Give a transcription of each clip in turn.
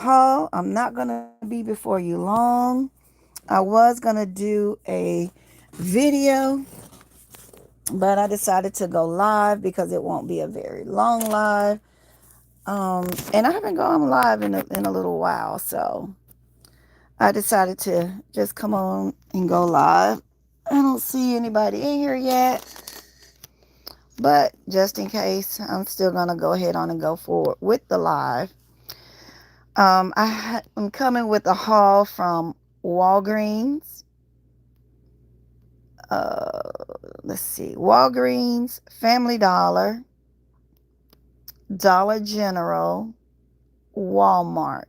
haul. I'm not going to be before you long. I was going to do a video, but I decided to go live because it won't be a very long live. And I haven't gone live in a little while, so I decided to just come on and go live. I don't see anybody in here yet, but just in case, I'm still gonna go ahead on and go forward with the live. I'm coming with a haul from Walgreens. Uh, let's see, Walgreens, Family Dollar, Dollar General, Walmart.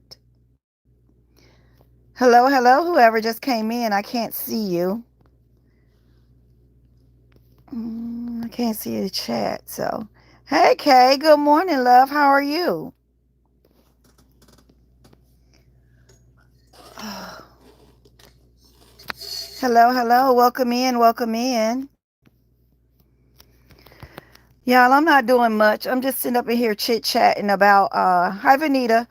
Hello, hello, whoever just came in. I can't see you. I can't see the chat. So, hey, Kay, good morning, love. How are you? Hello, hello. Welcome in, welcome in. Y'all, I'm not doing much. I'm just sitting up in here chit chatting about, hi, Vanita,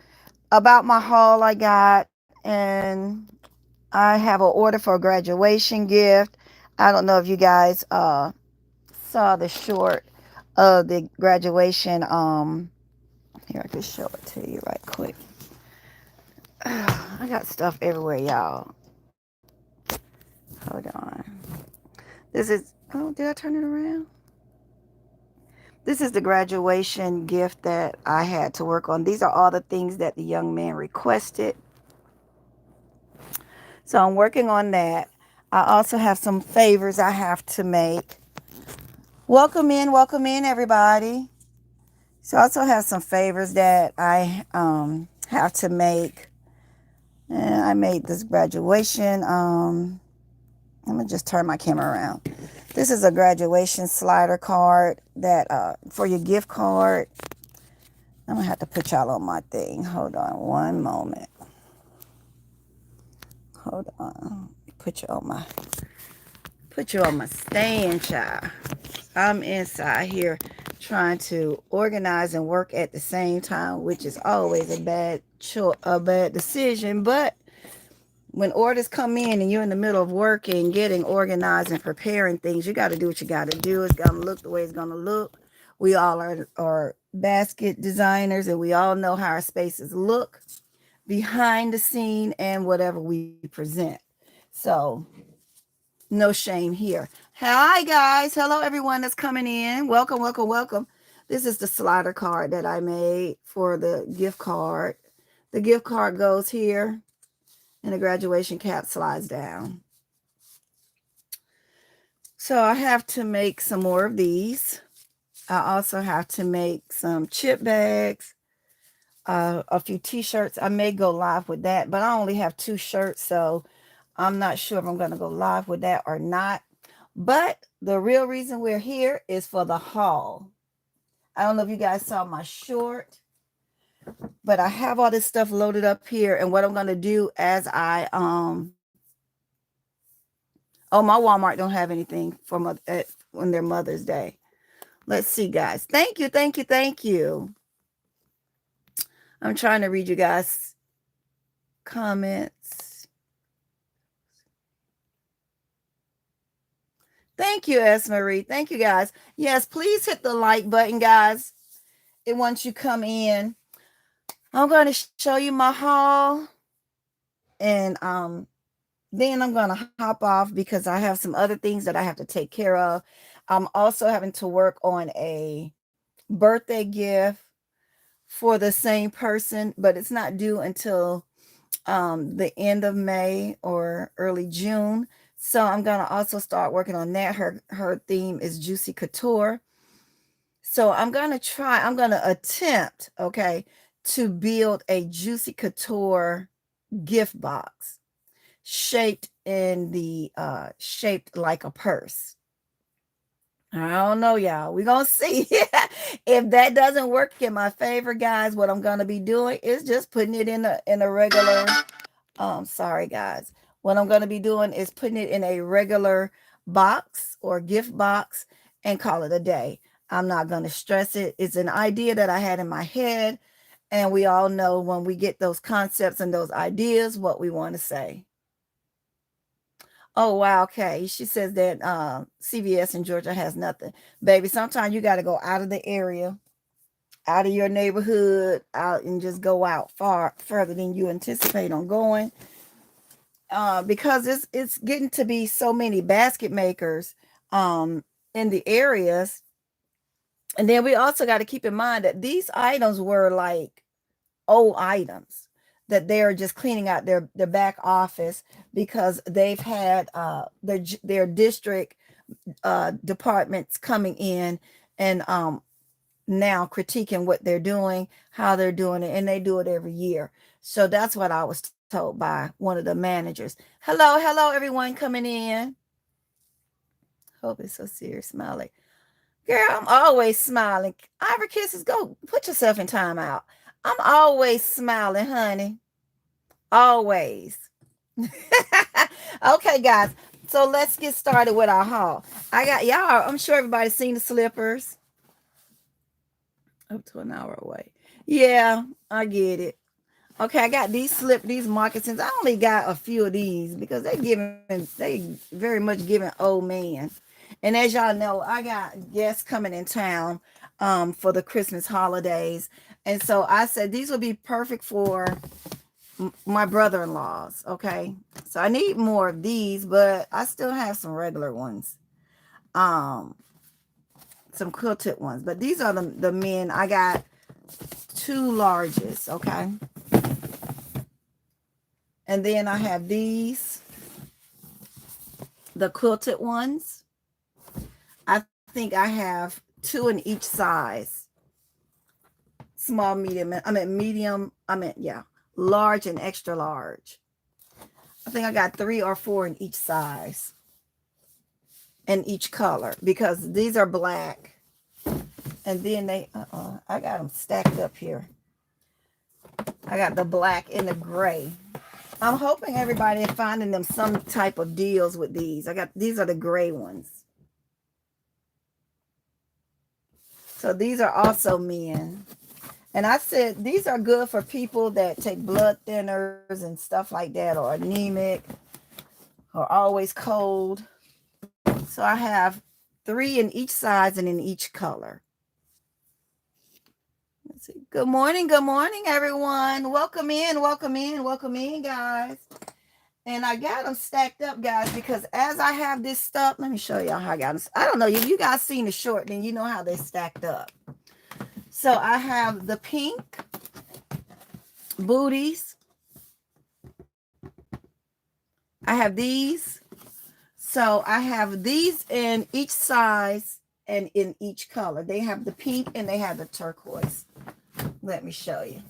about my haul I got. And I have an order for a graduation gift. I don't know if you guys saw the short of the graduation. Here, I can show it to you right quick. I got stuff everywhere, y'all. Hold on. This is, oh, did I turn it around? This is the graduation gift that I had to work on. These are all the things that the young man requested. So I'm working on that. I also have some favors I have to make. Welcome in, everybody. So I also have some favors that I have to make. And I made this graduation. Let me just turn my camera around. This is a graduation slider card that for your gift card. I'm gonna have to put y'all on my thing. Hold on one moment. Hold on. Put you on my stand, child. I'm inside here trying to organize and work at the same time, which is always a bad decision. But when orders come in and you're in the middle of working, getting organized and preparing things, you got to do what you got to do. It's going to look the way it's going to look. We all are basket designers, and we all know how our spaces look behind the scene and whatever we present. So no shame here. Hi, guys. Hello, everyone that's coming in. Welcome, welcome, welcome. This is the slider card that I made for the gift card. The gift card goes here, and the graduation cap slides down. So I have to make some more of these. I also have to make some chip bags, a few t-shirts. I may go live with that, but I only have 2 shirts, so I'm not sure if I'm going to go live with that or not. But the real reason we're here is for the haul. I don't know if you guys saw my short, but I have all this stuff loaded up here. And what I'm going to do as oh, my Walmart don't have anything for on their Mother's Day. Let's see, guys. Thank you, thank you, thank you. I'm trying to read you guys' comments. Thank you, S. Marie. Thank you, guys. Yes, please hit the like button, guys. And once you come in, I'm going to show you my haul. And then I'm going to hop off because I have some other things that I have to take care of. I'm also having to work on a birthday gift for the same person, but it's not due until the end of May or early June. So I'm going to also start working on that. Her theme is Juicy Couture. So I'm going to attempt, okay, to build a Juicy Couture gift box shaped like a purse. I don't know, y'all. We're going to see. If that doesn't work in my favor, guys, what I'm going to be doing is just putting it in a regular, sorry, guys. What I'm going to be doing is putting it in a regular box or gift box and call it a day. I'm not going to stress it. It's an idea that I had in my head. And we all know when we get those concepts and those ideas, what we want to say. Oh, wow. Okay. She says that CVS in Georgia has nothing. Baby, sometimes you got to go out of the area, out of your neighborhood, out and just go out far further than you anticipate on going. Because it's getting to be so many basket makers in the areas. And then we also got to keep in mind that these items were like old items that they're just cleaning out their back office because they've had their district departments coming in and now critiquing what they're doing, how they're doing it, and they do it every year. So that's what I was told by one of the managers. Hello, everyone coming in. Hope it's so serious, smiling. Girl, I'm always smiling. Ivory Kisses, go put yourself in timeout. I'm always smiling, honey. Always. Okay, guys. So let's get started with our haul. I got y'all. I'm sure everybody's seen the slippers. Up to an hour away. Yeah, I get it. Okay, I got these moccasins. I only got a few of these because they very much giving old man. And as y'all know, I got guests coming in town for the Christmas holidays. And so I said these would be perfect for my brother-in-laws. Okay. So I need more of these, but I still have some regular ones. Some quilted ones. But these are the men. I got 2 larges. Okay. And then I have these, the quilted ones. I think I have 2 in each size. Small, medium, large and extra large. I think I got 3 or 4 in each size and each color because these are black. And then I got them stacked up here. I got the black and the gray. I'm hoping everybody is finding them some type of deals with these. These are the gray ones. So these are also men. And I said these are good for people that take blood thinners and stuff like that, or anemic, or always cold. So I have 3 in each size and in each color. Let's see. Good morning, everyone. Welcome in, guys. And I got them stacked up, guys, because as I have this stuff, let me show y'all how I got them. I don't know, if you guys seen the short, then you know how they're stacked up. So I have the pink booties. I have these. So I have these in each size and in each color. They have the pink and they have the turquoise. Let me show you.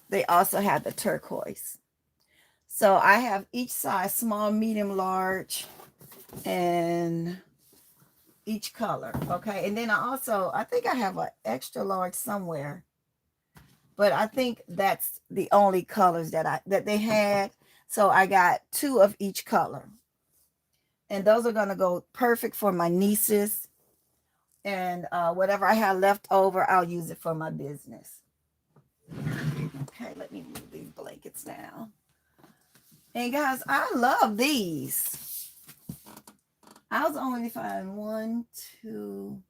They also have the turquoise. So I have each size, small, medium, large, and each color. Okay. And then I think I have an extra large somewhere, but I think that's the only colors that they had. So I got 2 of each color. And those are going to go perfect for my nieces. And whatever I have left over, I'll use it for my business. Okay, let me move these blankets now. And guys, I love these. I was only finding 1, 2,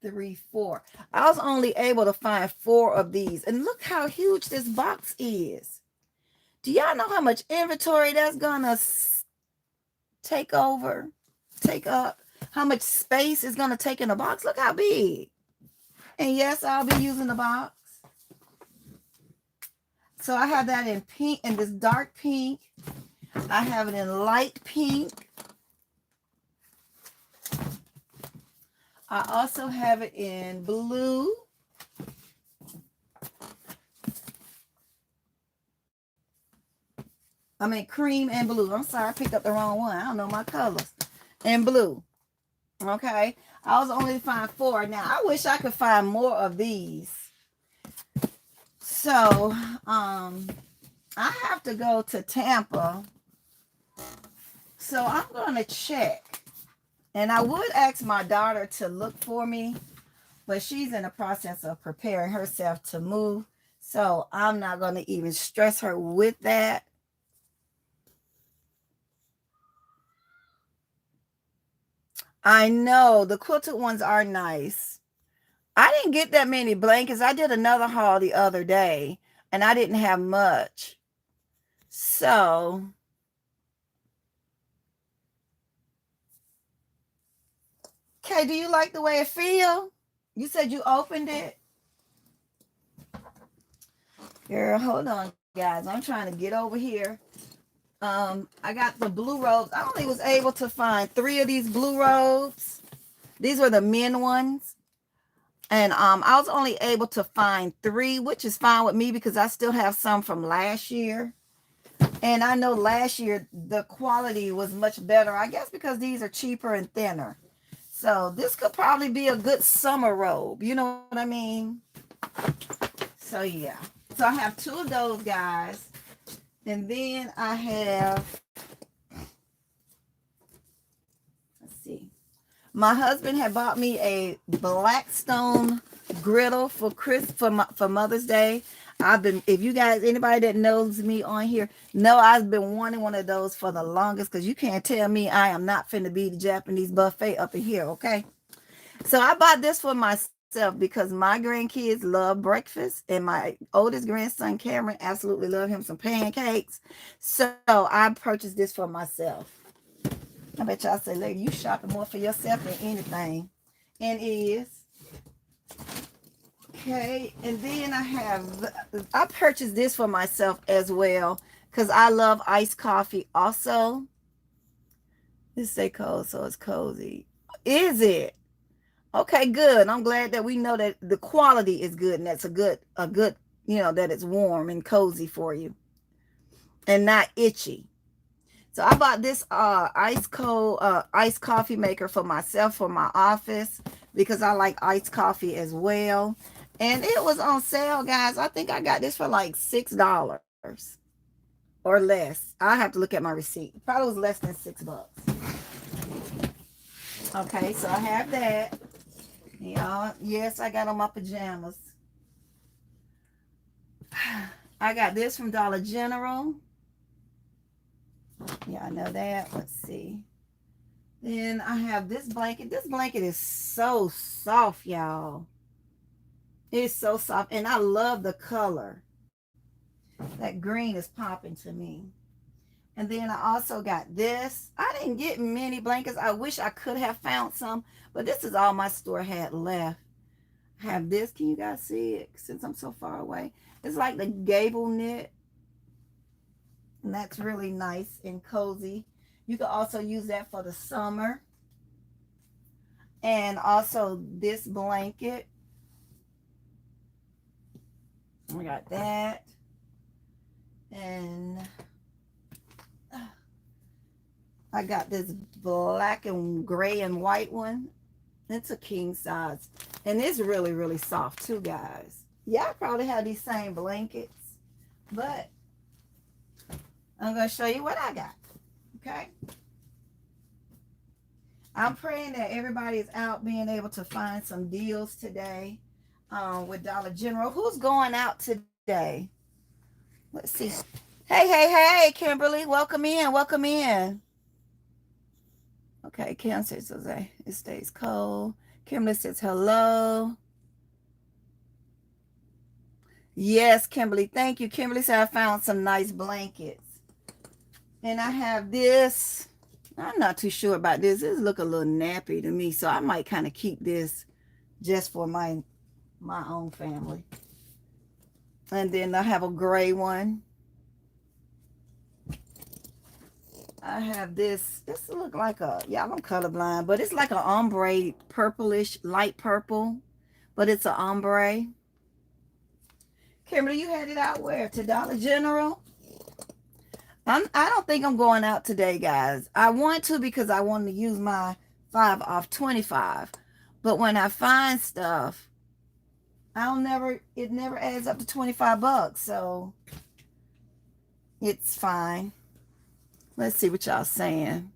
3, 4. I was only able to find 4 of these. And look how huge this box is. Do y'all know how much inventory that's gonna take up? How much space is gonna take in the box? Look how big. And yes, I'll be using the box. So I have that in pink, in this dark pink. I have it in light pink. I also have it in blue. I mean cream and blue. I'm sorry, I picked up the wrong one. I don't know my colors. And blue. Okay. I was only find 4. Now, I wish I could find more of these. So, I have to go to Tampa. So, I'm going to check. And I would ask my daughter to look for me, but she's in the process of preparing herself to move So I'm not going to even stress her with that. I know the quilted ones are nice. I didn't get that many blankets. I did another haul the other day and I didn't have much. So, okay, do you like the way it feel? You said you opened it. Girl, hold on, guys. I'm trying to get over here. I got the blue robes. I only was able to find 3 of these blue robes. These were the men ones. And I was only able to find 3, which is fine with me because I still have some from last year. And I know last year the quality was much better. I guess because these are cheaper and thinner. So this could probably be a good summer robe. You know what I mean? So yeah. So I have 2 of those, guys. And then I have, let's see. My husband had bought me a Blackstone griddle for Mother's Day. I've been, if you guys, anybody that knows me on here, know I've been wanting one of those for the longest, because you can't tell me I am not finna be the Japanese buffet up in here, okay? So I bought this for myself because my grandkids love breakfast, and my oldest grandson Cameron absolutely love him some pancakes. So I purchased this for myself. I bet y'all say, lady, you shopping more for yourself than anything. And is. Okay, and then I purchased this for myself as well because I love iced coffee also. This say cold, so it's cozy. Is it? Okay, good. I'm glad that we know that the quality is good and that's a good, that it's warm and cozy for you and not itchy. So I bought this iced coffee maker for myself for my office because I like iced coffee as well. And it was on sale, guys. I think I got this for like $6 or less. I have to look at my receipt. Probably was less than $6. Okay, so I have that. Y'all, yes, I got on my pajamas. I got this from Dollar General. Yeah, I know that. Let's see. Then I have this blanket. This blanket is so soft, y'all. It's so soft. And I love the color. That green is popping to me. And then I also got this. I didn't get many blankets. I wish I could have found some. But this is all my store had left. I have this. Can you guys see it? Since I'm so far away. It's like the gable knit. And that's really nice and cozy. You can also use that for the summer. And also this blanket. We got that. And I got this black and gray and white one. It's a king size. And it's really, really soft too, guys. Yeah, I probably have these same blankets. But I'm going to show you what I got. Okay? I'm praying that everybody is out being able to find some deals today with Dollar General. Who's going out today? Let's see. Hey, Kimberly. Welcome in. Welcome in. Okay, Kim says it stays cold. Kimberly says hello. Yes, Kimberly. Thank you. Kimberly said I found some nice blankets. And I have this. I'm not too sure about this. This look a little nappy to me, so I might kind of keep this just for my own family. And then I have a gray one. I have this. This look like I'm colorblind, but it's like an ombre, purplish, light purple, but it's an ombre. Kimberly, you had it out where? To Dollar General? I don't think I'm going out today, guys. I want to because I want to use my 5 off 25. But when I find stuff, it never adds up to $25. So it's fine. Let's see what y'all saying.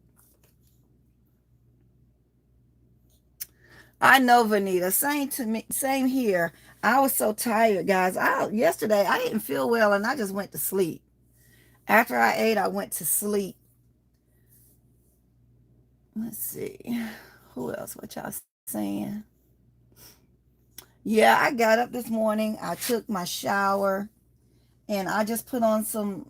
I know, Vanita. Same to me. Same here. I was so tired, guys. Yesterday I didn't feel well and I just went to sleep. After I ate, I went to sleep. Let's see. Who else? What y'all saying? Yeah, I got up this morning. I took my shower and I just put on some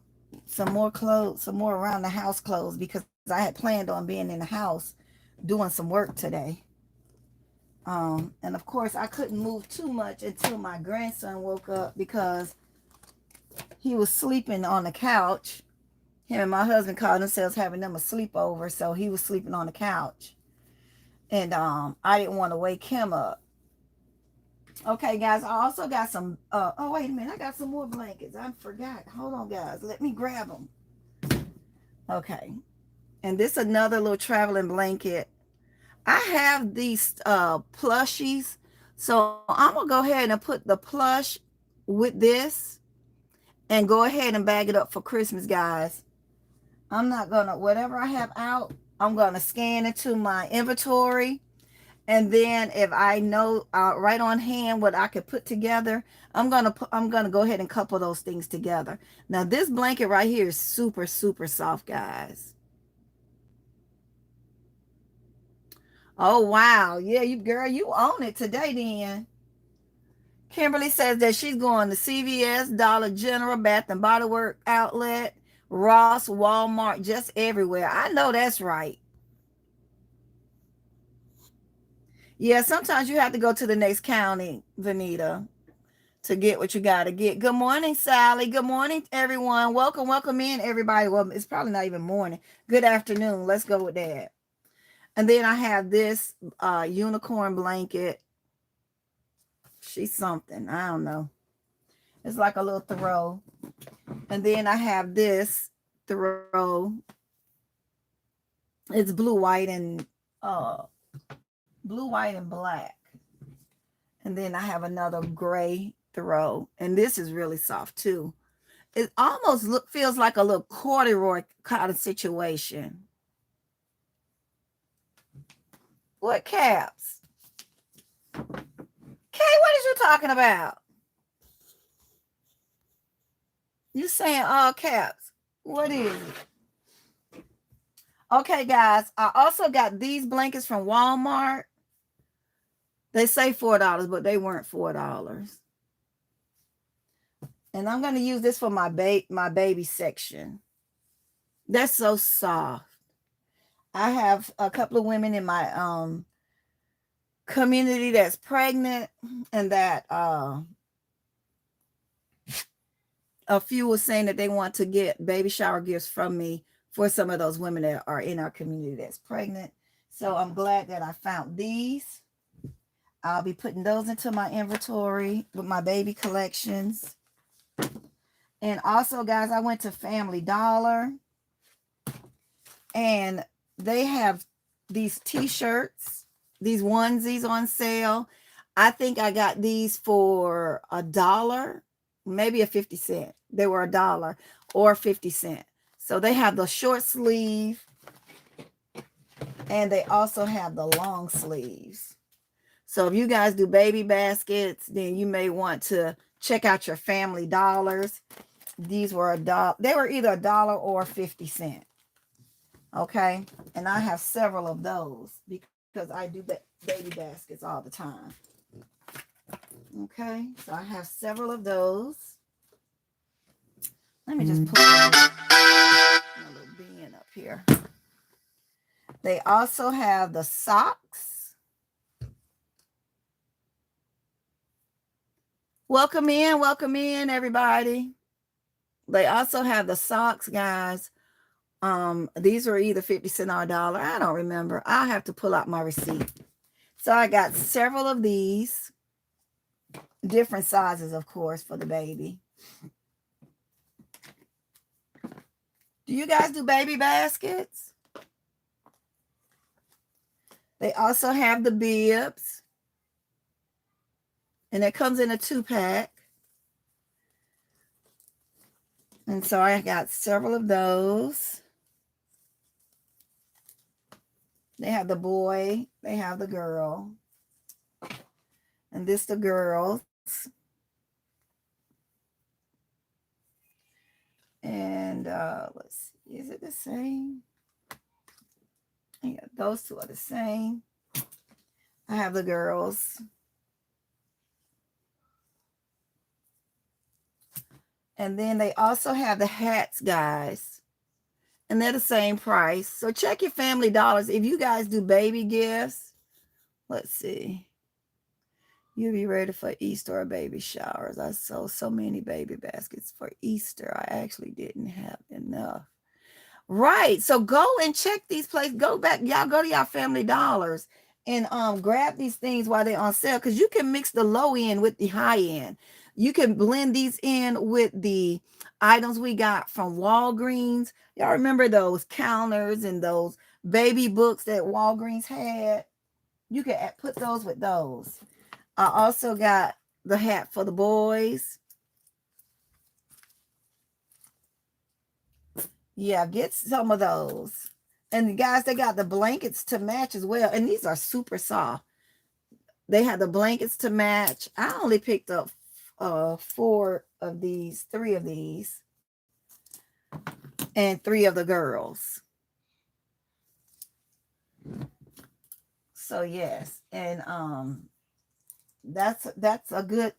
more clothes, some more around the house clothes because I had planned on being in the house doing some work today. And of course, I couldn't move too much until my grandson woke up because he was sleeping on the couch. Him and my husband called themselves having them a sleepover, so he was sleeping on the couch. And I didn't want to wake him up. Okay, guys, I also got some, oh, wait a minute, I got some more blankets. I forgot. Hold on, guys. Let me grab them. Okay. And this is another little traveling blanket. I have these plushies. So I'm going to go ahead and put the plush with this and go ahead and bag it up for Christmas, guys. I'm not going to, whatever I have out, I'm going to scan into my inventory. And then if I know right on hand what I could put together, I'm gonna go ahead and couple those things together. Now this blanket right here is super, super soft, guys. Oh wow. Yeah, you girl, you own it today then. Kimberly says that she's going to CVS, Dollar General, Bath and Body Works outlet, Ross, Walmart, just everywhere. I know that's right. Yeah, sometimes you have to go to the next county, Vanita, to get what you got to get. Good morning, Sally. Good morning, everyone. Welcome, welcome in, everybody. Well, it's probably not even morning. Good afternoon. Let's go with that. And then I have this unicorn blanket. She's something. I don't know. It's like a little throw. And then I have this throw. It's blue, white, and black. And then I have another gray throw. And this is really soft too. It almost feels like a little corduroy kind of situation. What caps? Kay, what is you talking about? You saying all caps. What is it? Okay, guys. I also got these blankets from Walmart. They say $4, but they weren't $4. And I'm going to use this for my baby section. That's so soft. I have a couple of women in my community that's pregnant, and that a few were saying that they want to get baby shower gifts from me for some of those women that are in our community that's pregnant. So I'm glad that I found these. I'll be putting those into my inventory with my baby collections. And also, guys, I went to Family Dollar and they have these t-shirts, these onesies on sale. I think I got these for $1, maybe a 50 cent. They were $1 or 50 cents. So they have the short sleeve and they also have the long sleeves. So if you guys do baby baskets, then you may want to check out your Family Dollars. These were $1. They were either $1 or 50 cents. Okay. And I have several of those because I do baby baskets all the time. Okay. So I have several of those. Let me just put my little bin up here. They also have the socks. Welcome in, everybody. They also have the socks, guys. These were either 50 cents or $1. I don't remember. I'll have to pull out my receipt. So I got several of these. Different sizes, of course, for the baby. Do you guys do baby baskets? They also have the bibs. And it comes in a 2-pack. And so I got several of those. They have the boy. They have the girl. And this the girls. And let's see, is it the same? Yeah, those two are the same. I have the girls. And then they also have the hats, guys. And they're the same price. So check your Family Dollars. If you guys do baby gifts, let's see. You'll be ready for Easter or baby showers. I sold so many baby baskets for Easter. I actually didn't have enough. Right. So go and check these places. Go back. Y'all go to y'all Family Dollars and grab these things while they're on sale, because you can mix the low end with the high end. You can blend these in with the items we got from Walgreens. Y'all remember those counters and those baby books that Walgreens had? You can put those with those. I also got the hat for the boys. Yeah, get some of those. And guys, they got the blankets to match as well. And these are super soft. They have the blankets to match. I only picked up three of these, and three of the girls. So yes, and that's a good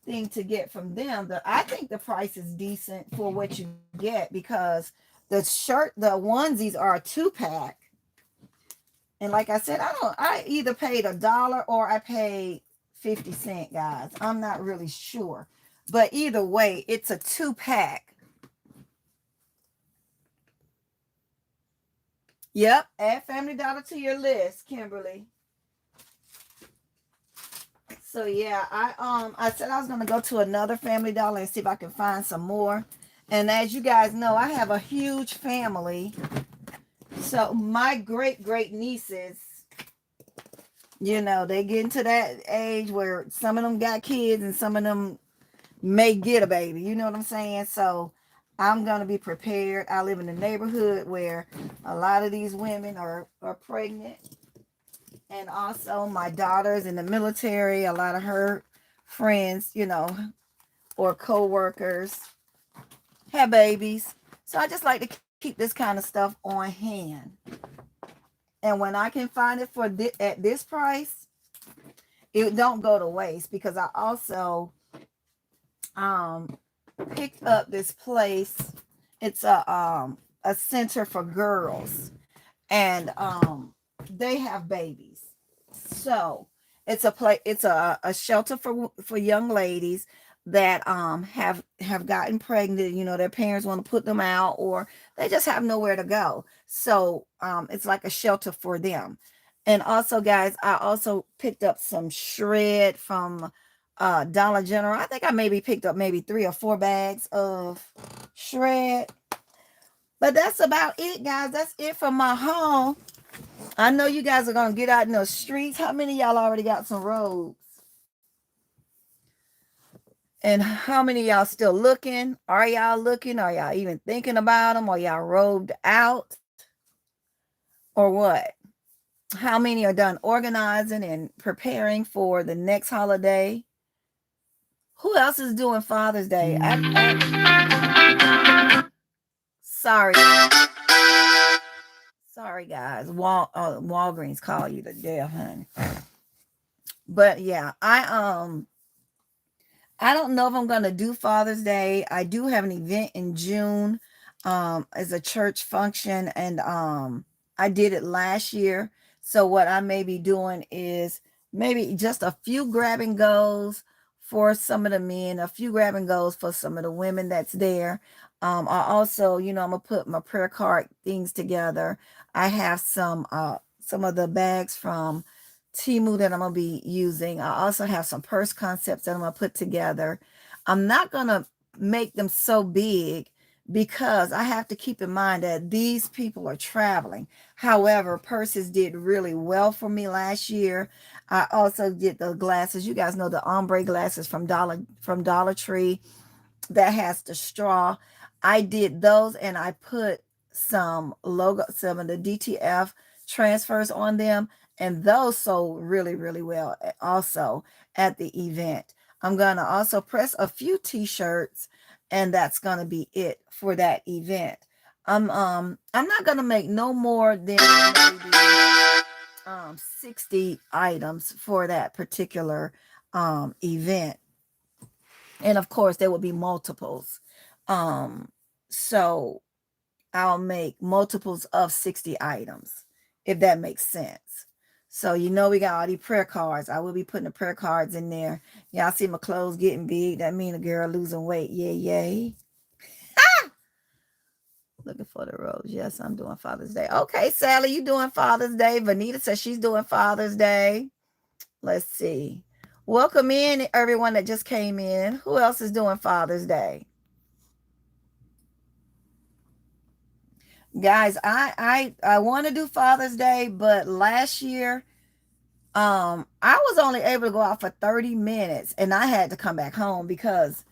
thing to get from them. I think the price is decent for what you get, because the onesies are a 2-pack. And like I said, I either paid $1 or I paid 50 cents, guys. I'm not really sure. But either way, it's a 2-pack. Yep, add Family Dollar to your list, Kimberly. So yeah, I said I was gonna go to another Family Dollar and see if I can find some more. And as you guys know, I have a huge family. So my great nieces, they get into that age where some of them got kids and some of them may get a baby. You know what I'm saying? So I'm going to be prepared. I live in a neighborhood where a lot of these women are pregnant. And also my daughter's in the military. A lot of her friends, or co-workers have babies. So I just like to keep this kind of stuff on hand. And when I can find it at this price, it don't go to waste, because I also picked up this place. It's a center for girls, and they have babies. So it's a shelter for young ladies that have gotten pregnant. Their parents want to put them out, or they just have nowhere to go. So it's like a shelter for them. And also, guys, I also picked up some shred from Dollar General. I think I maybe picked up maybe 3 or 4 bags of shred. But that's about it, guys. That's it for my haul. I know you guys are going to get out in the streets. How many of y'all already got some robes? And how many of y'all still looking? Are y'all looking? Are y'all even thinking about them? Are y'all robed out? Or what? How many are done organizing and preparing for the next holiday? Who else is doing Father's Day? Sorry. Sorry, guys. Walgreens call you to death, honey. But yeah, I don't know if I'm going to do Father's Day. I do have an event in June as a church function, and I did it last year. So what I may be doing is maybe just a few grab and goes for some of the men, a few grab and goes for some of the women that's there. I also, I'm going to put my prayer card things together. I have some of the bags from Timu that I'm going to be using. I also have some purse concepts that I'm going to put together. I'm not going to make them so big, because I have to keep in mind that these people are traveling. However, purses did really well for me last year. I also did the glasses. You guys know the ombre glasses from Dollar Tree that has the straw. I did those, and I put some of the DTF transfers on them, and those sold really, really well also. at the event. I'm going to also press a few t-shirts, and that's going to be it for that event. I'm not going to make no more than maybe 60 items for that particular event. And of course there will be multiples. So I'll make multiples of 60 items, if that makes sense. So, we got all these prayer cards. I will be putting the prayer cards in there. Y'all see my clothes getting big. That mean a girl losing weight. Yay, yay. Looking for the rose. Yes, I'm doing Father's Day. Okay, Sally, you doing Father's Day. Vanita says she's doing Father's Day. Let's see. Welcome in everyone that just came in. Who else is doing Father's Day? Guys, I want to do Father's Day, but last year I was only able to go out for 30 minutes and I had to come back home because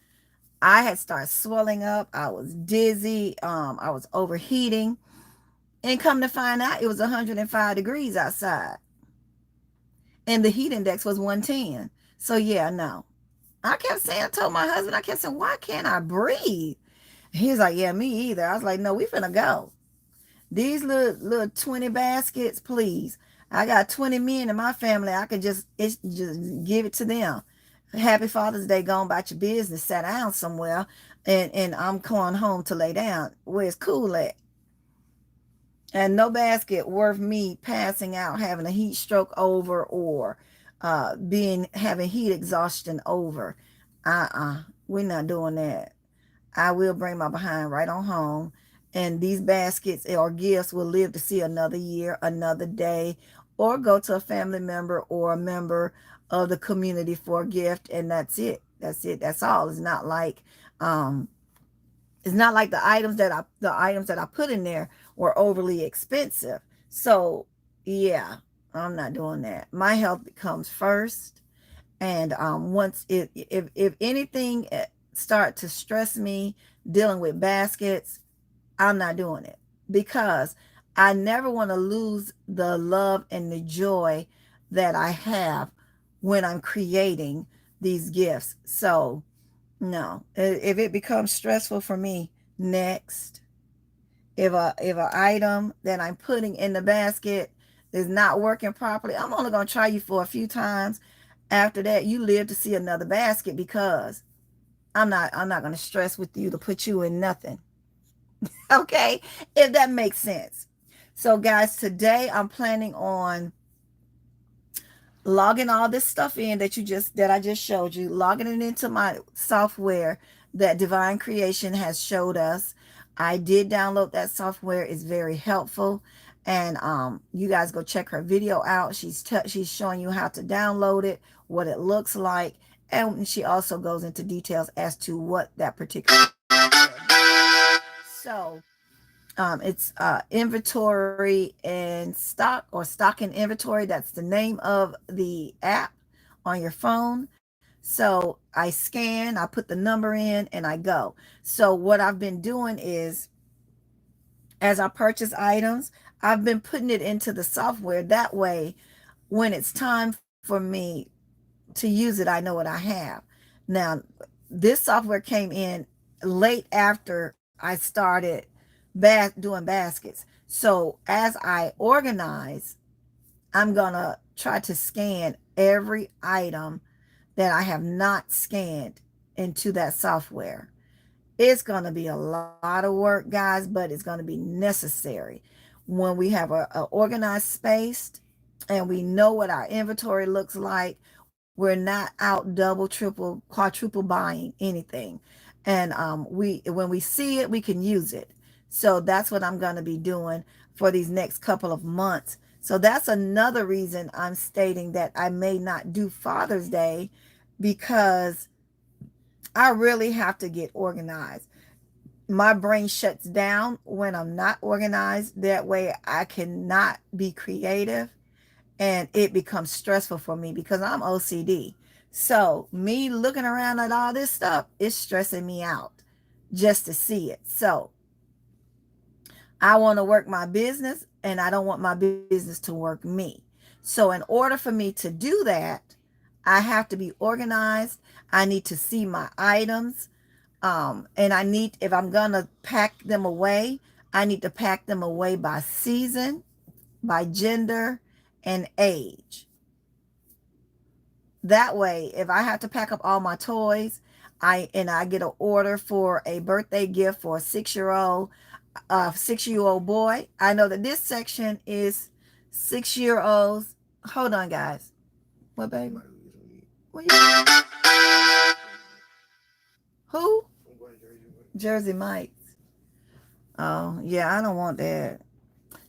I had started swelling up. I was dizzy. I was overheating. And come to find out it was 105 degrees outside. And the heat index was 110. So yeah, no. I kept saying, I told my husband, I kept saying, why can't I breathe? He was like, yeah, me either. I was like, no, we finna go. These little 20 baskets, please. I got 20 men in my family. I could just give it to them. Happy Father's Day, go on about your business, sat down somewhere, and I'm going home to lay down where it's cool at. And no basket worth me passing out, having a heat stroke over, or having heat exhaustion over. We're not doing that. I will bring my behind right on home. And these baskets or gifts will live to see another year, another day, or go to a family member or a member of the community for a gift. And that's it. That's it. That's all. It's not like the items that I put in there were overly expensive. So yeah, I'm not doing that. My health comes first. And once if anything start to stress me dealing with baskets, I'm not doing it, because I never want to lose the love and the joy that I have when I'm creating these gifts. So no, if it becomes stressful for me, next. If a item that I'm putting in the basket is not working properly, I'm only going to try you for a few times. After that, you live to see another basket, because I'm not going to stress with you to put you in nothing. Okay? If that makes sense. So guys, today I'm planning on logging all this stuff in that I just showed you, logging it into my software that Divine Creation has showed us. I did download that software. It's very helpful. And you guys go check her video out. She's showing you how to download it, what it looks like, and she also goes into details as to what that particular so it's inventory and stock, or stock and inventory. That's the name of the app on your phone. So I scan, I put the number in, and I go. So what I've been doing is, as I purchase items, I've been putting it into the software. That way, when it's time for me to use it, I know what I have. Now, this software came in late after I started doing baskets. So as I organize, I'm going to try to scan every item that I have not scanned into that software. It's going to be a lot of work, guys, but it's going to be necessary. When we have a organized space and we know what our inventory looks like, we're not out double, triple, quadruple buying anything. And when we see it, we can use it. So that's what I'm going to be doing for these next couple of months. So that's another reason I'm stating that I may not do Father's Day, because I really have to get organized. My brain shuts down when I'm not organized. That way I cannot be creative, and it becomes stressful for me because I'm OCD. So me looking around at all this stuff is stressing me out just to see it. So I want to work my business, and I don't want my business to work me. So in order for me to do that, I have to be organized. I need to see my items. And I need, if I'm going to pack them away, I need to pack them away by season, by gender, and age. That way, if I have to pack up all my toys, I get an order for a birthday gift for a 6-year-old boy. I know that this section is 6-year-olds. Hold on, guys. What, baby? What you? Who? Jersey Mike's. Oh, yeah, I don't want that.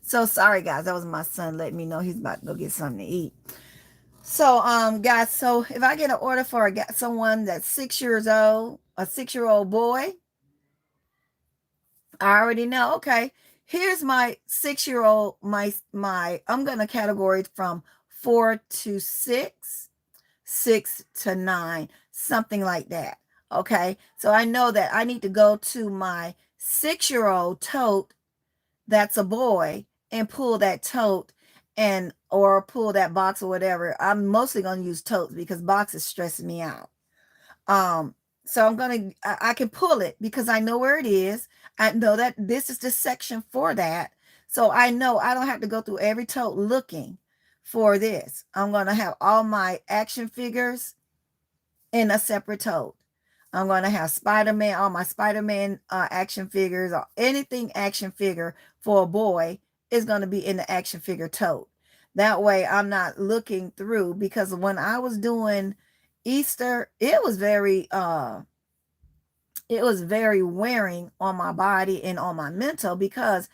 So sorry, guys. That was my son letting me know he's about to go get something to eat. So, guys, so if I get an order for someone that's 6 years old, a 6-year-old boy, I already know. Okay, here's my 6-year-old. I'm gonna categorize from 4 to 6, 6 to 9, something like that. Okay, so I know that I need to go to my 6-year-old tote that's a boy and pull that tote and or pull that box or whatever. I'm mostly going to use totes because boxes stress me out. So I can pull it because I know where it is. I know that this is the section for that. So I know I don't have to go through every tote looking for this. I'm going to have all my action figures in a separate tote. I'm going to have Spider-Man, all my Spider-Man action figures or anything action figure for a boy is going to be in the action figure tote. That way I'm not looking through, because when I was doing Easter, it was very wearing on my body and on my mental, because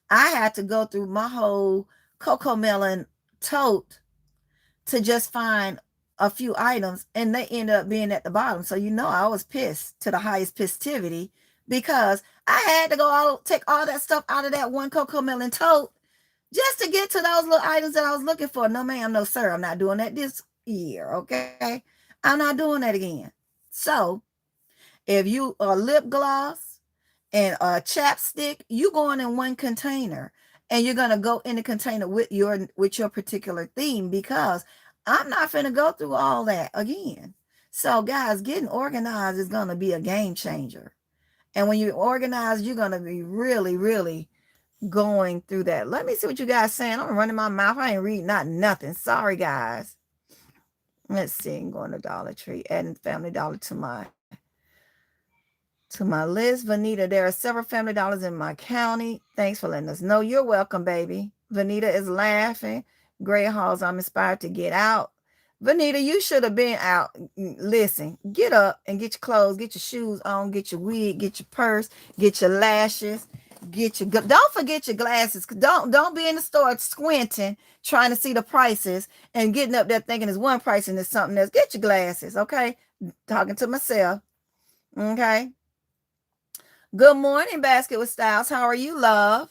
I had to go through my whole Coco Melon tote to just find a few items, and they end up being at the bottom. So I was pissed to the highest pistivity, because I had to take all that stuff out of that one Coco Melon tote just to get to those little items that I was looking for. No, ma'am, no, sir. I'm not doing that this year, okay? I'm not doing that again. So if you a lip gloss and a chapstick, you going in one container, and you're gonna go in the container with your particular theme, because I'm not finna go through all that again. So guys, getting organized is gonna be a game changer. And when you're organized, you're gonna be really, really going through that. Let me see what you guys saying. I'm running my mouth. I ain't reading nothing. Sorry, guys. Let's see. I'm going to Dollar Tree, adding Family Dollar to my list. Vanita, there are several Family Dollars in my county. Thanks for letting us know. You're welcome, baby. Vanita is laughing. Gray Halls, I'm inspired to get out. Vanita, you should have been out. Listen, get up and get your clothes, get your shoes on, get your wig, get your purse, get your lashes, don't forget your glasses. Don't be in the store squinting, trying to see the prices and getting up there thinking it's one price and it's something else. Get your glasses, okay? Talking to myself, okay? Good morning, Basket with Styles. How are you, love?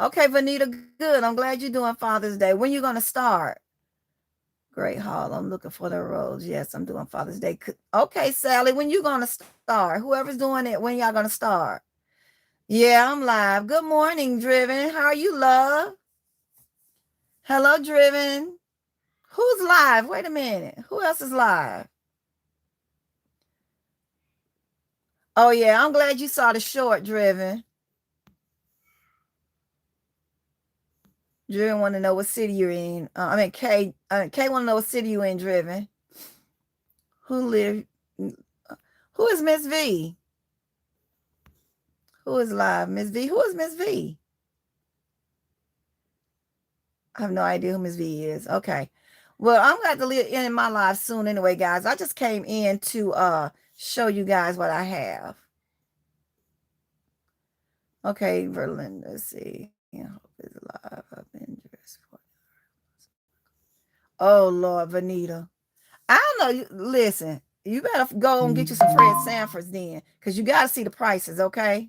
Okay, Vanita, good. I'm glad you're doing Father's Day. When you going to start? Great Hall. I'm looking for the rose. Yes, I'm doing Father's Day. Okay, Sally, when you going to start? Whoever's doing it, when y'all going to start? Yeah, I'm live. Good morning, Driven. How are you, love? Hello, Driven. Who's live? Wait a minute. Who else is live? Oh, yeah, I'm glad you saw the short, Driven. Driven want to know what city you're in. Kay want to know what city you're in, Driven. Who is Miss V? Who is live? Miss V? Who is Miss V? I have no idea who Miss V is. Okay. Well, I'm going to have to end my live soon anyway, guys. I just came in to show you guys what I have. Okay, Verlin, let's see. Hope is live. I've been dressed for. Oh, Lord, Vanita. I don't know. Listen, you better go and get you some Fred Sanfords then, because you got to see the prices, okay?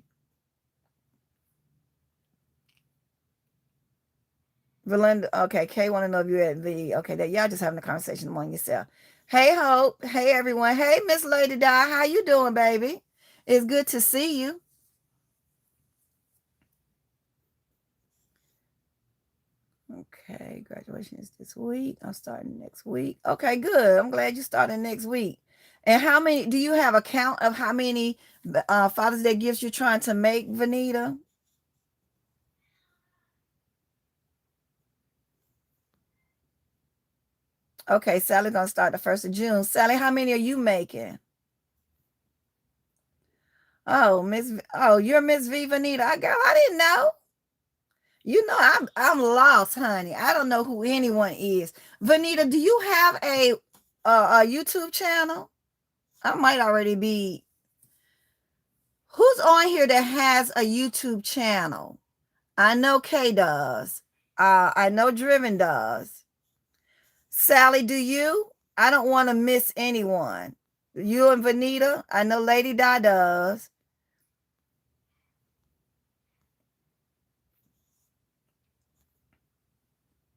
Verlinda, okay, Kay want to know if you're at the, okay, that y'all just having a conversation among yourself. Hey, Hope. Hey, everyone. Hey, Miss Lady Di. How you doing, baby? It's good to see you. Okay, graduation is this week. I'm starting next week. Okay, good. I'm glad you starting next week. And how many do you have a count of how many Father's Day gifts you're trying to make, Vanita? Okay, Sally gonna start the 1st of June. Sally, how many are you making? Oh, oh, you're Miss V Vanita. I didn't know. You know, I'm lost, honey. I don't know who anyone is. Vanita, do you have a YouTube channel? I might already be. Who's on here that has a YouTube channel? I know Kay does. I know Driven does. Sally, do you? I don't want to miss anyone. You and Vanita, I know Lady Di does.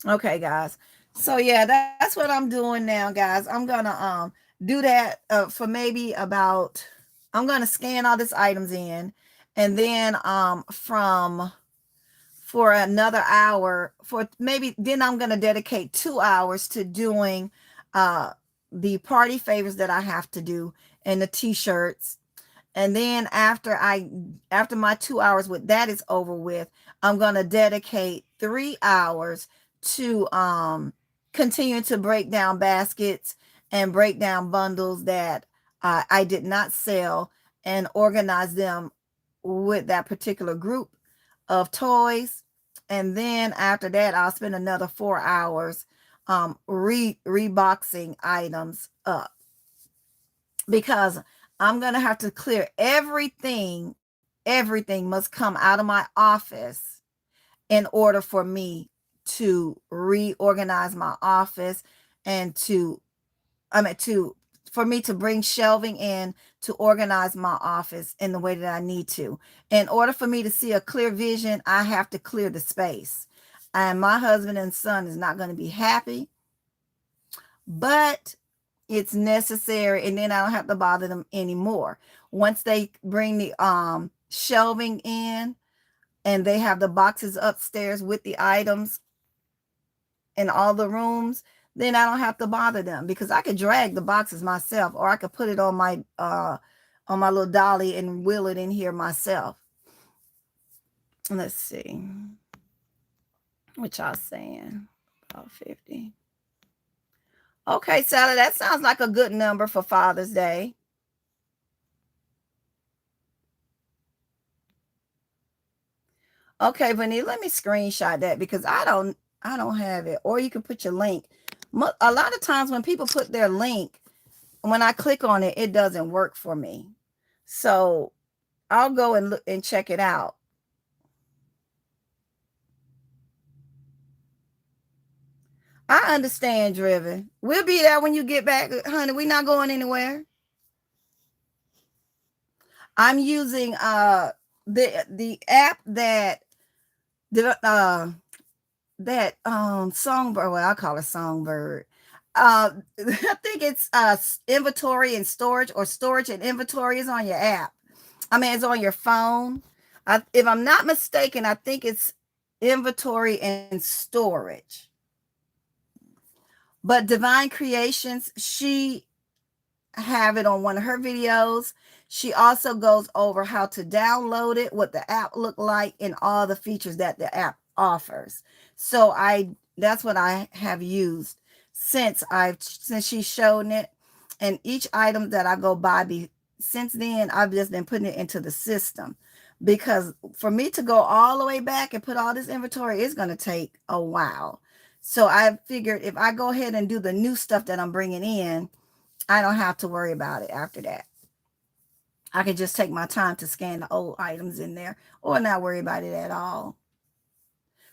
Okay, guys. So yeah, that's what I'm doing now, guys. I'm gonna do that for maybe about. I'm gonna scan all these items in, and then from for another hour for maybe then I'm going to dedicate 2 hours to doing uh the party favors that I have to do and the t-shirts. And then after my 2 hours with that is over with, I'm going to dedicate 3 hours to continue to break down baskets and break down bundles that I did not sell and organize them with that particular group of toys. And then after that, I'll spend another 4 hours reboxing items up, because I'm going to have to clear everything. Everything must come out of my office in order for me to reorganize my office and to for me to bring shelving in to organize my office in the way that I need to. In order for me to see a clear vision, I have to clear the space. And my husband and son is not going to be happy, but it's necessary, and then I don't have to bother them anymore. Once they bring the shelving in and they have the boxes upstairs with the items in all the rooms, then I don't have to bother them, because I could drag the boxes myself, or I could put it on my little dolly and wheel it in here myself. Let's see what y'all saying. About 50. Okay, Sally, that sounds like a good number for Father's Day. Okay, Vanita, let me screenshot that, because I don't have it. Or you can put your link. A lot of times when people put their link, when I click on it, it doesn't work for me. So I'll go and look and check it out. I understand, Driven. We'll be there when you get back, honey. We're not going anywhere. I'm using the app that Songbird, well, I call it Songbird. I think it's inventory and storage, or storage and inventory is on your app. I mean, it's on your phone. If I'm not mistaken, I think it's inventory and storage. But Divine Creations, she have it on one of her videos. She also goes over how to download it, what the app look like, and all the features that the app offers. So that's what I have used since she's shown it. And each item that I go buy since then, I've just been putting it into the system, because for me to go all the way back and put all this inventory is going to take a while. So I figured if I go ahead and do the new stuff that I'm bringing in, I don't have to worry about it after that. I can just take my time to scan the old items in there, or not worry about it at all.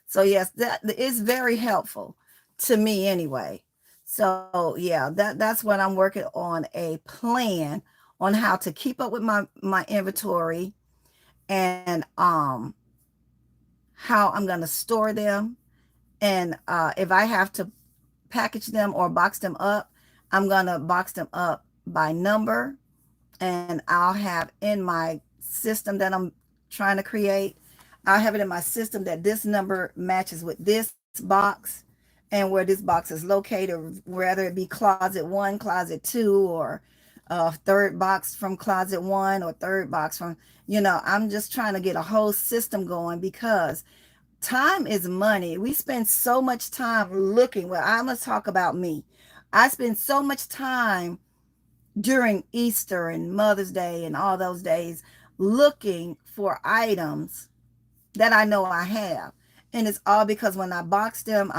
So yes, that is very helpful to me anyway. So yeah, that's what I'm working on, a plan on how to keep up with my inventory, and how I'm going to store them, and if I have to package them or box them up, I'm going to box them up by number, and I'll have in my system that I'm trying to create, I'll have it in my system that this number matches with this box and where this box is located, whether it be closet one, closet two, or third box from closet one, or third box from, I'm just trying to get a whole system going because time is money. We spend so much time looking. Well, I'm going to talk about me. I spend so much time during Easter and Mother's Day and all those days looking for items that I know I have. And it's all because when I boxed them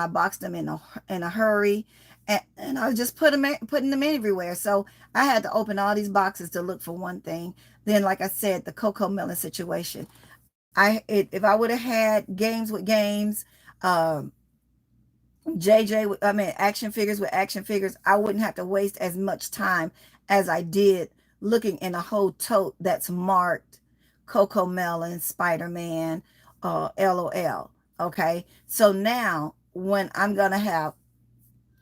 in a hurry, and I just putting them everywhere. So I had to open all these boxes to look for one thing. Then, like I said, the Coco Melon situation. If I would have had games with games, um, action figures with action figures, I wouldn't have to waste as much time as I did looking in a whole tote that's marked Coco Melon, Spider-Man, LOL. Okay. So now when I'm going to have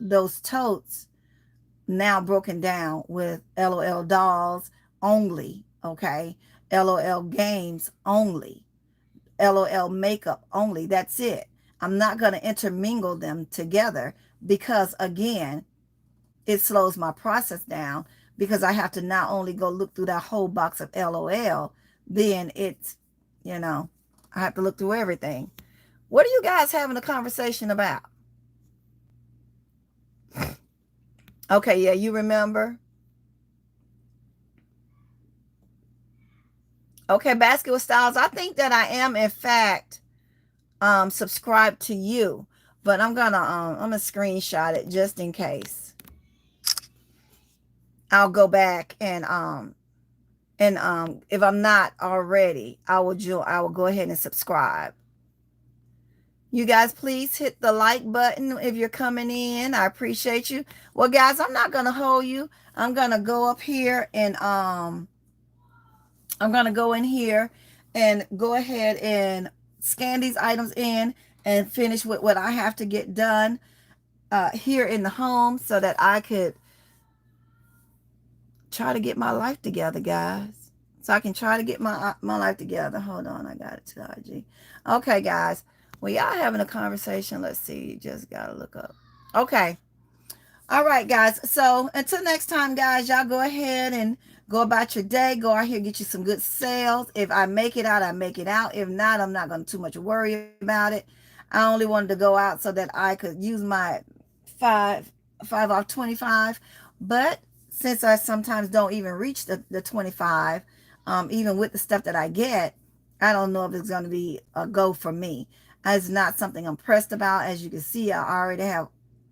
those totes now broken down with LOL dolls only. Okay. LOL games only. LOL makeup only. That's it. I'm not going to intermingle them together because, again, it slows my process down because I have to not only go look through that whole box of LOL, then you know, I have to look through everything. What are you guys having a conversation about? Okay, yeah, you remember? Okay, Basketball Styles. I think that I am, in fact, subscribed to you, but I'm gonna screenshot it just in case. I'll go back and if I'm not already, I will go ahead and subscribe. You guys, please hit the like button if you're coming in. I appreciate you. Well, guys, I'm not gonna hold you. I'm gonna go up here and I'm gonna go in here and go ahead and scan these items in and finish with what I have to get done here in the home so that I could try to get my life together, guys. So I can try to get my life together. Hold on, I got it to IG. Okay, guys. Well, y'all having a conversation. Let's see. You just gotta look up. Okay. All right, guys. So until next time, guys, y'all go ahead and go about your day. Go out here, get you some good sales. If I make it out, I make it out. If not, I'm not going to too much worry about it. I only wanted to go out so that I could use my five off 25. But since I sometimes don't even reach the 25, even with the stuff that I get, I don't know if it's going to be a go for me. It's not something I'm pressed about. As you can see, I already have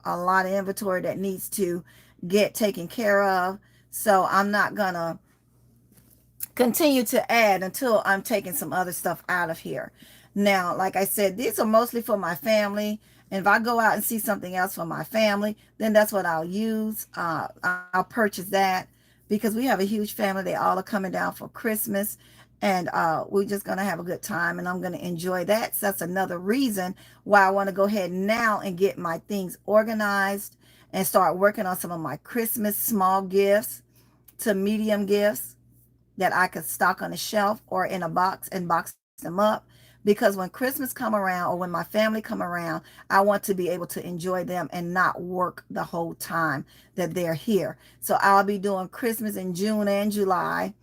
a lot of inventory that needs to get taken care of. So I'm not going to continue to add until I'm taking some other stuff out of here. Now, like I said, these are mostly for my family. And if I go out and see something else for my family, then that's what I'll use. I'll purchase that because we have a huge family. They all are coming down for Christmas. And we're just going to have a good time. And I'm going to enjoy that. So that's another reason why I want to go ahead now and get my things organized and start working on some of my Christmas small gifts to medium gifts that I could stock on a shelf or in a box and box them up. Because when Christmas come around or when my family come around, I want to be able to enjoy them and not work the whole time that they're here. So I'll be doing Christmas in June and July.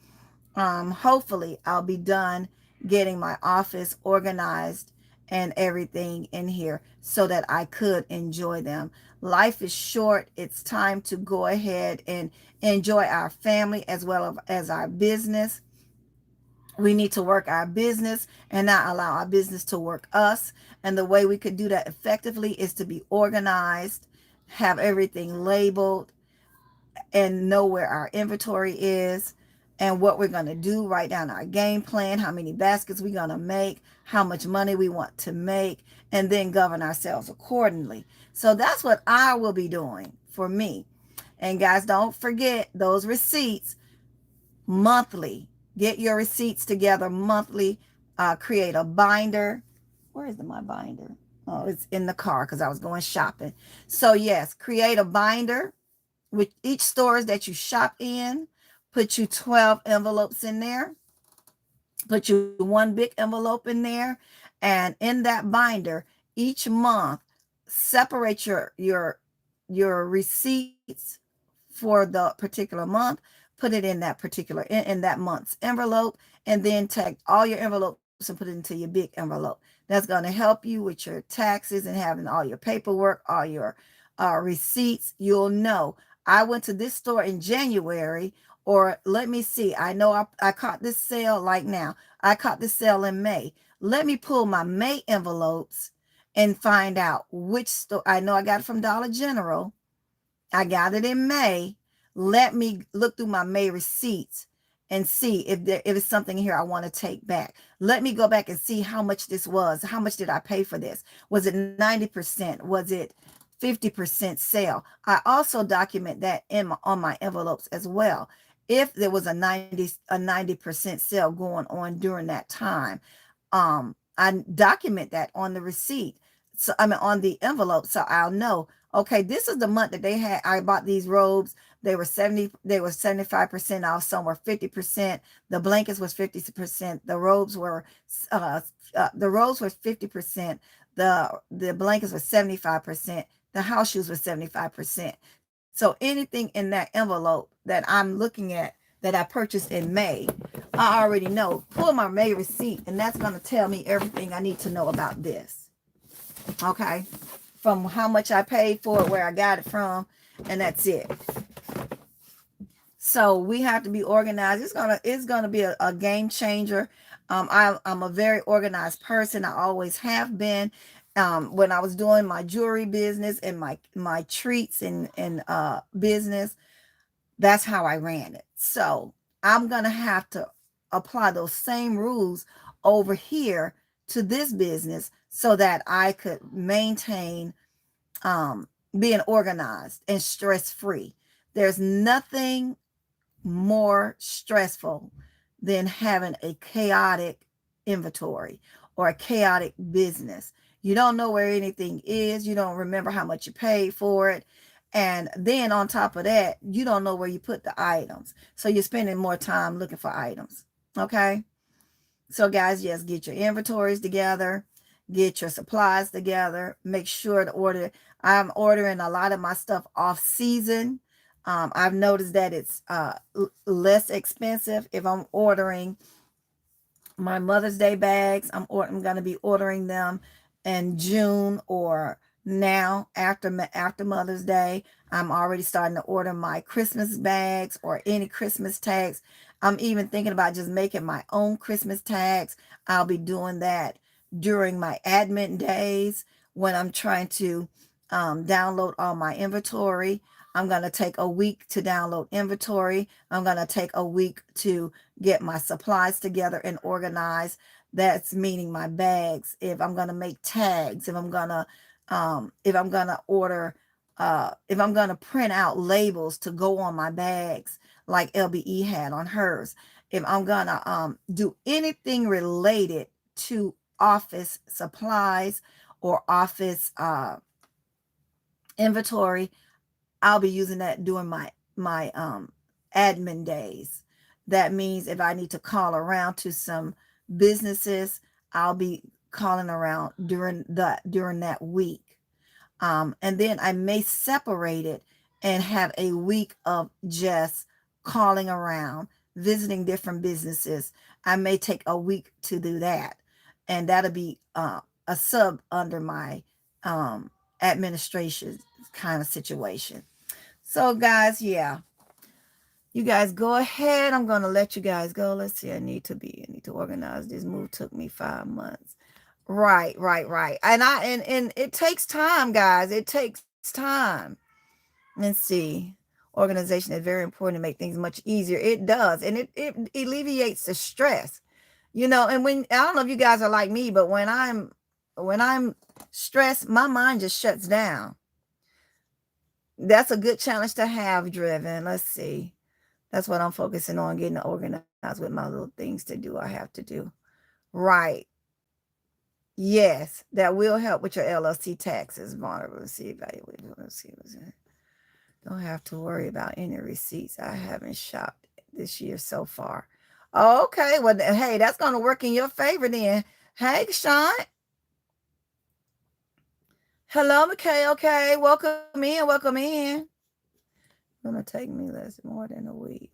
Hopefully I'll be done getting my office organized and everything in here so that I could enjoy them. Life is short. It's time to go ahead and enjoy our family as well as our business. We need to work our business and not allow our business to work us. And the way we could do that effectively is to be organized, have everything labeled, and know where our inventory is and what we're going to do. Write down our game plan, how many baskets we're going to make, how much money we want to make, and then govern ourselves accordingly. So that's what I will be doing for me. And guys, don't forget those receipts monthly. Get your receipts together monthly. Create a binder. Where is my binder? Oh, it's in the car because I was going shopping. So yes, create a binder with each stores that you shop in. Put you 12 envelopes in there. Put you one big envelope in there. And in that binder, each month, separate your receipts for the particular month, put it in that particular in that month's envelope, and then take all your envelopes and put it into your big envelope. That's going to help you with your taxes and having all your paperwork, all your receipts. You'll know I went to this store in January, or let me see, I know I caught this sale like now. I caught this sale in May. Let me pull my May envelopes and find out which store. I know I got it from Dollar General. I got it in May. Let me look through my May receipts and see if it's something here I want to take back. Let me go back and see how much this was. How much did I pay for this? Was it 90%? Was it 50% sale? I also document that on my envelopes as well. If there was a 90% sale going on during that time, I document that on the receipt. So I mean on the envelope, so I'll know, okay, this is the month that they had. I bought these robes. They were 75% off. Some were 50%. The blankets was 50%. The robes were 50%. The blankets were 75%. The house shoes were 75%. So anything in that envelope that I'm looking at that I purchased in May, I already know. Pull my May receipt, and that's going to tell me everything I need to know about this. Okay, from how much I paid for it, where I got it from, and that's it. So we have to be organized. It's gonna be a game changer. I'm a very organized person. I always have been. When I was doing my jewelry business and my treats and business, that's how I ran it. So I'm gonna have to apply those same rules over here to this business so that I could maintain being organized and stress free. There's nothing more stressful than having a chaotic inventory or a chaotic business. You don't know where anything is. You don't remember how much you paid for it. And then on top of that, you don't know where you put the items. So you're spending more time looking for items. Okay. So guys, yes, get your inventories together, get your supplies together, make sure to order. I'm ordering a lot of my stuff off season. I've noticed that it's less expensive if I'm ordering my Mother's Day bags. I'm going to be ordering them in June or now after Mother's Day. I'm already starting to order my Christmas bags or any Christmas tags. I'm even thinking about just making my own Christmas tags. I'll be doing that during my admin days when I'm trying to download all my inventory. I'm going to take a week to download inventory. I'm going to take a week to get my supplies together and organize. That's meaning my bags. If I'm going to make tags, if I'm going to order, if I'm going to print out labels to go on my bags, like LBE had on hers, if I'm going to do anything related to office supplies or office inventory, I'll be using that during my admin days. That means if I need to call around to some businesses, I'll be calling around during that week. And then I may separate it and have a week of just calling around, visiting different businesses. I may take a week to do that, and that'll be a sub under my administration kind of situation. So guys, yeah, you guys go ahead. I'm going to let you guys go. Let's see. I need to organize. This move took me 5 months. Right. And it takes time, guys. It takes time. Let's see. Organization is very important to make things much easier. It does. And it alleviates the stress. And when I don't know if you guys are like me, but when I'm stressed, my mind just shuts down. That's a good challenge to have, Driven. Let's see. That's what I'm focusing on, getting organized with my little things to do I have to do. Right. Yes, that will help with your LLC taxes. Vulnerability evaluate. Let's see what's in. Don't have to worry about any receipts. I haven't shopped this year so far. Okay, well, hey, that's going to work in your favor then. Hey, Sean. Hello, McKay. Okay, welcome in. Welcome in. Gonna take me less more than a week.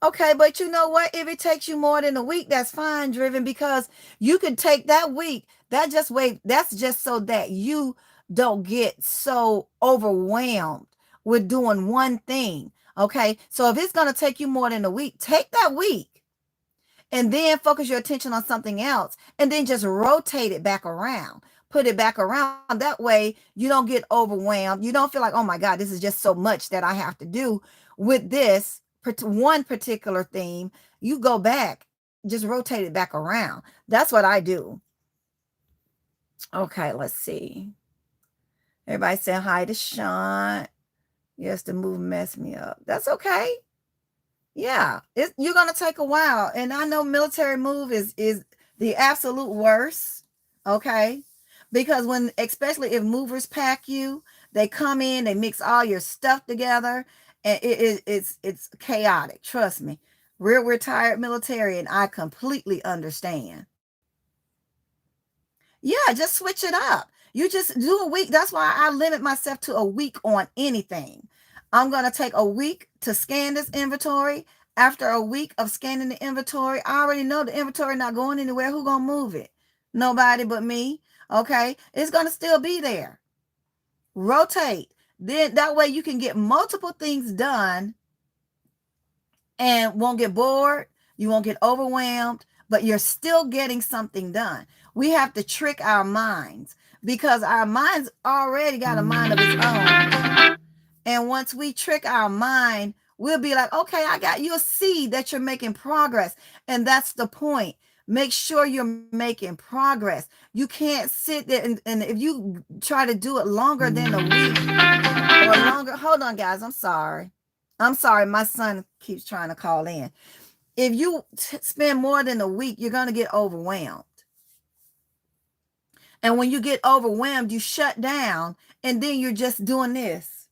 Okay, but you know what? If it takes you more than a week, that's fine, Driven, because you can take that week. That's just so that you don't get so overwhelmed with doing one thing. Okay. So if it's gonna take you more than a week, take that week and then focus your attention on something else and then just rotate it back around. Put it back around. That way you don't get overwhelmed. You don't feel like, oh my God, this is just so much that I have to do with this one particular theme. You go back, just rotate it back around. That's what I do. Okay, let's see. Everybody saying hi to Sean. Yes, the move messed me up. That's okay. Yeah, you're gonna take a while, and I know military move is the absolute worst. Okay, because when especially if movers pack you, they come in, they mix all your stuff together, and it's chaotic. Trust me, we're retired military, and I completely understand. Yeah, just switch it up. You just do a week. That's why I limit myself to a week on anything. I'm going to take a week to scan this inventory. After a week of scanning the inventory, I already know the inventory not going anywhere. Who going to move it? Nobody but me. Okay. It's going to still be there. Rotate. Then that way you can get multiple things done and won't get bored. You won't get overwhelmed, but you're still getting something done. We have to trick our minds because our minds already got a mind of its own. And once we trick our mind, we'll be like, okay, you'll see that you're making progress. And that's the point. Make sure you're making progress. You can't sit there and if you try to do it longer than a week or longer, hold on, guys. I'm sorry. I'm sorry. My son keeps trying to call in. If you spend more than a week, you're going to get overwhelmed. And when you get overwhelmed, you shut down and then you're just doing this,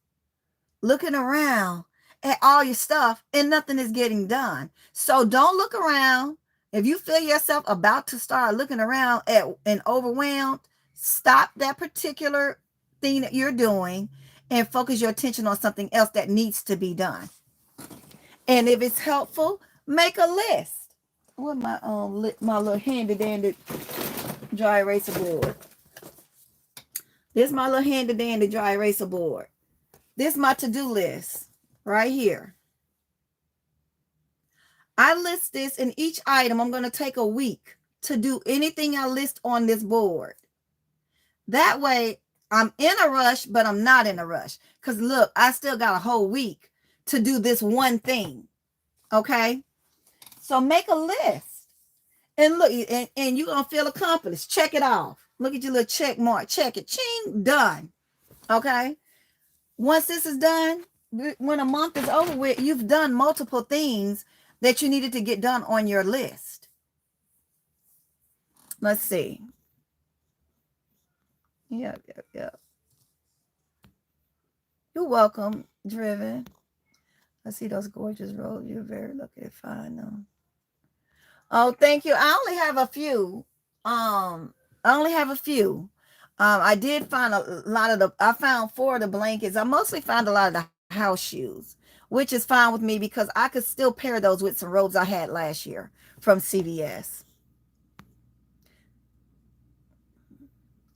looking around at all your stuff and nothing is getting done. So don't look around. If you feel yourself about to start looking around and overwhelmed, stop that particular thing that you're doing and focus your attention on something else that needs to be done. And if it's helpful, make a list. What my little handy dandy dry eraser board. This is my little handy dandy dry eraser board. This is my to-do list right here. I list this in each item. I'm going to take a week to do anything I list on this board. That way I'm in a rush, but I'm not in a rush. Because look, I still got a whole week to do this one thing. Okay? So make a list. And look, and you're going to feel accomplished. Check it off. Look at your little check mark. Check it. Ching, done. Okay? Once this is done, when a month is over with, you've done multiple things that you needed to get done on your list. Let's see. Yeah. You're welcome, Driven. I see those gorgeous robes. You're very lucky to find them. Oh, thank you. I only have a few. I did find I found 4 of the blankets. I mostly found a lot of the house shoes, which is fine with me because I could still pair those with some robes I had last year from CVS.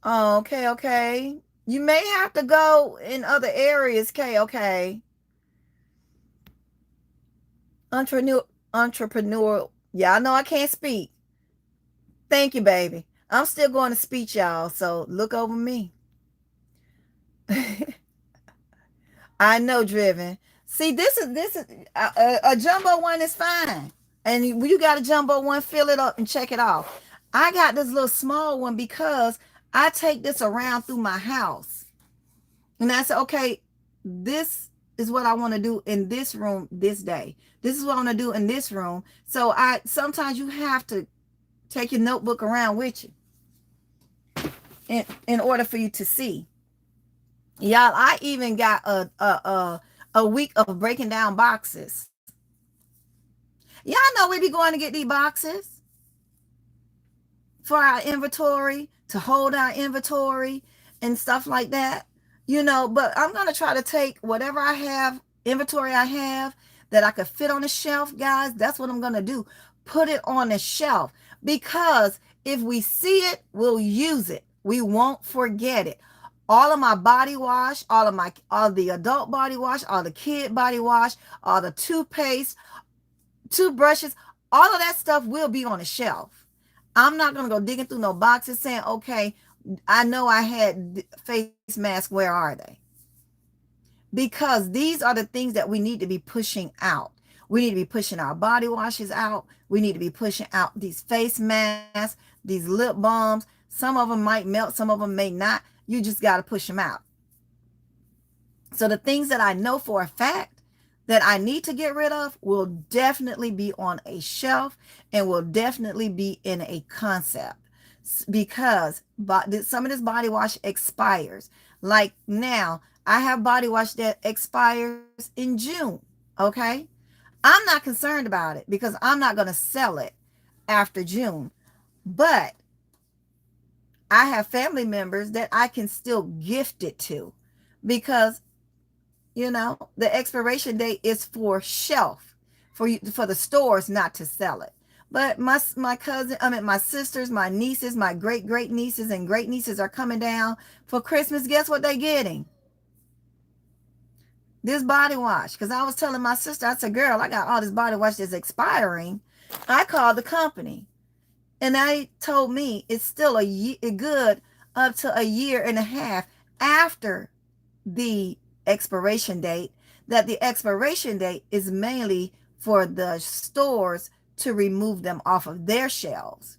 Oh, okay. You may have to go in other areas, okay. Entrepreneur. Yeah, I know I can't speak. Thank you, baby. I'm still going to speech, y'all, so look over me. I know, Driven. See, this is a jumbo one is fine, and you got a jumbo one, fill it up and check it off. I got this little small one because I take this around through my house, and I said, okay, this is what I want to do in this room this day. This is what I want to do in this room. So sometimes you have to take your notebook around with you in order for you to see. Y'all, I even got a week of breaking down boxes. Y'all know we be going to get these boxes for our inventory, to hold our inventory. and stuff like that, but I'm going to try to take whatever I have, inventory I have that I could fit on the shelf, guys. That's what I'm going to do. Put it on the shelf, because if we see it, we'll use it. We won't forget it. All of my body wash, all the adult body wash, all the kid body wash, all the toothpaste, toothbrushes, all of that stuff will be on the shelf. I'm not going to go digging through no boxes saying, okay, I know I had face masks. Where are they? Because these are the things that we need to be pushing out. We need to be pushing our body washes out. We need to be pushing out these face masks, these lip balms. Some of them might melt, some of them may not. You just got to push them out. So the things that I know for a fact that I need to get rid of will definitely be on a shelf and will definitely be in a concept, because some of this body wash expires. Like now, I have body wash that expires in June. Okay. I'm not concerned about it because I'm not going to sell it after June. But I have family members that I can still gift it to, because the expiration date is for shelf, for the stores not to sell it. But my cousin, my sisters, my nieces, my great nieces and great nieces are coming down for Christmas. Guess what they're getting? This body wash. Because I was telling my sister, I said, girl, I got all this body wash that's expiring. I called the company and they told me it's still a good up to a year and a half after the expiration date, that the expiration date is mainly for the stores to remove them off of their shelves.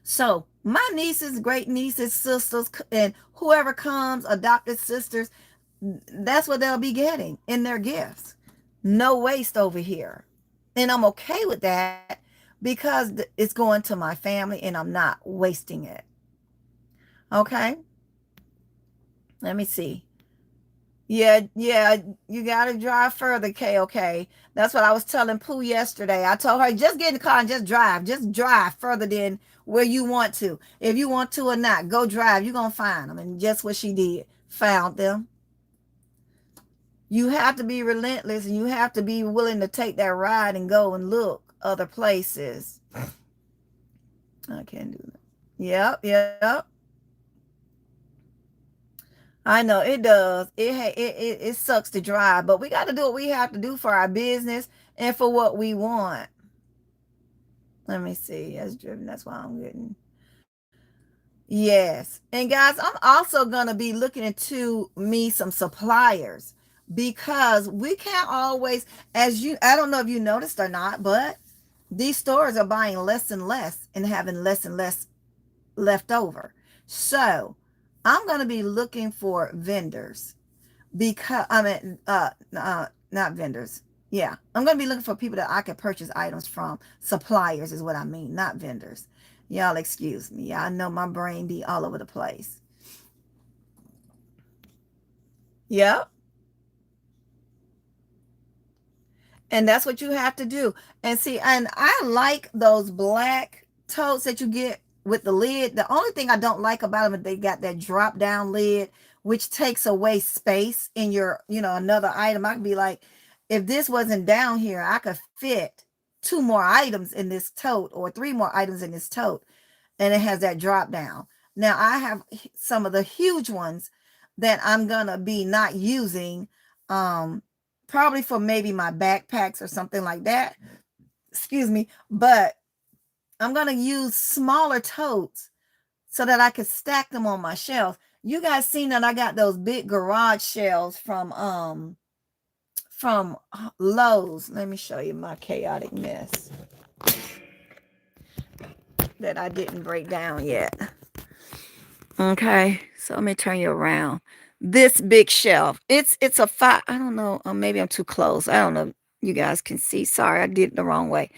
So my nieces, great nieces, sisters, and whoever comes, adopted sisters, that's what they'll be getting in their gifts. No waste over here. And I'm okay with that because it's going to my family and I'm not wasting it. Okay. Let me see. Yeah, you got to drive further, KOK. That's what I was telling Pooh yesterday. I told her, just get in the car and just drive. Just drive further than where you want to. If you want to or not, go drive. You're going to find them. And just what she did, found them. You have to be relentless and you have to be willing to take that ride and go and look other places. I can't do that. Yep. I know it does. It sucks to drive, but we got to do what we have to do for our business and for what we want. Let me see. That's driven. That's why I'm getting. Yes. And guys, I'm also going to be looking into me some suppliers, because we can't always, I don't know if you noticed or not, but these stores are buying less and less and having less and less left over. So I'm going to be looking for vendors, because not vendors. Yeah, I'm going to be looking for people that I can purchase items from. Suppliers is what I mean, not vendors. Y'all excuse me. I know my brain be all over the place. Yep. And that's what you have to do. And see, and I like those black totes that you get with the lid. The only thing I don't like about them is they got that drop down lid, which takes away space in your, another item. I could be like, if this wasn't down here, I could fit 2 more items in this tote or 3 more items in this tote. And it has that drop down. Now I have some of the huge ones that I'm going to be not using, probably for maybe my backpacks or something like that. Excuse me. But I'm going to use smaller totes so that I can stack them on my shelf. You guys seen that I got those big garage shelves from Lowe's. Let me show you my chaotic mess that I didn't break down yet. Okay, so let me turn you around. This big shelf, it's a 5. I don't know, maybe I'm too close. I don't know. You guys can see. Sorry, I did it the wrong way.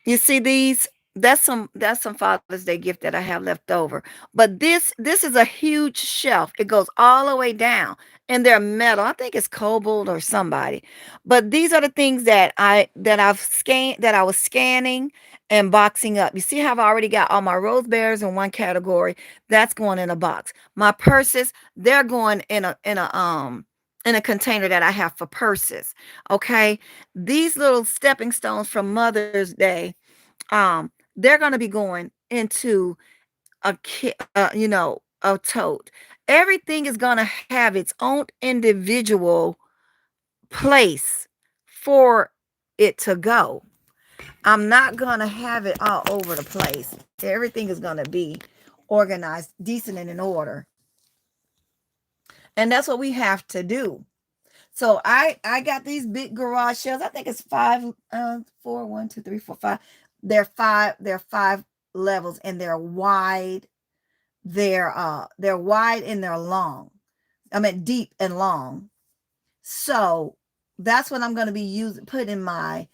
You see these That's some Father's Day gift that I have left over. But this is a huge shelf. It goes all the way down, and they're metal. I think it's cobalt or somebody. But these are the things that I was scanning and boxing up. You see how I've already got all my rose bears in one category. That's going in a box. My purses, they're going in a container that I have for purses. Okay. These little stepping stones from Mother's Day, um they're going to be going into a tote. Everything is going to have its own individual place for it to go. I'm not going to have it all over the place. Everything is going to be organized, decent, and in order. And that's what we have to do. So I got these big garage shelves. I think it's five, four, one, two, three, four, five. They're five levels, and they're wide. They're wide and they're long. I mean deep and long. So that's what I'm going to be using, putting my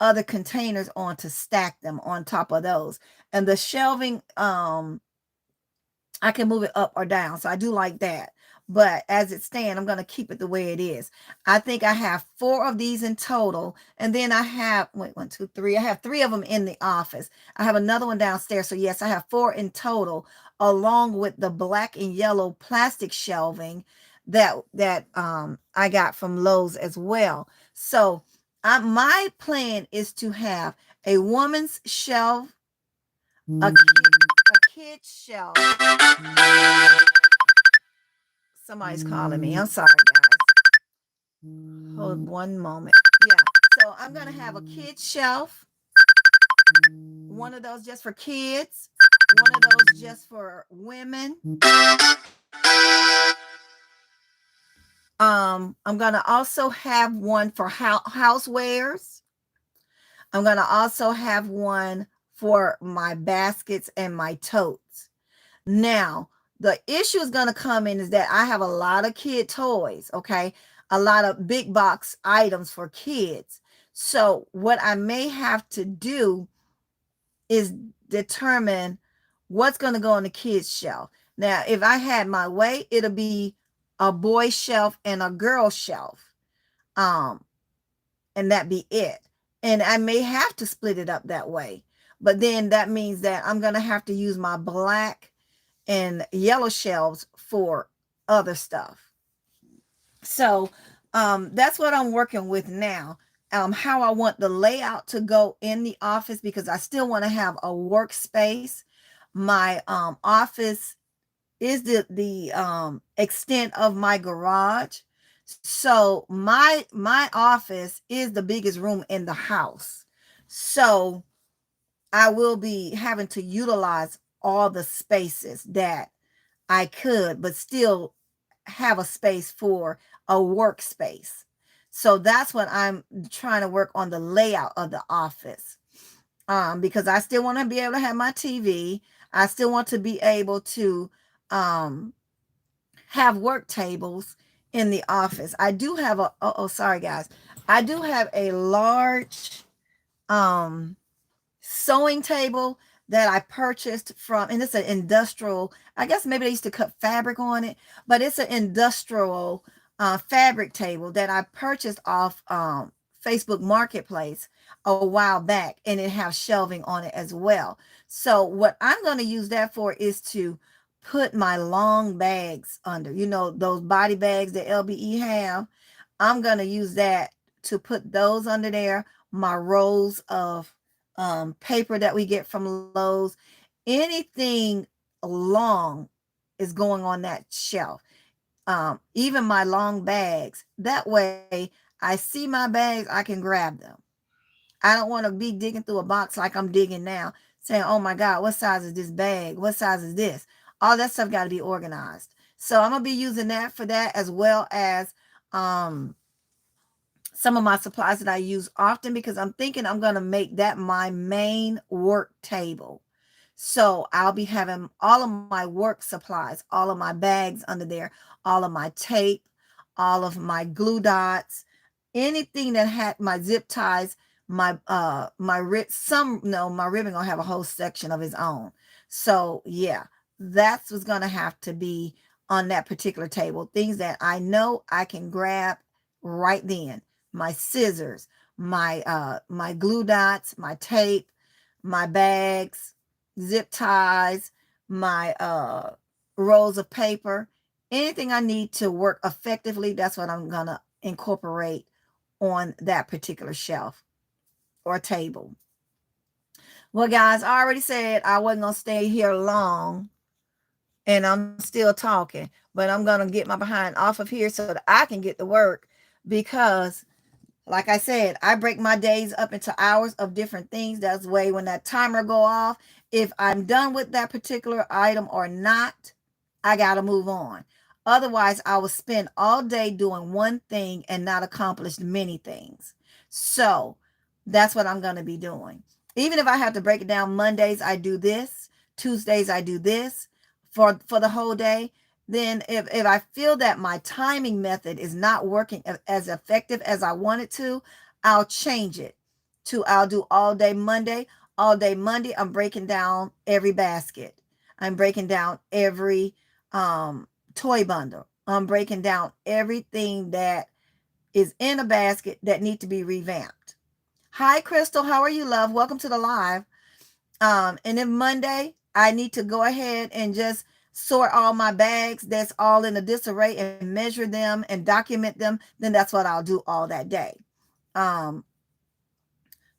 other containers on to stack them on top of those. And the shelving, I can move it up or down. So I do like that. But as it stands, I'm going to keep it the way it is. I think I have 4 of these in total. And then I have, wait, 1, 2, 3. I have 3 of them in the office. I have another one downstairs. So yes, I have 4 in total, along with the black and yellow plastic shelving that I got from Lowe's as well. So my plan is to have a woman's shelf, a kid's shelf. Somebody's calling me. I'm sorry, guys. Hold one moment. Yeah. So I'm going to have a kid's shelf, one of those just for kids, one of those just for women. I'm going to also have one for housewares. I'm going to also have one for my baskets and my totes. Now, the issue is going to come in is that I have a lot of kid toys, okay? A lot of big box items for kids. So what I may have to do is determine what's going to go on the kids shelf. Now, if I had my way, it'll be a boy shelf and a girl shelf. And that be it. And I may have to split it up that way. But then that means that I'm going to have to use my black and yellow shelves for other stuff. So that's what I'm working with now. How I want the layout to go in the office, because I still want to have a workspace. My office is the extent of my garage. So my office is the biggest room in the house. So I will be having to utilize all the spaces that I could, but still have a space for a workspace. So that's what I'm trying to work on, the layout of the office. Because I still want to be able to have my TV. I still want to be able to have work tables in the office. I do have sorry guys. I do have a large sewing table that I purchased from, and it's an industrial, I guess maybe they used to cut fabric on it, but it's an industrial fabric table that I purchased off Facebook Marketplace a while back, and it has shelving on it as well. So what I'm going to use that for is to put my long bags under, those body bags that LBE have. I'm going to use that to put those under there, my rolls of paper that we get from Lowe's. Anything long is going on that shelf. Even my long bags. That way, I see my bags, I can grab them. I don't want to be digging through a box like I'm digging now, saying, oh my God, what size is this bag? What size is this? All that stuff got to be organized. So I'm going to be using that for that, as well as some of my supplies that I use often, because I'm thinking I'm going to make that my main work table. So I'll be having all of my work supplies, all of my bags under there, all of my tape, all of my glue dots, anything that had my zip ties, my some no, my ribbon gonna have a whole section of its own. So yeah, that's what's gonna have to be on that particular table. Things that I know I can grab right then. My scissors, my glue dots, my tape, my bags, zip ties, my rolls of paper, anything I need to work effectively, that's what I'm gonna incorporate on that particular shelf or table. Well, guys, I already said I wasn't gonna stay here long, and I'm still talking, but I'm gonna get my behind off of here so that I can get to work because, like I said, I break my days up into hours of different things. That's the way when that timer go off, if I'm done with that particular item or not, I got to move on. Otherwise, I will spend all day doing one thing and not accomplish many things. So that's what I'm going to be doing. Even if I have to break it down, Mondays I do this, Tuesdays I do this for the whole day. Then if I feel that my timing method is not working as effective as I want it to, I'll change it to I'll do all day Monday. All day Monday, I'm breaking down every basket. I'm breaking down every toy bundle. I'm breaking down everything that is in a basket that need to be revamped. Hi, Crystal. How are you, love? Welcome to the live. And then Monday, I need to go ahead and just sort all my bags that's all in a disarray and measure them and document them. Then that's what I'll do all that day. Um,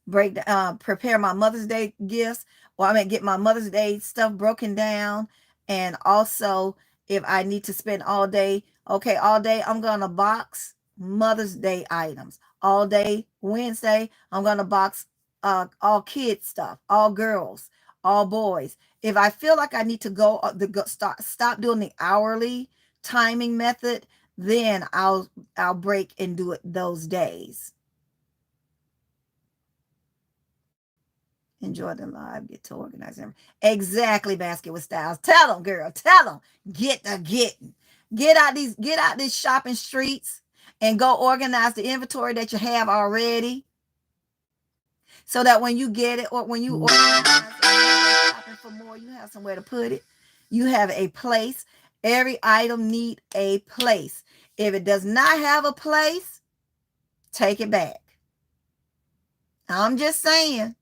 prepare my Mother's Day gifts, or I mean get my Mother's Day stuff broken down. And also, if I need to spend all day, okay, all day I'm gonna box Mother's Day items. All day Wednesday, I'm gonna box all kids stuff, all girls, all boys. If I feel like I need to stop doing the hourly timing method, then I'll break and do it those days. Enjoy the live, get to organize them. Exactly, basket with styles. Tell them, girl. Tell them. Get the getting. Get out these shopping streets and go organize the inventory that you have already. So that when you get it or when you organize and you go shopping for more, you have somewhere to put it. You have a place. Every item need a place. If it does not have a place, take it back. I'm just saying.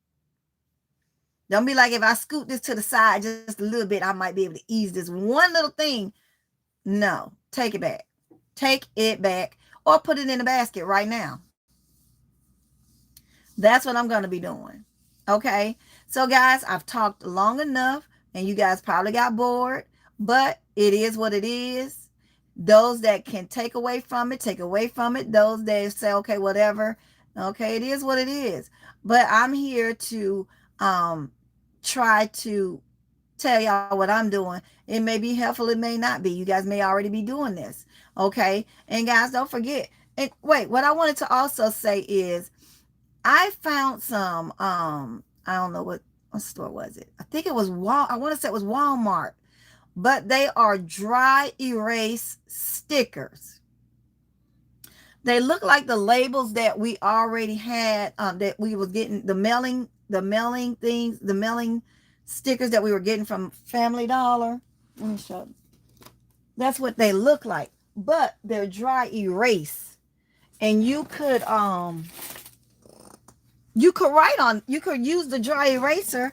Don't be like, if I scoot this to the side just a little bit, I might be able to ease this one little thing. No, take it back. Take it back or put it in a basket right now. That's what I'm going to be doing. Okay. So, guys, I've talked long enough and you guys probably got bored, but it is what it is. Those that can take away from it, take away from it. Those that say, okay, whatever. Okay, it is what it is. But I'm here to try to tell y'all what I'm doing. It may be helpful, it may not be. You guys may already be doing this. Okay. And guys, don't forget. And wait, what I wanted to also say is I found some I don't know what store was it. I think it was I want to say it was Walmart, but they are dry erase stickers. They look like the labels that we already had, that we was getting the mailing things, the mailing stickers that we were getting from Family Dollar. Let me show you. That's what they look like, but they're dry erase, and you could use the dry eraser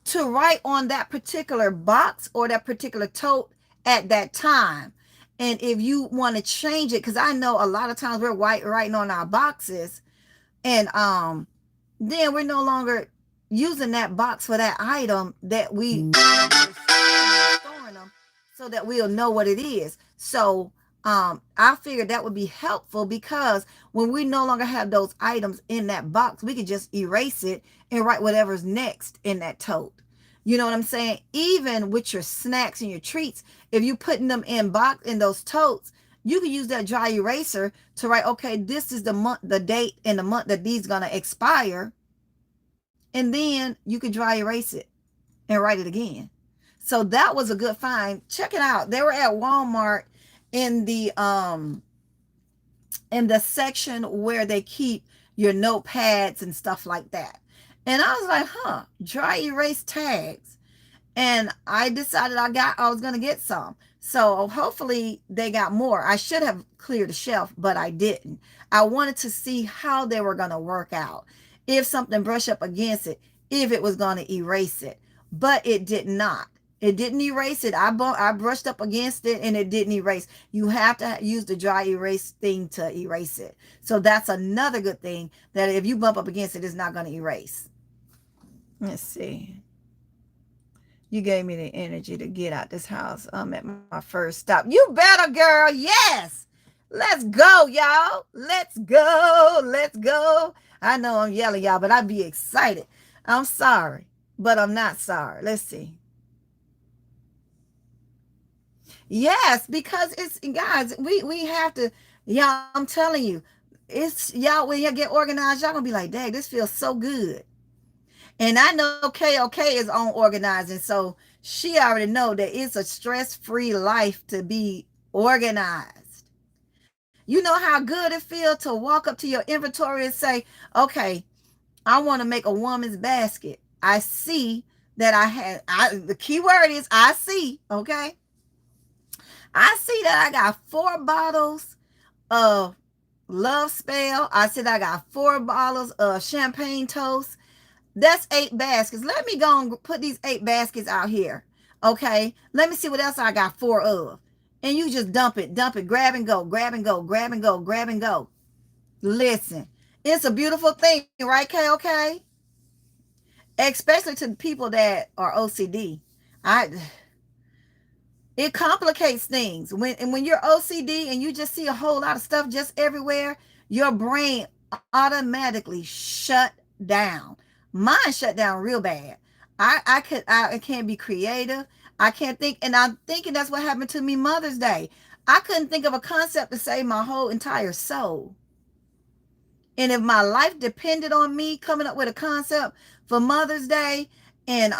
to write on that particular box or that particular tote at that time. And if you want to change it, because I know a lot of times we're writing on our boxes, and then we're no longer using that box for that item that we storing them, so that we'll know what it is. So I figured that would be helpful, because when we no longer have those items in that box, we could just erase it and write whatever's next in that tote. You know what I'm saying? Even with your snacks and your treats, if you putting them in those totes, you can use that dry eraser to write, okay, this is the month, the date and the month that these gonna expire. And then you could dry erase it and write it again. So that was a good find. Check it out. They were at Walmart in the section where they keep your notepads and stuff like that. And I was like, huh, dry erase tags. And I decided I was going to get some. So hopefully they got more. I should have cleared the shelf, but I didn't. I wanted to see how they were going to work out. If something brushed up against it, if it was going to erase it. But it did not. It didn't erase it. I brushed up against it and it didn't erase. You have to use the dry erase thing to erase it. So that's another good thing, that if you bump up against it, it's not going to erase. Let's see. You gave me the energy to get out this house. I'm at my first stop. You better, girl. Yes. Let's go, y'all. Let's go. Let's go. I know I'm yelling, y'all, but I'd be excited. I'm sorry, but I'm not sorry. Let's see. Yes, because it's, guys, we have to, y'all, I'm telling you, it's, y'all, when you get organized, y'all gonna be like, dang, this feels so good. And I know KOK is on organizing, so she already know that it's a stress-free life to be organized. You know how good it feels to walk up to your inventory and say, okay, I want to make a woman's basket. I see that the key word is I see, okay? I see that I got 4 bottles of Love Spell. I said I got 4 bottles of champagne toast. That's 8 baskets. Let me go and put these 8 baskets out here. Okay. Let me see what else I got 4 of. And you just dump it, grab and go, grab and go, grab and go, grab and go. Listen, it's a beautiful thing, right, KOK? Especially to the people that are OCD. It complicates things. When you're OCD and you just see a whole lot of stuff just everywhere, your brain automatically shut down. Mine shut down real bad. I can't be creative. I can't think, and I'm thinking that's what happened to me Mother's Day. I couldn't think of a concept to save my whole entire soul. And if my life depended on me coming up with a concept for Mother's Day, and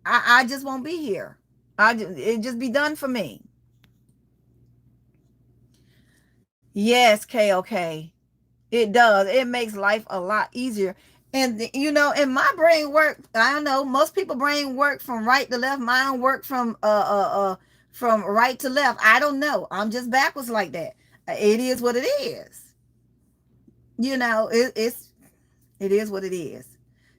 I just won't be here. It just be done for me. Yes, KOK. It does. It makes life a lot easier. And you know, and my brain work, I don't know, most people brain work from right to left. Mine work from right to left. I don't know. I'm just backwards like that. It is what it is. You know, it is what it is.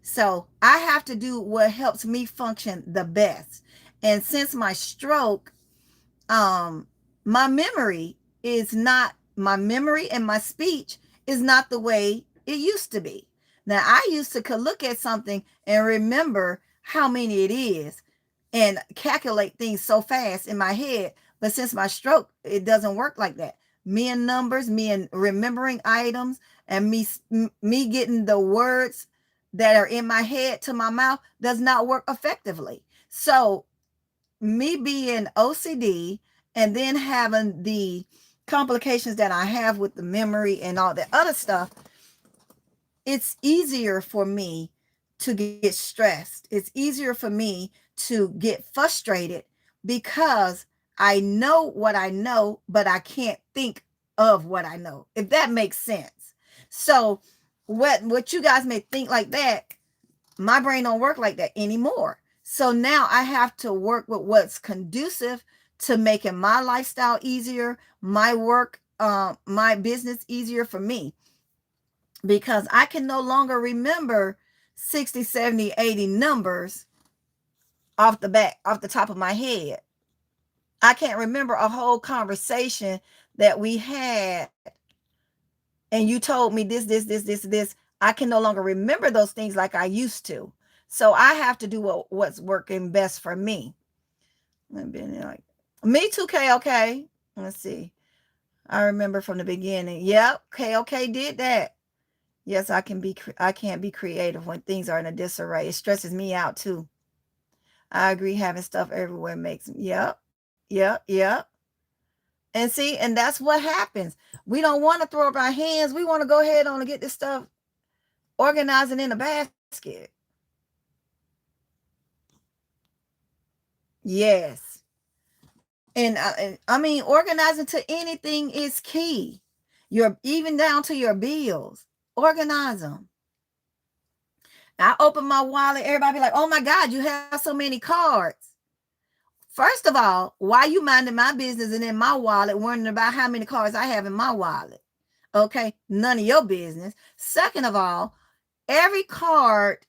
So I have to do what helps me function the best. And since my stroke, my memory is not, my memory and my speech is not the way it used to be. Now, I used to could look at something and remember how many it is and calculate things so fast in my head. But since my stroke, it doesn't work like that. Me and numbers, me and remembering items, and me getting the words that are in my head to my mouth does not work effectively. So me being OCD and then having the complications that I have with the memory and all that other stuff, it's easier for me to get stressed. It's easier for me to get frustrated because I know what I know, but I can't think of what I know, if that makes sense. So what you guys may think like that, my brain don't work like that anymore. So now I have to work with what's conducive to making my lifestyle easier, my work, my business easier for me, because I can no longer remember 60, 70, 80 numbers off the top of my head. I can't remember a whole conversation that we had and you told me this. I can no longer remember those things like I used to. So I have to do what's working best for me. Like, me too, KOK. Let's see. I remember from the beginning. Yep, KOK did that. Yes, I can't be creative when things are in a disarray. It stresses me out too. I agree, having stuff everywhere makes, yep. And see, and that's what happens. We don't want to throw up our hands. We want to go ahead on and get this stuff organizing in a basket. Yes. And I mean, organizing to anything is key. Even down to your bills. Organize them. I open my wallet, everybody be like, oh my God, you have so many cards. First of all, why you minding my business and in my wallet wondering about how many cards I have in my wallet? Okay, none of your business. Second of all, every card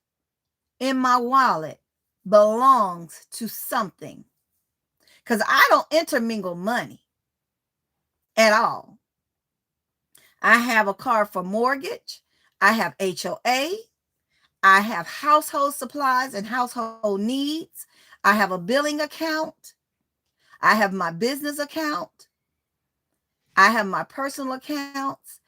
in my wallet belongs to something, because I don't intermingle money at all. I have a card for mortgage. I have HOA. I have household supplies and household needs. I have a billing account. I have my business account. I have my personal accounts.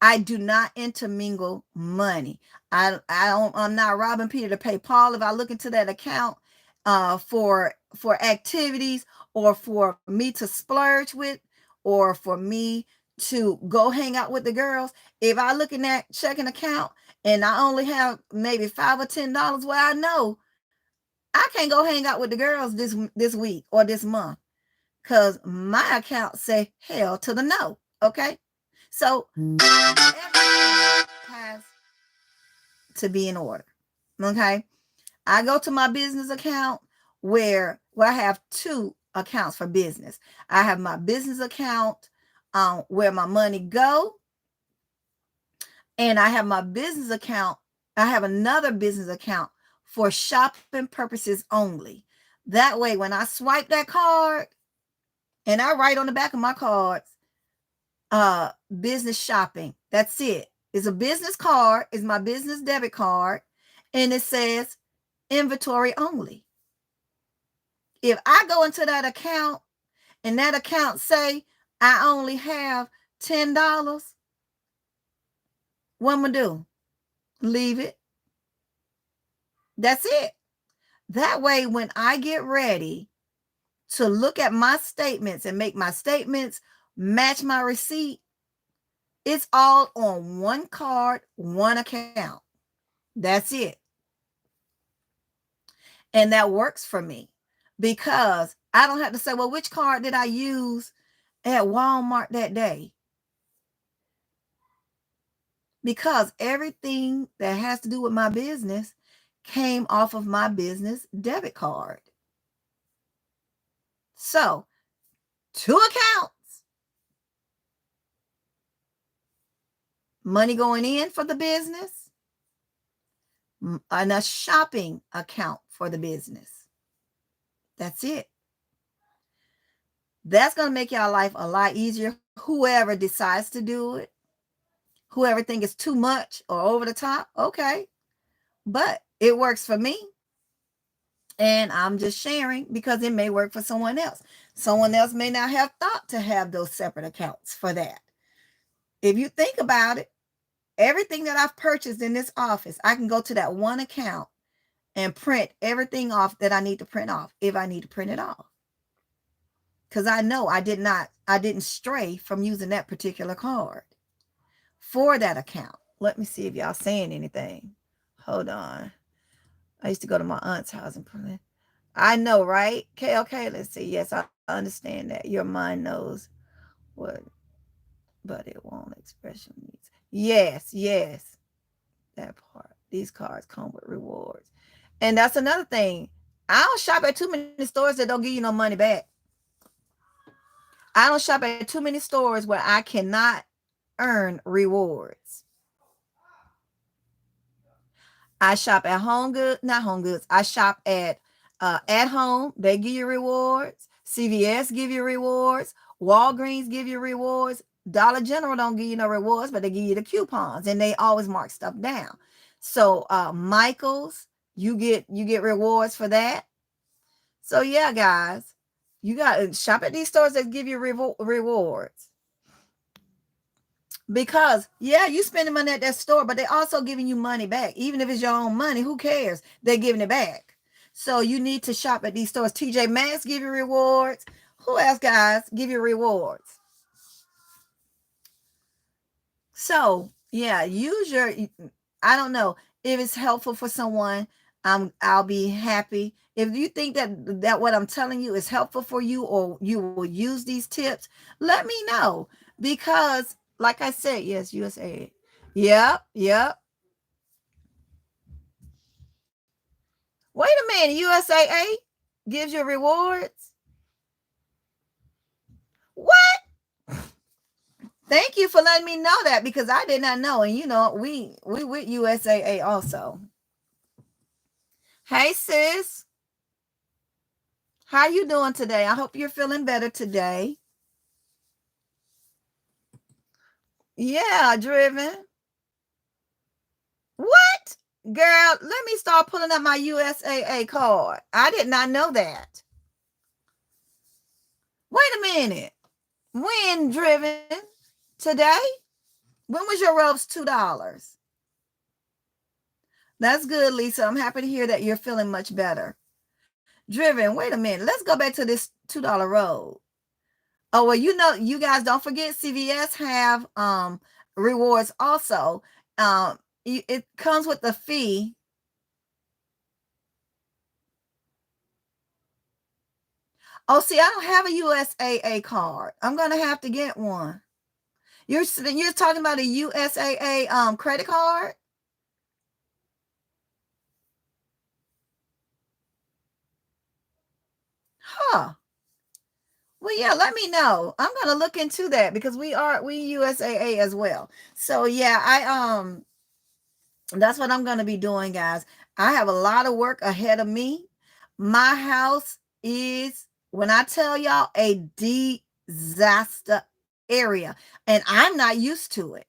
I do not intermingle money. I'm not robbing Peter to pay Paul. If I look into that account for activities, or for me to splurge with, or for me to go hang out with the girls, if I look in that checking account and I only have maybe $5 or $10, well, I know I can't go hang out with the girls this week or this month, because my account say hell to the no. Okay, so everything has to be in order. Okay, I go to my business account where I have two accounts for business. I have my business account where my money go, and I have my business account. I have another business account for shopping purposes only. That way, when I swipe that card, and I write on the back of my cards, business shopping. That's it. It's a business card. It's my business debit card, and it says inventory only. If I go into that account and that account say I only have $10, what am I gonna do? Leave it. That's it. That way, when I get ready to look at my statements and make my statements match my receipt, it's all on one card, one account. That's it. And that works for me, because I don't have to say, well, which card did I use at Walmart that day? Because everything that has to do with my business came off of my business debit card. So, two accounts. Money going in for the business, and a shopping account for the business. That's it. That's going to make y'all life a lot easier. Whoever decides to do it, whoever think it's too much or over the top, okay. But it works for me. And I'm just sharing because it may work for someone else. Someone else may not have thought to have those separate accounts for that. If you think about it, everything that I've purchased in this office, I can go to that one account and print everything off that I need to print off, if I need to print it off. Because I know I didn't stray from using that particular card for that account. Let me see if y'all saying anything. Hold on. I used to go to my aunt's house and print. I know, right? Okay, let's see. Yes, I understand that. Your mind knows what, but it won't express your needs. Yes. That part. These cards come with rewards. And that's another thing. I don't shop at too many stores that don't give you no money back. I don't shop at too many stores where I cannot earn rewards. I shop at Home Goods, not Home Goods. I shop at Home. They give you rewards. CVS give you rewards. Walgreens give you rewards. Dollar General don't give you no rewards, but they give you the coupons, and they always mark stuff down. So Michael's, you get rewards for that. So yeah, guys, you got to shop at these stores that give you rewards. Because yeah, you spending money at that store, but they're also giving you money back. Even if it's your own money, who cares? They're giving it back. So you need to shop at these stores. TJ Maxx give you rewards. Who else, guys, give you rewards? So yeah, use your, I don't know if it's helpful for someone. I'll be happy. If you think that what I'm telling you is helpful for you, or you will use these tips, let me know. Because like I said, yes, USA. Yep, yep. Wait a minute, USAA gives you rewards? What? Thank you for letting me know that because I did not know. And you know, we with USAA also. Hey sis, how you doing today? I hope you're feeling better today. Yeah, driven. What? Girl, let me start pulling up my USAA card. I did not know that. Wait a minute. When driven? Today? When was your robes $2? That's good, Lisa. I'm happy to hear that you're feeling much better. Driven, wait a minute. Let's go back to this $2 robe. Oh, well, you know, you guys don't forget CVS have rewards also. It comes with the fee. Oh, see, I don't have a USAA card. I'm gonna have to get one. You're talking about a USAA credit card? Huh. Well, yeah, let me know. I'm gonna look into that because we USAA as well. So yeah, I that's what I'm gonna be doing, guys. I have a lot of work ahead of me. My house is, when I tell y'all, a disaster area, and I'm not used to it.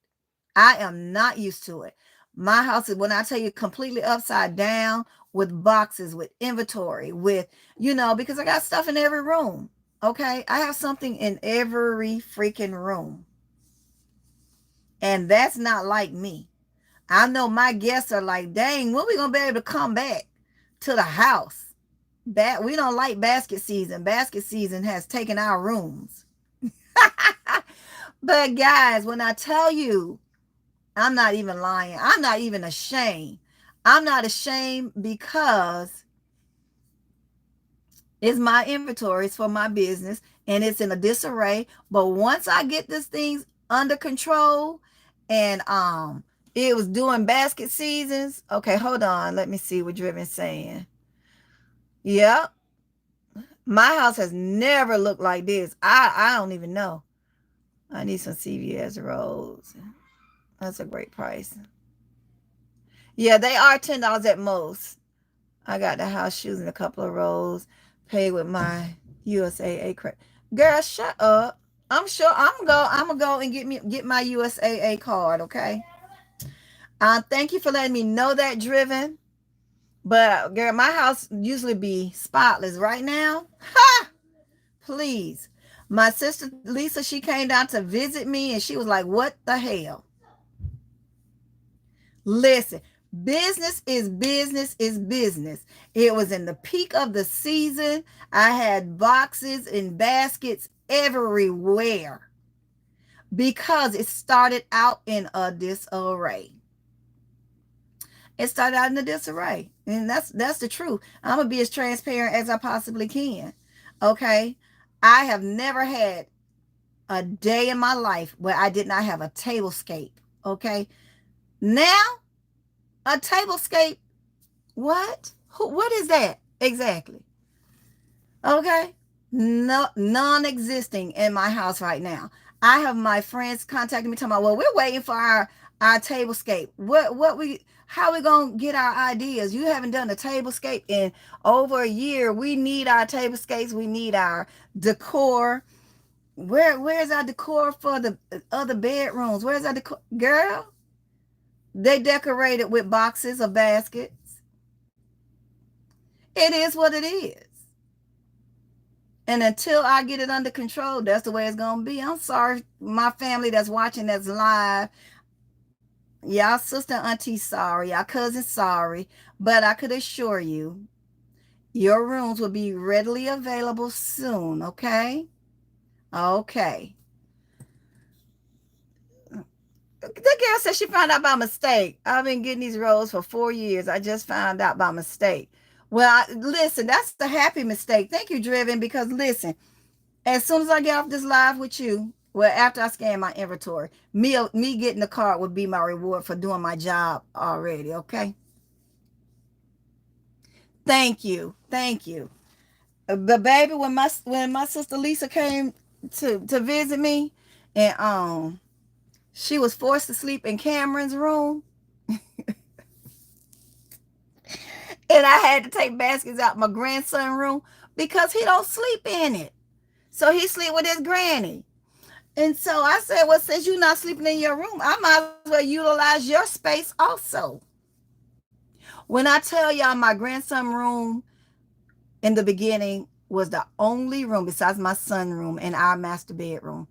I am not used to it. My house is, when I tell you, completely upside down with boxes, with inventory, with, you know, because I got stuff in every room. Okay. I have something in every freaking room. And that's not like me. I know my guests are like, dang, when we going to be able to come back to the house? We don't like basket season. Basket season has taken our rooms. But guys, when I tell you, I'm not even lying. I'm not even ashamed. I'm not ashamed because it's my inventory. It's for my business and it's in a disarray. But once I get these things under control and it was doing basket seasons. Okay, hold on. Let me see what Driven's saying. Yep. My house has never looked like this. I don't even know. I need some CVS rolls. That's a great price. Yeah, they are $10 at most. I got the house shoes and a couple of rolls. Paid with my USAA credit. Girl, shut up. I'm sure I'm gonna go and get my USAA card, okay? Thank you for letting me know that, Driven. But girl, my house usually be spotless. Right now, ha! Please. My sister Lisa, she came down to visit me and she was like, what the hell? Listen, business is business is business. It was in the peak of the season. I had boxes and baskets everywhere because it started out in a disarray. It started out in a disarray. And that's the truth. I'm gonna be as transparent as I possibly can. Okay. I have never had a day in my life where I did not have a tablescape. Okay. Now, a tablescape, what? What is that exactly? Okay. No, non-existing in my house right now. I have my friends contacting me talking about, well, we're waiting for our tablescape. How we gonna get our ideas? You haven't done a tablescape in over a year. We need our tablescapes. We need our decor. Where's our decor for the other bedrooms? Where's our decor? Girl, they decorated with boxes of baskets. It is what it is. And until I get it under control, that's the way it's going to be. I'm sorry, my family that's watching that's live. Y'all sister, auntie, sorry. Y'all cousin, sorry. But I could assure you, your rooms will be readily available soon, okay? Okay. The girl said she found out by mistake. I've been getting these rolls for 4 years. I just found out by mistake. Well, listen, that's the happy mistake. Thank you, Driven, because listen, as soon as I get off this live with you, Well, after I scan my inventory, me getting the card would be my reward for doing my job already. Okay. Thank you. Thank you. But baby, when my sister Lisa came to visit me, and she was forced to sleep in Cameron's room, and I had to take baskets out my grandson's room because he don't sleep in it. So he sleep with his granny. And so I said, well, since you're not sleeping in your room, I might as well utilize your space also. When I tell y'all my grandson room in the beginning was the only room besides my son room and our master bedroom,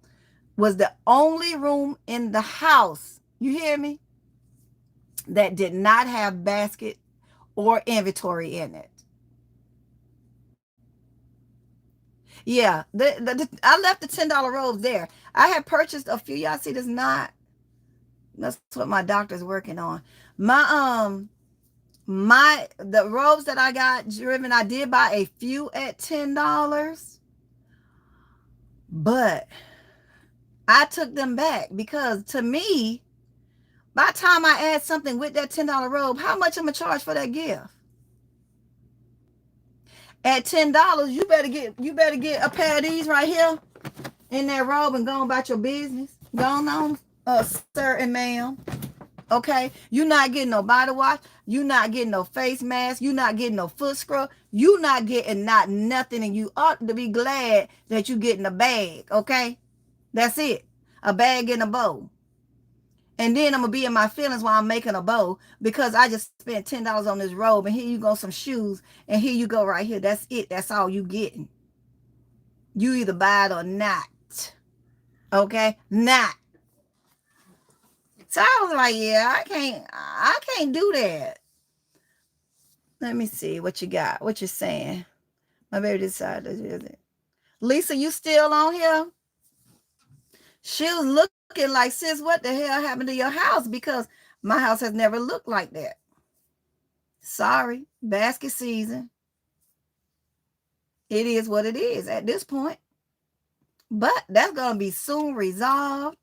was the only room in the house, you hear me, that did not have basket or inventory in it. Yeah, I left the $10 robes there. I had purchased a few. Y'all see this knot? That's what my doctor's working on. The robes that I got driven, I did buy a few at $10, but I took them back because to me, by the time I add something with that $10 robe, how much am I charge for that gift? At $10, you better get a pair of these right here in that robe and go about your business. Go on, sir and ma'am. Okay, you're not getting no body wash. You're not getting no face mask. You're not getting no foot scrub. You're not getting not nothing, and you ought to be glad that you're getting a bag. Okay, that's it. A bag and a bow. And then I'm gonna be in my feelings while I'm making a bow because I just spent $10 on this robe, and here you go some shoes, and here you go right here. That's it. That's all you getting. You either buy it or not. Okay, not. So I was like, yeah, I can't do that. Let me see what you got. What you're saying. My baby decided. Lisa, you still on here? She was looking like, sis, what the hell happened to your house? Because my house has never looked like that. Sorry, basket season. It is what it is at this point. But that's going to be soon resolved.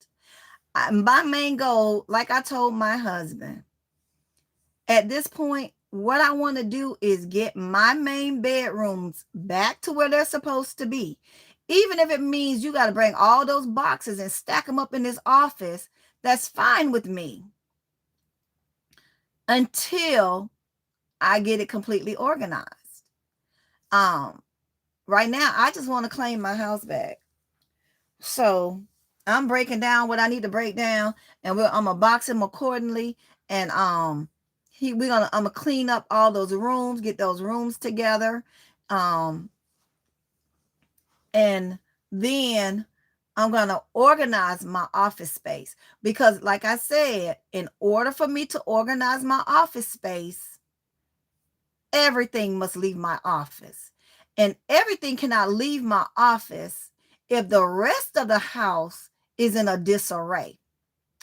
My main goal, like I told my husband, at this point, what I want to do is get my main bedrooms back to where they're supposed to be. Even if it means you got to bring all those boxes and stack them up in this office, that's fine with me. Until I get it completely organized. Right now, I just want to claim my house back. So I'm breaking down what I need to break down, and I'm gonna box him accordingly. And I'm gonna clean up all those rooms, get those rooms together, and then I'm gonna organize my office space because, like I said, in order for me to organize my office space, everything must leave my office, and everything cannot leave my office if the rest of the house is in a disarray.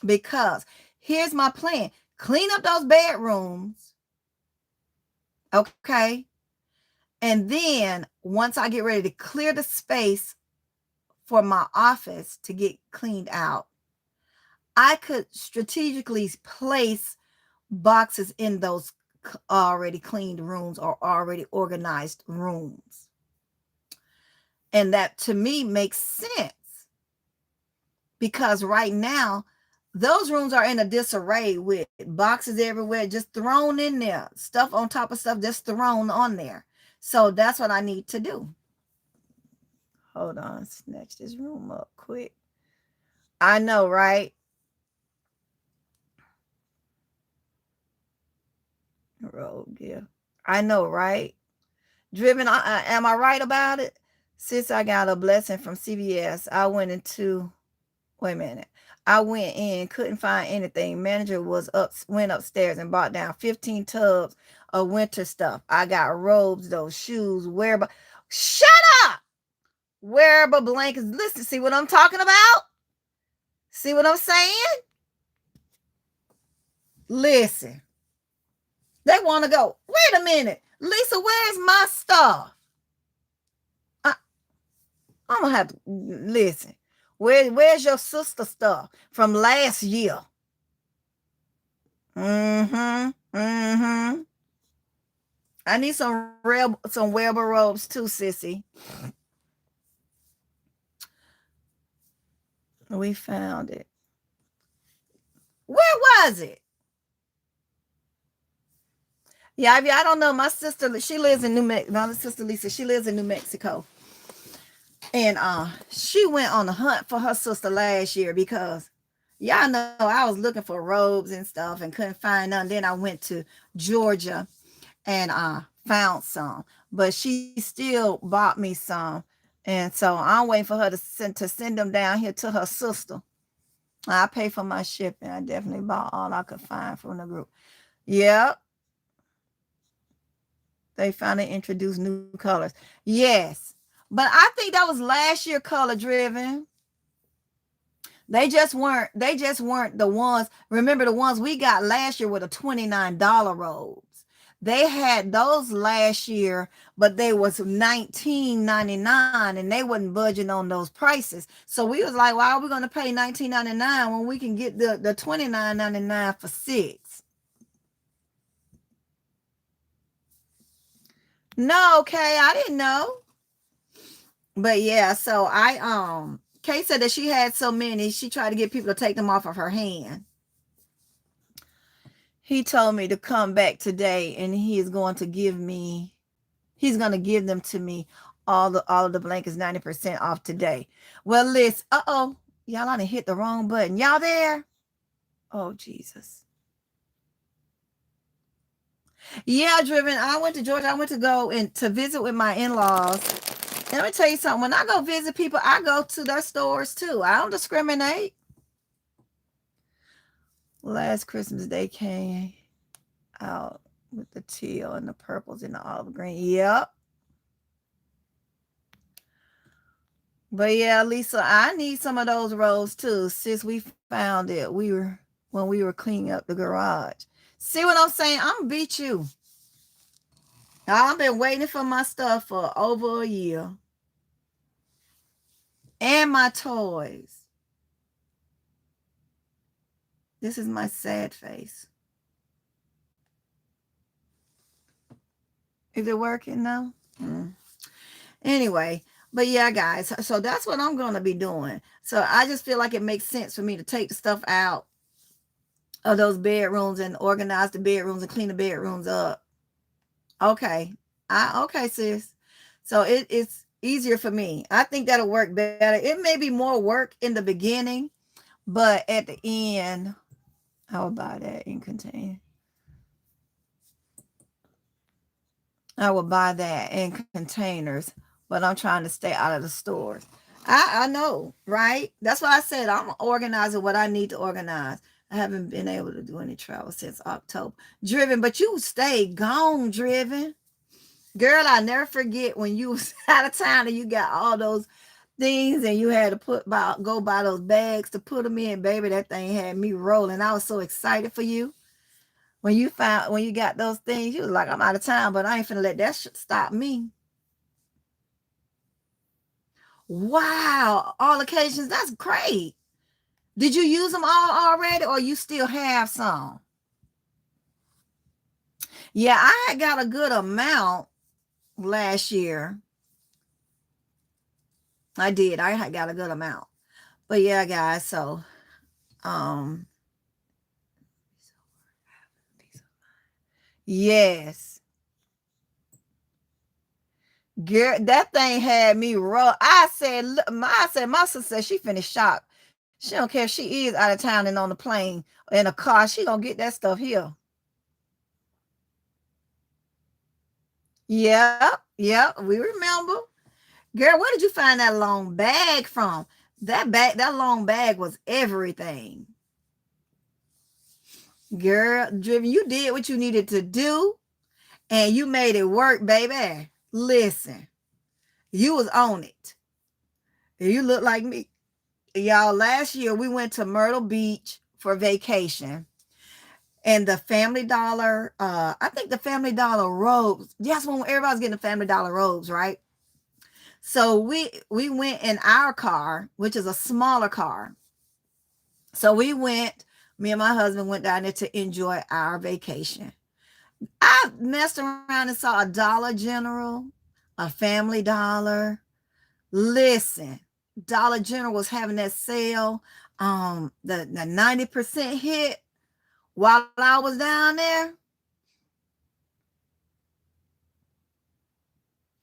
Because here's my plan: clean up those bedrooms, okay? And then once I get ready to clear the space for my office to get cleaned out, I could strategically place boxes in those already cleaned rooms or already organized rooms. And that to me makes sense because right now those rooms are in a disarray with boxes everywhere, just thrown in there, stuff on top of stuff just thrown on there. So that's what I need to do. Hold on, snatch this room up quick. I know, right? Road gift. I know, right? Driven, am I right about it? Since I got a blessing from CVS, wait a minute. I went in, couldn't find anything. Manager went upstairs and bought down 15 tubs of winter stuff. I got robes, those shoes, wearable. Shut up! Wearable blankets. Listen, see what I'm talking about? See what I'm saying? Listen. They want to go, wait a minute. Lisa, where's my stuff? I'm going to have to listen. Where's your sister stuff from last year? Mm-hmm. Mm-hmm. I need some Weber robes too, sissy. We found it. Where was it? Yeah, I don't know. My sister, she lives in New Mexico. My sister Lisa, she lives in New Mexico. And she went on a hunt for her sister last year because y'all know I was looking for robes and stuff and couldn't find none. Then I went to Georgia and found some. But she still bought me some. And so I'm waiting for her to send them down here to her sister. I pay for my shipping. I definitely bought all I could find from the group. Yep. They finally introduced new colors. Yes. But I think that was last year color driven. They just weren't the ones. Remember the ones we got last year with the $29 robes. They had those last year, but they was $19.99 and they wasn't budging on those prices. So we was like, why are we going to pay $19.99 when we can get the $29.99 for 6? No, okay, I didn't know. But yeah, so Kay said that she had so many, she tried to get people to take them off of her hand. He told me to come back today and he's going to give them to me, all of the blankets 90% off today. Well, listen, y'all I done hit the wrong button. Y'all there? Oh, Jesus. Yeah, Driven. I went to Georgia. I went to go and to visit with my in-laws. And let me tell you something. When I go visit people, I go to their stores too. I don't discriminate. Last Christmas they came out with the teal and the purples and the olive green. Yep. But yeah, Lisa, I need some of those rolls too. Since we found it, when we were cleaning up the garage. See what I'm saying? I'm gonna beat you. I've been waiting for my stuff for over a year. And my toys. This is my sad face. Is it working now? Anyway, but yeah, guys, so that's what I'm going to be doing. So I just feel like it makes sense for me to take the stuff out of those bedrooms and organize the bedrooms and clean the bedrooms up. Okay. Okay, sis. So it's easier for me. I think that'll work better. It may be more work in the beginning, but at the end, I will buy that in contain. I will buy that in containers, but I'm trying to stay out of the stores. I know, right? That's why I said I'm organizing what I need to organize. I haven't been able to do any travel since October. Driven, but you stayed gone, Driven. Girl, I never forget when you was out of town and you got all those things and you had to go buy those bags to put them in. Baby, that thing had me rolling. I was so excited for you. When you got those things, you was like, I'm out of town, but I ain't finna let that shit stop me. Wow, all occasions, that's great. Did you use them all already or you still have some? Yeah, I had got a good amount last year. I did. I had got a good amount. But yeah, guys, so yes. Girl, that thing had me rough. My sister said she finished shop. She don't care if she is out of town and on the plane in a car. She gonna get that stuff here. Yep, we remember. Girl, where did you find that long bag from? That long bag was everything. Girl, Driven, you did what you needed to do and you made it work, baby. Listen, you was on it. You look like me. Y'all, last year we went to Myrtle Beach for vacation. And the Family Dollar, I think the Family Dollar robes, that's when everybody's getting the Family Dollar robes, right? So we went in our car, which is a smaller car. So we went, me and my husband went down there to enjoy our vacation. I messed around and saw a Dollar General, a Family Dollar. Listen, Dollar General was having that sale, the 90% hit while I was down there.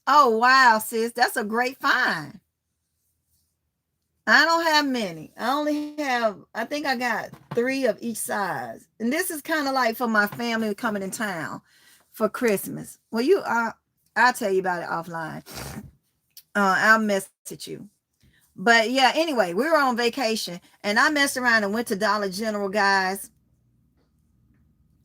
Oh wow, sis, that's a great find. I don't have many. I only have, I think I got 3 of each size. And this is kind of like for my family coming in town for Christmas. Well, I'll tell you about it offline. I'll message you. But yeah, anyway, we were on vacation and I messed around and went to Dollar General, guys.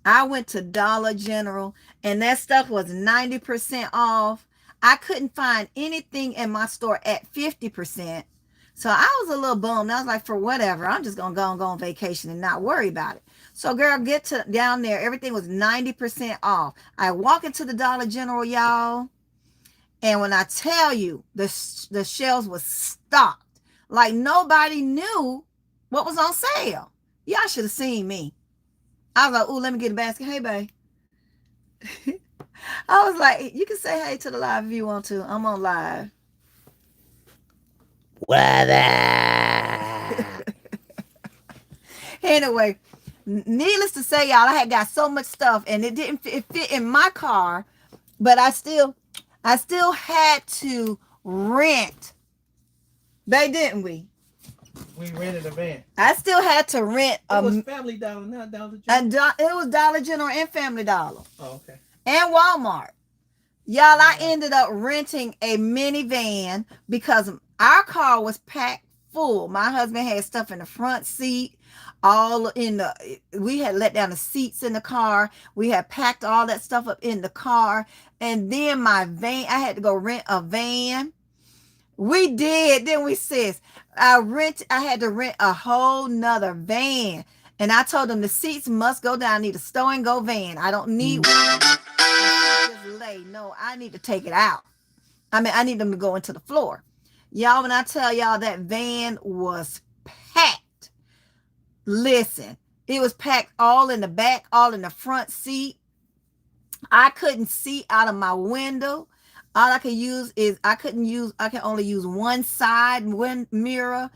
I went to Dollar General and that stuff was 90% off. I couldn't find anything in my store at 50%. So I was a little bummed. I was like, for whatever, I'm just gonna go on vacation and not worry about it. So girl, get to down there. Everything was 90% off. I walk into the Dollar General, y'all. And when I tell you the shelves was stocked, like nobody knew what was on sale. Y'all should have seen me. I was like, ooh, let me get a basket. Hey, babe. I was like, you can say hey to the live if you want to. I'm on live. Weather. Anyway, needless to say, y'all, I had got so much stuff and it fit in my car, but I still had to rent. They didn't we? We rented a van. I still had to rent It was Family Dollar, not Dollar General. It was Dollar General and Family Dollar. Oh, okay. And Walmart. Y'all, I ended up renting a minivan because our car was packed full. My husband had stuff in the front seat, we had let down the seats in the car. We had packed all that stuff up in the car. And then my van, I had to go rent a van. We did, didn't we, sis? I had to rent a whole nother van. And I told them the seats must go down. I need a stow and go van. I don't need one just lay. No, I need to take it out. I need them to go into the floor. Y'all, when I tell y'all that van was packed, listen, it was packed all in the back, all in the front seat. I couldn't see out of my window. All I could use is I can only use one side mirror.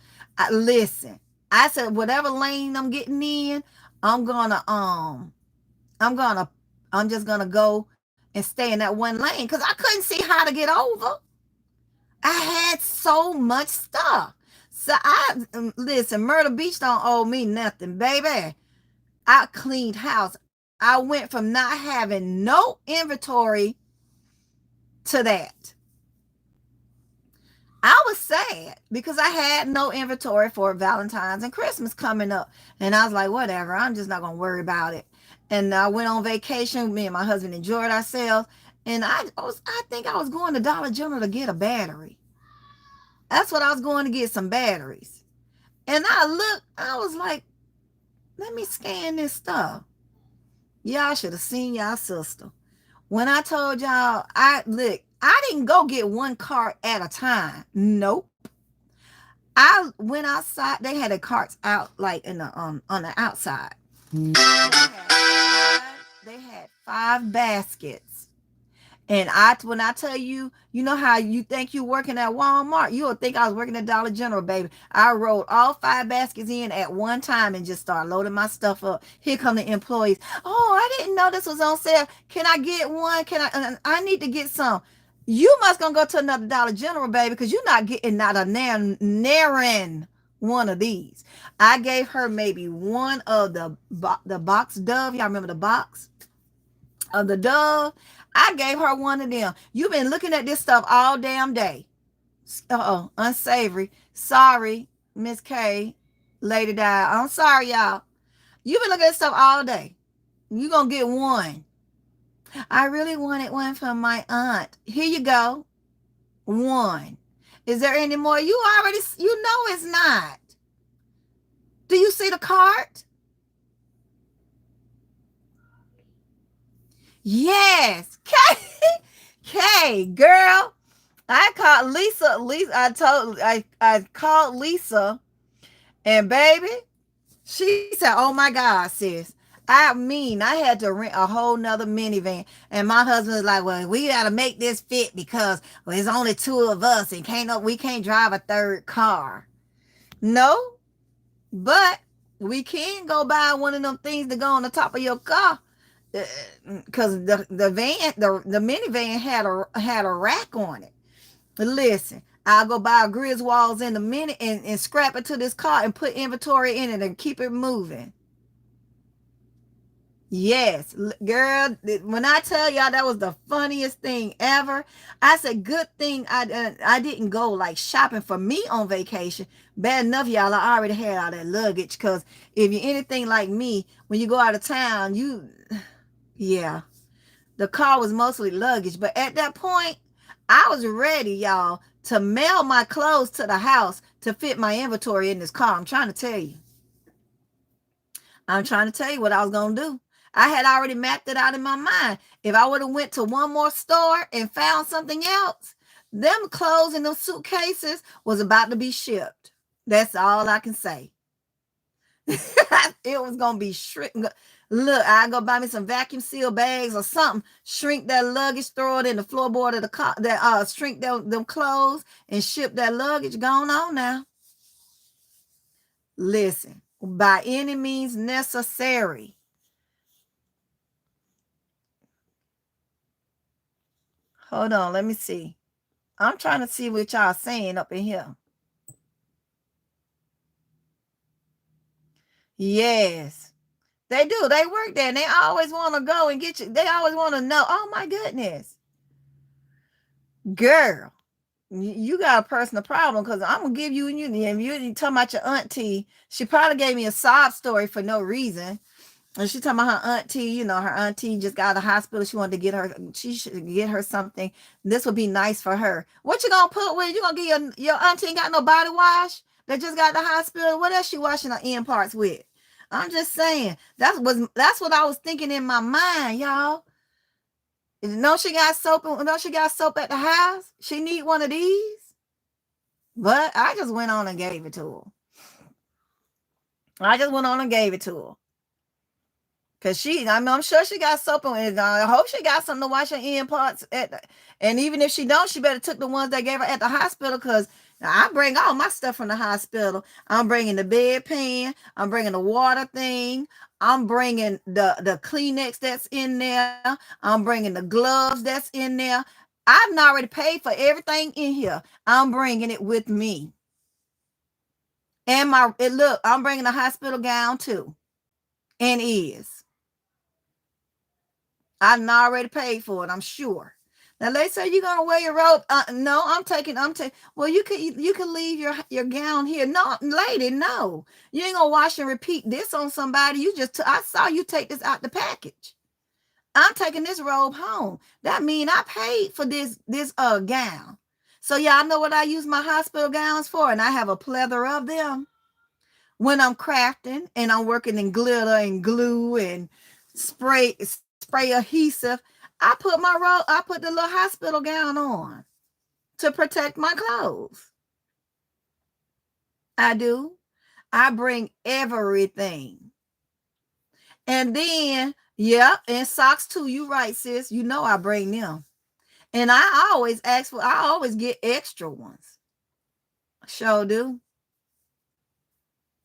Listen, I said, whatever lane I'm getting in, I'm just gonna go and stay in that one lane because I couldn't see how to get over. I had so much stuff. So listen, Myrtle Beach don't owe me nothing, baby. I cleaned house. I went from not having no inventory to that. I was sad because I had no inventory for Valentine's and Christmas coming up. And I was like, whatever, I'm just not going to worry about it. And I went on vacation. Me and my husband enjoyed ourselves. And I think I was going to Dollar General to get a battery. That's what I was going to get, some batteries. And I was like, let me scan this stuff. Y'all should have seen y'all sister. When I told y'all, I didn't go get one cart at a time. Nope. I went outside. They had the carts out like in the on the outside. They had 5 baskets. And when I tell you, you know how you think you working at Walmart, you'll think I was working at Dollar General, baby. I rolled all 5 baskets in at one time and just started loading my stuff up. Here come the employees. Oh, I didn't know this was on sale. Can I get one? I need to get some. You must gonna go to another Dollar General, baby, because you're not getting not a nairing one of these. I gave her maybe one of the box Dove. Y'all remember the box of the Dove? I gave her one of them. You've been looking at this stuff all damn day. Unsavory. Sorry, Miss K, Lady Di. I'm sorry, y'all. You've been looking at this stuff all day. You're going to get one. I really wanted one from my aunt. Here you go. One. Is there any more? You know it's not. Do you see the cart? Yes. Kay, girl, I called Lisa. I called Lisa, and baby, she said, "Oh my God, sis." I had to rent a whole nother minivan. And my husband was like, "Well, we gotta make this fit because well, it's only two of us and we can't drive a third car." No, but we can go buy one of them things to go on the top of your car. Because the minivan had a rack on it. Listen, I'll go buy Griswolds in a minute and scrap it to this car and put inventory in it and keep it moving. Yes, girl, when I tell y'all that was the funniest thing ever, I said, good thing I didn't go like shopping for me on vacation. Bad enough, y'all, I already had all that luggage because if you're anything like me, when you go out of town, yeah, the car was mostly luggage. But at that point, I was ready, y'all, to mail my clothes to the house to fit my inventory in this car. I'm trying to tell you what I was going to do. I had already mapped it out in my mind. If I would have went to one more store and found something else, them clothes in those suitcases was about to be shipped. That's all I can say. It was going to be shrink. Look, I go buy me some vacuum seal bags or something, shrink that luggage, throw it in the floorboard of the car, shrink them clothes and ship that luggage. Going on now. Listen, by any means necessary. Hold on, let me see. I'm trying to see what y'all saying up in here. Yes, they do. They work there and they always want to go and get you. They always want to know. Oh my goodness. Girl, you got a personal problem because I'm going to give you, and you talking about your auntie. She probably gave me a sob story for no reason. And she talking about her auntie, her auntie just got out of the hospital. She should get her something. This would be nice for her. What you gonna put with? You gonna get your auntie ain't got no body wash that just got out of the hospital? What else she washing her end parts with? I'm just saying. That's what I was thinking in my mind, y'all. No, she got soap. No, she got soap at the house. She need one of these. But I just went on and gave it to her. I just went on and gave it to her. Cause I'm sure she got soap on it. I hope she got something to wash her end parts and even if she don't, she better took the ones they gave her at the hospital. Cause I bring all my stuff from the hospital. I'm bringing the bedpan. I'm bringing the water thing. I'm bringing the Kleenex that's in there. I'm bringing the gloves that's in there. I've already paid for everything in here. I'm bringing it with me. And look, I'm bringing a hospital gown too. And is. I already paid for it, I'm sure. Now they say you're gonna wear your robe. No, I'm taking. Well, you can leave your gown here. No, lady, no. You ain't gonna wash and repeat this on somebody. I saw you take this out the package. I'm taking this robe home. That mean I paid for this gown. So y'all know what I use my hospital gowns for, and I have a plethora of them. When I'm crafting and I'm working in glitter and glue and spray adhesive, I put the little hospital gown on to protect my clothes. I do. I bring everything. And then, yeah, and socks too. You right, sis. You know I bring them. And I always get extra ones. Sure do.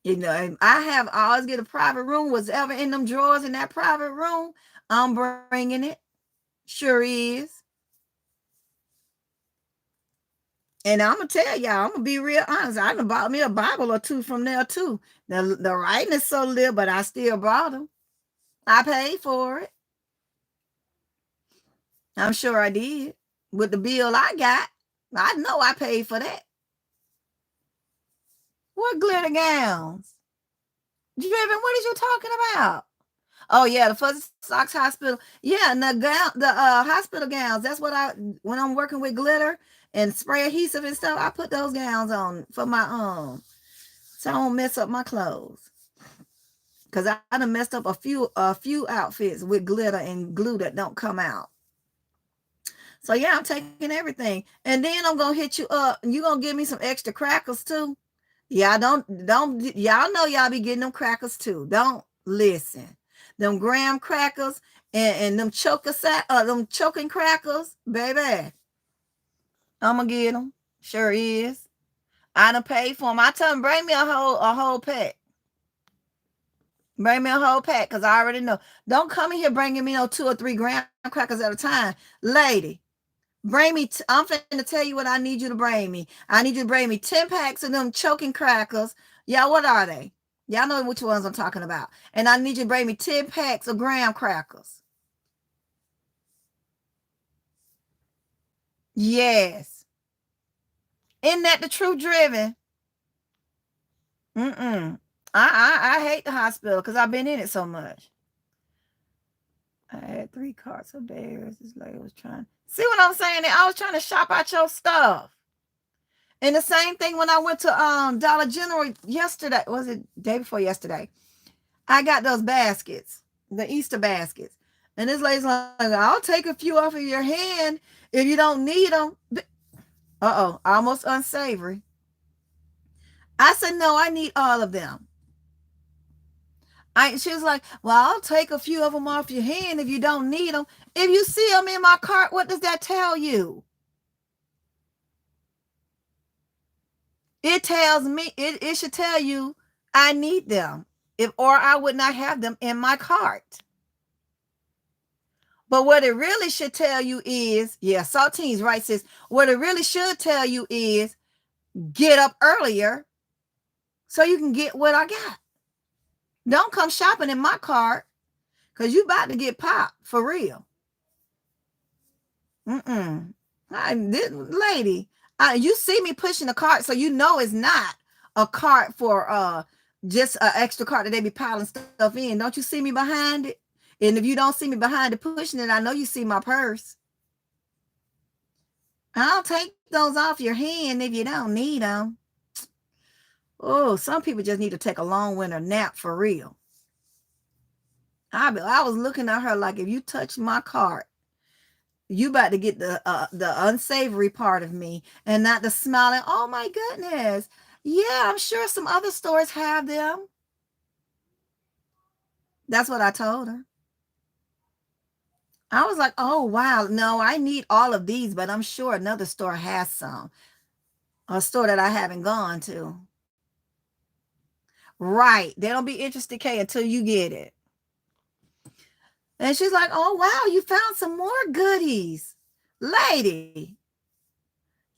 I always get a private room. Whatever in them drawers in that private room, I'm bringing it. Sure is. And I'm gonna tell y'all, I'm gonna be real honest. I done bought me a Bible or two from there too. The writing is so little, but I still brought them. I paid for it. I'm sure I did. With the bill I got, I know I paid for that. What glitter gowns? Driven, what is you talking about? Oh yeah, the Fuzzy Socks Hospital. Yeah, and the hospital gowns. That's what when I'm working with glitter and spray adhesive and stuff, I put those gowns on for my so I don't mess up my clothes. Cause I done messed up a few outfits with glitter and glue that don't come out. So yeah, I'm taking everything. And then I'm gonna hit you up and you're gonna give me some extra crackers too. Yeah, don't y'all know y'all be getting them crackers too. Don't listen. Them graham crackers and them choking crackers, baby. I'm gonna get them. Sure is. I done paid for them. I tell them bring me a whole pack. Bring me a whole pack because I already know. Don't come in here bringing me no 2 or 3 graham crackers at a time, lady. Bring me. I'm finna tell you what I need you to bring me. I need you to bring me 10 packs of them choking crackers. Yeah, what are they? Y'all know which ones I'm talking about. And I need you to bring me 10 packs of graham crackers. Yes. Isn't that the true driven? Mm-mm. I hate the hospital because I've been in it so much. I had 3 carts of bears. This lady was trying. See what I'm saying? I was trying to shop out your stuff. And the same thing when I went to Dollar General yesterday. Was it day before yesterday? I got those baskets, the Easter baskets. And this lady's like, I'll take a few off of your hand if you don't need them. Uh-oh, almost unsavory. I said, no, I need all of them. She was like, well, I'll take a few of them off your hand if you don't need them. If you see them in my cart, what does that tell you? It tells me, it should tell you I need them, or I would not have them in my cart. But what it really should tell you is, yeah, Saltine's right, sis. What it really should tell you is get up earlier so you can get what I got. Don't come shopping in my cart because you about to get popped for real. This lady, you see me pushing a cart, so you know it's not a cart for just an extra cart that they be piling stuff in. Don't you see me behind it? And if you don't see me behind it pushing it, I know you see my purse. I'll take those off your hand if you don't need them. Oh, some people just need to take a long winter nap for real. I was looking at her like, if you touch my cart, you about to get the unsavory part of me and not the smiling. Oh my goodness. Yeah, I'm sure some other stores have them. That's what I told her. I was like, oh wow, no, I need all of these, but I'm sure another store has some. A store that I haven't gone to. Right. They don't be interested, Kay, until you get it. And she's like, oh wow, you found some more goodies. Lady,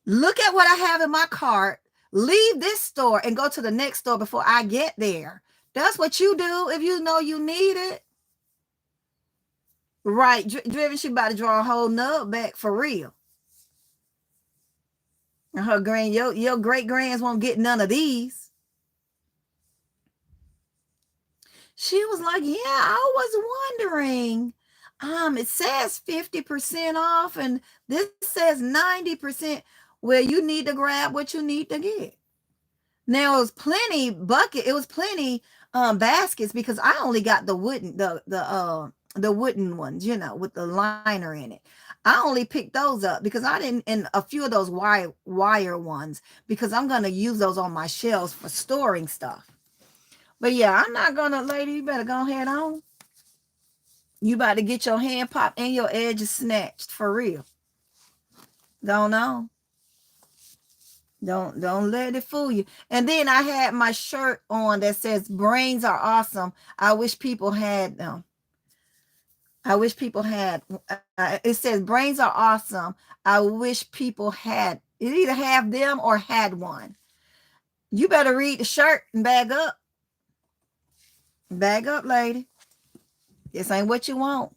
look at what I have in my cart. Leave this store and go to the next store before I get there. That's what you do if you know you need it. Right. Driven, she about to draw a whole nub back for real. And her your great grands won't get none of these. She was like, yeah, I was wondering. It says 50% off and this says 90%. Well, you need to grab what you need to get. Now it was plenty baskets because I only got the wooden ones, with the liner in it. I only picked those up because I didn't, and a few of those wire ones, because I'm going to use those on my shelves for storing stuff. But yeah, I'm not going to, lady, you better go ahead on. You about to get your hand popped and your edges snatched for real. Don't know. Don't let it fool you. And then I had my shirt on that says brains are awesome. I wish people had them. I wish people had. It says brains are awesome. I wish people had. It either have them or had one. You better read the shirt and bag up. Bag up, lady. This ain't what you want.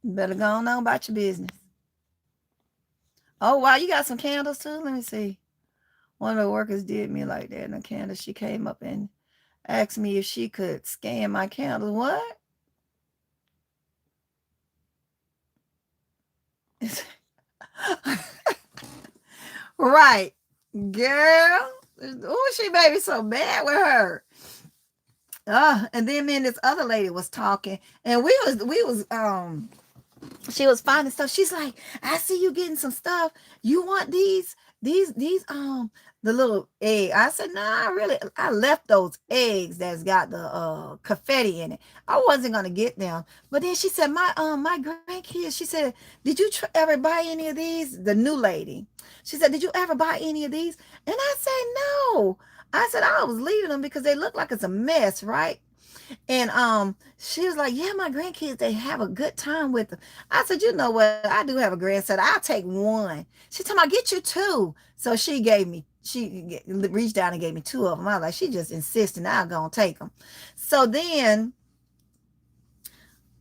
You better go on about your business. Oh, wow, you got some candles too? Let me see. One of the workers did me like that in a candle. She came up and asked me if she could scan my candles. What? Right. Girl. Oh, she made me so mad with her. And then me and this other lady was talking, and we was she was finding stuff. She's like, I see you getting some stuff. You want these the little egg. I said, nah, I left those eggs that's got the confetti in it. I wasn't gonna get them. But then she said, my grandkids, she said, did you ever buy any of these? The new lady. She said, did you ever buy any of these? And I said, no. I said, I was leaving them because they look like it's a mess, right? And she was like, yeah, my grandkids, they have a good time with them. I said, you know what? I do have a grandson. I'll take one. She told me, I'll get you two. So she reached down and gave me two of them. I was like, she just insisting I'll go and take them. So then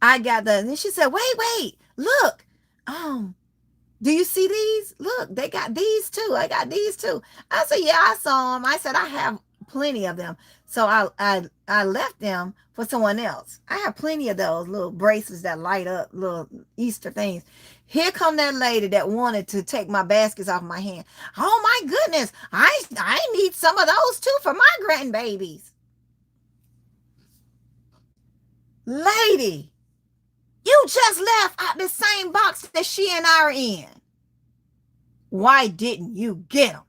then she said, wait, look. Do you see these? Look, they got these too. I got these too. I said, yeah, I saw them. I said, I have plenty of them. So I left them for someone else. I have plenty of those little bracelets that light up, little Easter things. Here come that lady that wanted to take my baskets off my hand. Oh my goodness, I need some of those too for my grandbabies. Lady, you just left out the same box that she and I are in. Why didn't you get them?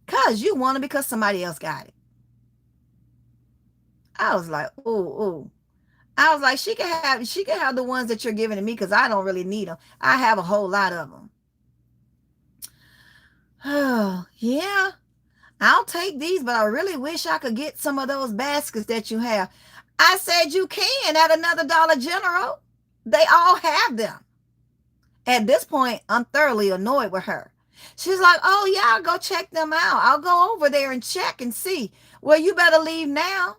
Because you want them because somebody else got it. I was like, ooh. I was like, she can have the ones that you're giving to me because I don't really need them. I have a whole lot of them. Oh, yeah. I'll take these, but I really wish I could get some of those baskets that you have. I said you can at another Dollar General. They all have them. At this point, I'm thoroughly annoyed with her. She's like, oh, yeah, I'll go check them out. I'll go over there and check and see. Well, you better leave now.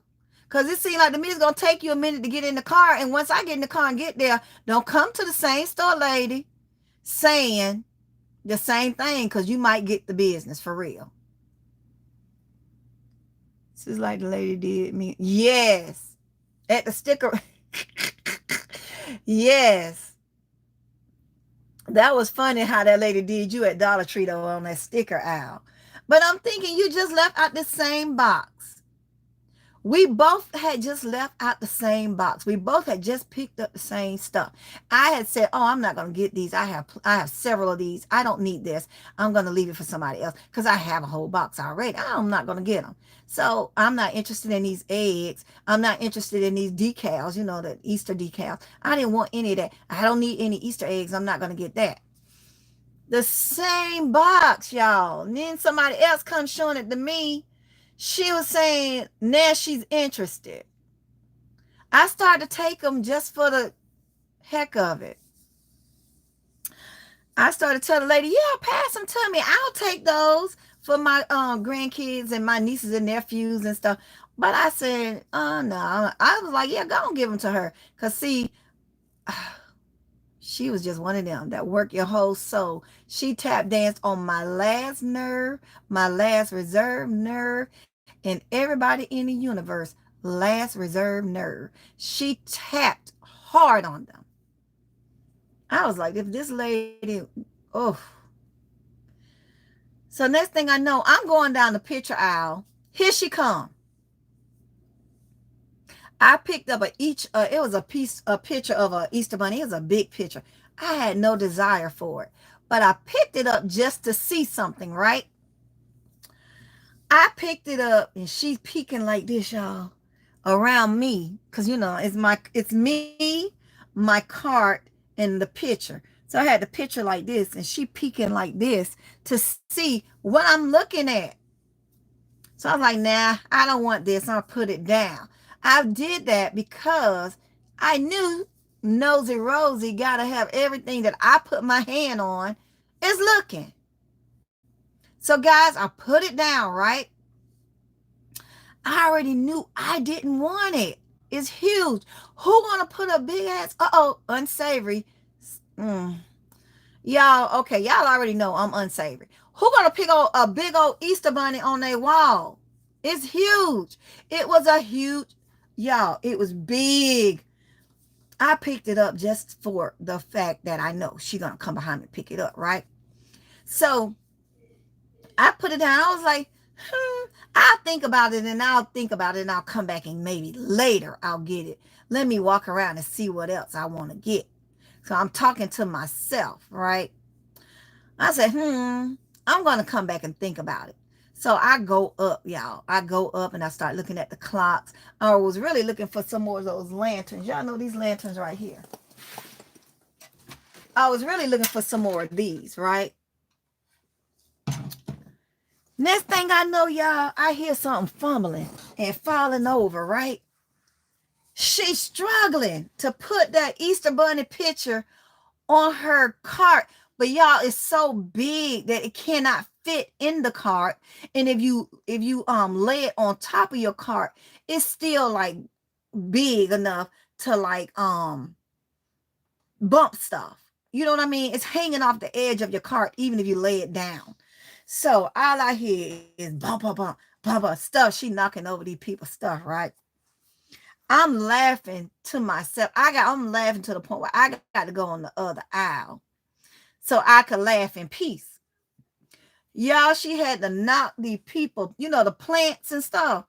Because it seems like to me it's going to take you a minute to get in the car. And once I get in the car and get there, don't come to the same store lady saying the same thing because you might get the business for real. This is like the lady did me. Yes. At the sticker. Yes. That was funny how that lady did you at Dollar Tree though on that sticker aisle. But I'm thinking you just left out the same box. We both had just left out the same box. We both had just picked up the same stuff. I had said, oh, I'm not going to get these. I have several of these. I don't need this. I'm going to leave it for somebody else because I have a whole box already. I'm not going to get them. So I'm not interested in these eggs. I'm not interested in these decals, the Easter decals. I didn't want any of that. I don't need any Easter eggs. I'm not going to get that. The same box, y'all. And then somebody else comes showing it to me. She was saying now she's interested. I started to take them just for the heck of it. I started to tell the lady, yeah, pass them to me. I'll take those for my grandkids and my nieces and nephews and stuff. But I said, oh, no. I was like, yeah, go and give them to her. Because, see, she was just one of them that work your whole soul. She tap danced on my last nerve, my last reserve nerve, and everybody in the universe last reserve nerve. She tapped hard on them. I was like, if this lady, oh. So next thing I know, I'm going down the picture aisle. Here she come. I picked up it was a picture of an Easter bunny. It was a big picture. I had no desire for it, but I picked it up just to see something, right? I picked it up and she's peeking like this, y'all, around me. Cause it's me, my cart, and the picture. So I had the picture like this and she peeking like this to see what I'm looking at. So I was like, nah, I don't want this. I'll put it down. I did that because I knew Nosy Rosie got to have everything that I put my hand on is looking. So guys, I put it down, right? I already knew I didn't want it. It's huge. Who want to put a big ass, unsavory. Y'all, okay, y'all already know I'm unsavory. Who gonna pick a big old Easter bunny on their wall? It's huge. It was a huge, y'all, it was big. I picked it up just for the fact that I know she's gonna come behind me and pick it up, right? So I put it down. I was like, I'll think about it and I'll come back and maybe later I'll get it. Let me walk around and see what else I want to get. So I'm talking to myself, right? I said, I'm going to come back and think about it. So I go up, y'all. I go up and I start looking at the clocks. I was really looking for some more of those lanterns. Y'all know these lanterns right here. I was really looking for some more of these, right? Next thing I know, y'all, I hear something fumbling and falling over, right? She's struggling to put that Easter Bunny picture on her cart, but y'all, it's so big that it cannot fit in the cart. And if you lay it on top of your cart, it's still like big enough to like bump stuff. You know what I mean? It's hanging off the edge of your cart, even if you lay it down. So all I hear is bump, bump, bump, bump, bump stuff. She knocking over these people's stuff, right? I'm laughing to myself. I'm laughing to the point where I got to go on the other aisle so I could laugh in peace. Y'all, she had to knock the people, the plants and stuff.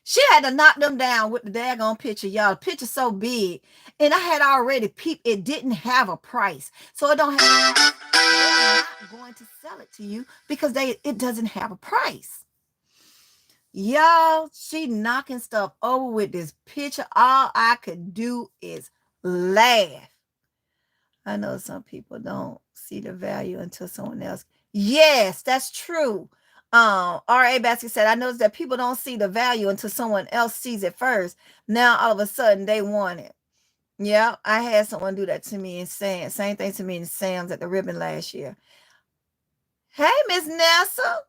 She had to knock them down with the daggone picture, y'all. The picture's so big. And I had already peeped. It didn't have a price. So it don't have, they're not going to sell it to you because it doesn't have a price. Y'all, she knocking stuff over with this picture. All I could do is laugh. I know some people don't see the value until someone else. Yes, that's true. R.A. Basket said, I noticed that people don't see the value until someone else sees it first. Now, all of a sudden, they want it. Yeah, I had someone do that to me in Sam's. Same thing to me in Sam's at the ribbon last year. Hey, Miss Nessa.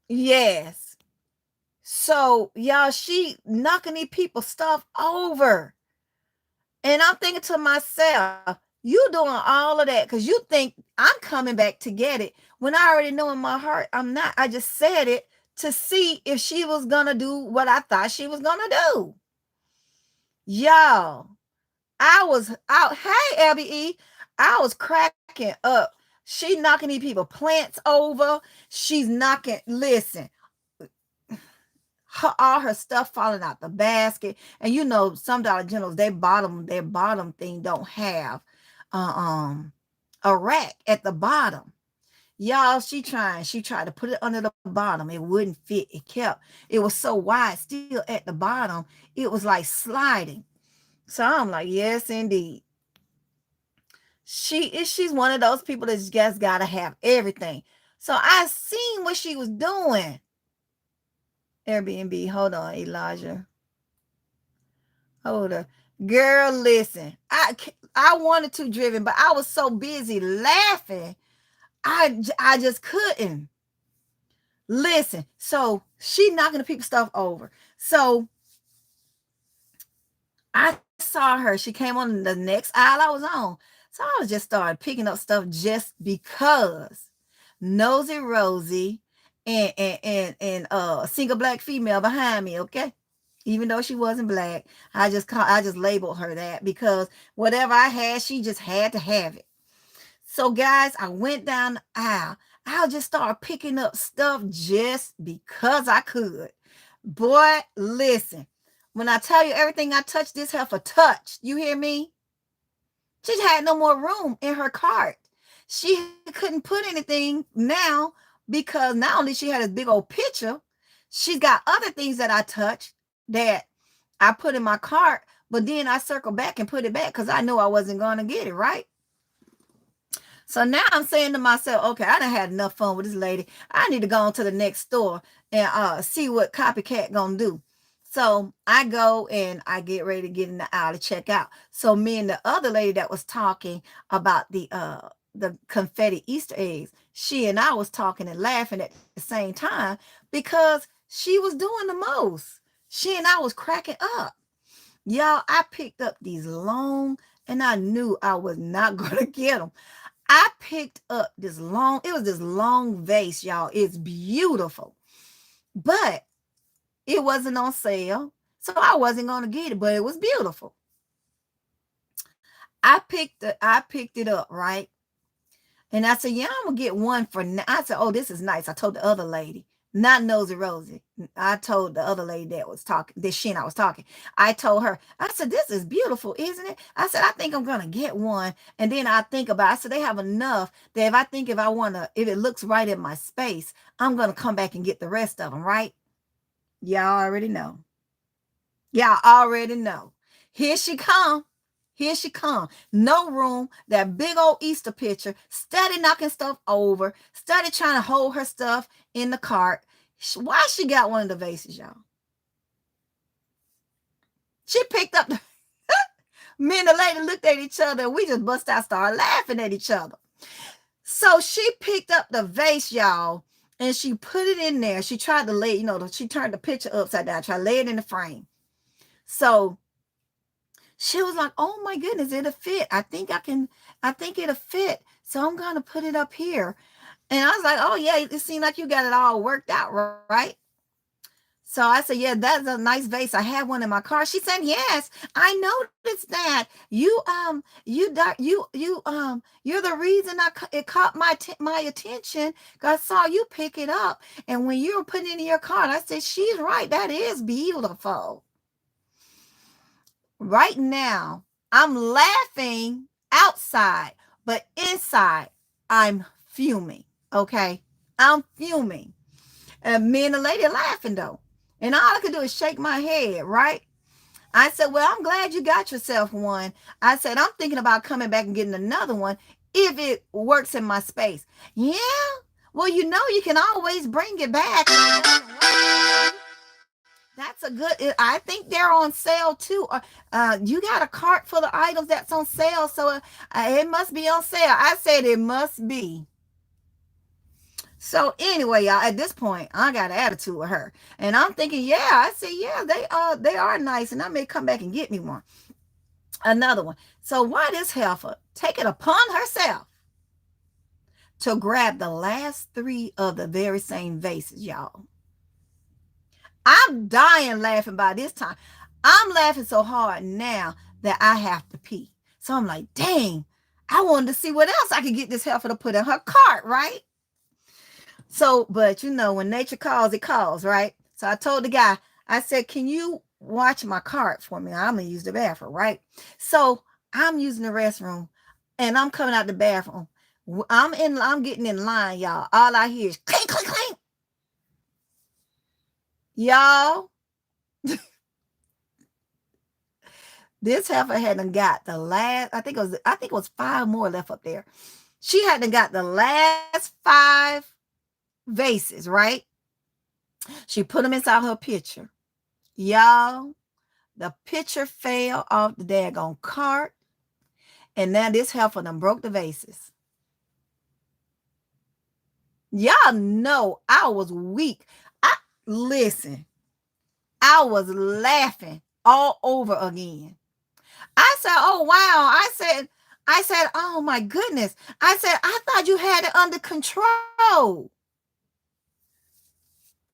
Yes. So, y'all, she knocking these people's stuff over. And I'm thinking to myself, you doing all of that because you think I'm coming back to get it when I already know in my heart I'm not. I just said it to see if she was going to do what I thought she was going to do. Y'all, I was out. Hey, LBE, I was cracking up. She knocking these people plants over. She's knocking, listen, all her stuff falling out the basket. And some Dollar Generals, their bottom thing don't have a rack at the bottom. Y'all, she tried to put it under the bottom. It wouldn't fit. It was so wide still at the bottom. It was like sliding. So I'm like, yes, indeed. She's one of those people that just gotta have everything. So I seen what she was doing. Airbnb, hold on, Elijah. Hold on. Girl, listen. I wanted to driven, but I was so busy laughing. I just couldn't. Listen. So she knocking the people's stuff over. So I saw her. She came on the next aisle I was on. So I was just started picking up stuff just because Nosy Rosie and a single black female behind me, okay? Even though she wasn't black, I just labeled her that because whatever I had, she just had to have it. So guys, I went down the aisle. I just started picking up stuff just because I could. Boy, listen. When I tell you everything I touched, this heifer touched. You hear me? She had no more room in her cart. She couldn't put anything now because not only she had a big old picture, she's got other things that I touched that I put in my cart, but then I circled back and put it back because I knew I wasn't going to get it, right? So now I'm saying to myself, okay, I done had enough fun with this lady. I need to go on to the next store and see what copycat gonna do. So I go and I get ready to get in the aisle to check out. So me and the other lady that was talking about the confetti Easter eggs, she and I was talking and laughing at the same time because she was doing the most. She and I was cracking up. Y'all, I picked up these long, and I knew I was not going to get them. I picked up this long vase, y'all. It's beautiful. But it wasn't on sale. So I wasn't going to get it, but it was beautiful. I picked it up, right? And I said, yeah, I'm going to get one for now. I said, oh, this is nice. I told the other lady, not Nosy Rosie. I told the other lady that was talking, this she and I was talking. I told her, I said, this is beautiful, isn't it? I said, I think I'm gonna get one. And then I think about, I said, they have enough that if I wanna, if it looks right in my space, I'm gonna come back and get the rest of them, right? Y'all already know. Y'all already know. Here she come. Here she come. No room. That big old Easter picture. Steady knocking stuff over. Steady trying to hold her stuff in the cart. Why she got one of the vases, y'all? She picked up the me and the lady looked at each other and we just bust out, started laughing at each other. So she picked up the vase, y'all, and she put it in there. She tried to lay, she turned the picture upside down, tried to lay it in the frame. So she was like, oh my goodness, it'll fit. I think it'll fit. So I'm going to put it up here. And I was like, oh yeah, it seemed like you got it all worked out, right? So I said, yeah, that's a nice vase. I have one in my car. She said, yes, I noticed that. You're the reason it caught my attention. I saw you pick it up. And when you were putting it in your car, I said, she's right. That is beautiful. Right now, I'm laughing outside, but inside, I'm fuming. Okay. I'm fuming. And me and the lady laughing though. And all I could do is shake my head, right? I said, well, I'm glad you got yourself one. I said, I'm thinking about coming back and getting another one if it works in my space. Yeah. Well, you can always bring it back. That's a good, I think they're on sale too. You got a cart full of items that's on sale. So it must be on sale. I said it must be. So anyway, y'all, at this point, I got an attitude with her. And I'm thinking, yeah, I said, yeah, they are nice. And I may come back and get me one. Another one. So why this heifer take it upon herself to grab the last three of the very same vases, y'all? I'm dying laughing by this time. I'm laughing so hard now that I have to pee. So I'm like, dang, I wanted to see what else I could get this heifer to put in her cart, right? So, but when nature calls, it calls, right? So I told the guy, I said, can you watch my cart for me? I'm going to use the bathroom, right? So I'm using the restroom and I'm coming out the bathroom. I'm getting in line, y'all. All I hear is clink, clink, clink. Y'all, this heifer hadn't got the last, I think it was 5 more left up there. She hadn't got the last 5 vases, right? She put them inside her pitcher. Y'all, the pitcher fell off the daggone cart. And now this heifer done broke the vases. Y'all know I was weak. Listen, I was laughing all over again. I said, oh, wow. I said, oh, my goodness. I said, I thought you had it under control.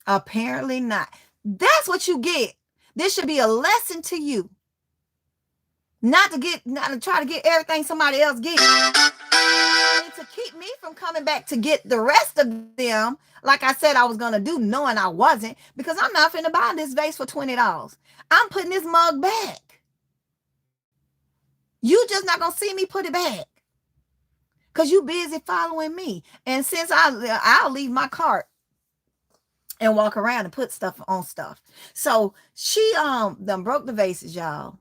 Apparently not. That's what you get. This should be a lesson to you. Not to try to get everything somebody else gets. And to keep me from coming back to get the rest of them, like I said I was going to do, knowing I wasn't, because I'm not finna buy this vase for $20. I'm putting this mug back. You just not going to see me put it back. Because you busy following me. And since I'll leave my cart and walk around and put stuff on stuff. So she done broke the vases, y'all.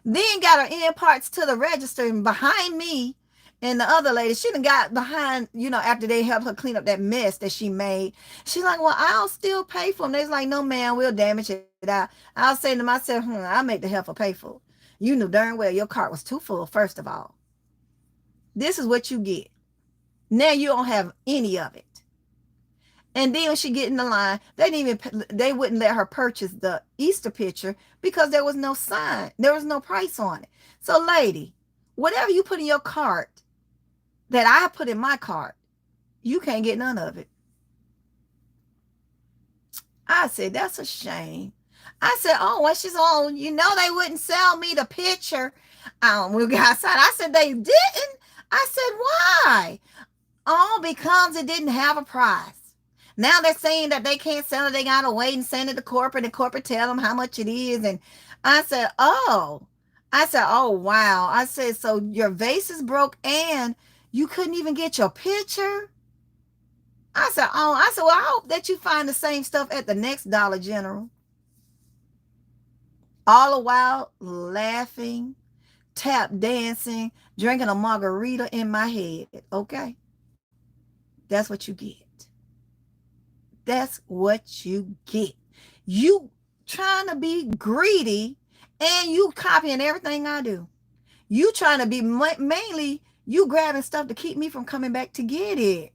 Then got her end parts to the register, and behind me and the other lady, she done got behind, after they helped her clean up that mess that she made. She's like, well, I'll still pay for them. They's like, no, man, we'll damage it out. I'll say to myself, I'll make the heifer pay for it. You knew darn well your cart was too full, first of all. This is what you get. Now you don't have any of it. And then when she get in the line, they wouldn't let her purchase the Easter picture because there was no sign. There was no price on it. So lady, whatever you put in your cart that I put in my cart, you can't get none of it. I said, that's a shame. I said, oh, well, she's on, they wouldn't sell me the picture. We got outside. I said, they didn't. I said, why? Oh, because it didn't have a price. Now they're saying that they can't sell it. They got to wait and send it to corporate and corporate tell them how much it is. And I said, oh, wow. I said, so your vase is broke and you couldn't even get your picture? Well, I hope that you find the same stuff at the next Dollar General. All the while laughing, tap dancing, drinking a margarita in my head. Okay? That's what you get. That's what you get. You trying to be greedy and you copying everything I do. You trying to be mainly you grabbing stuff to keep me from coming back to get it.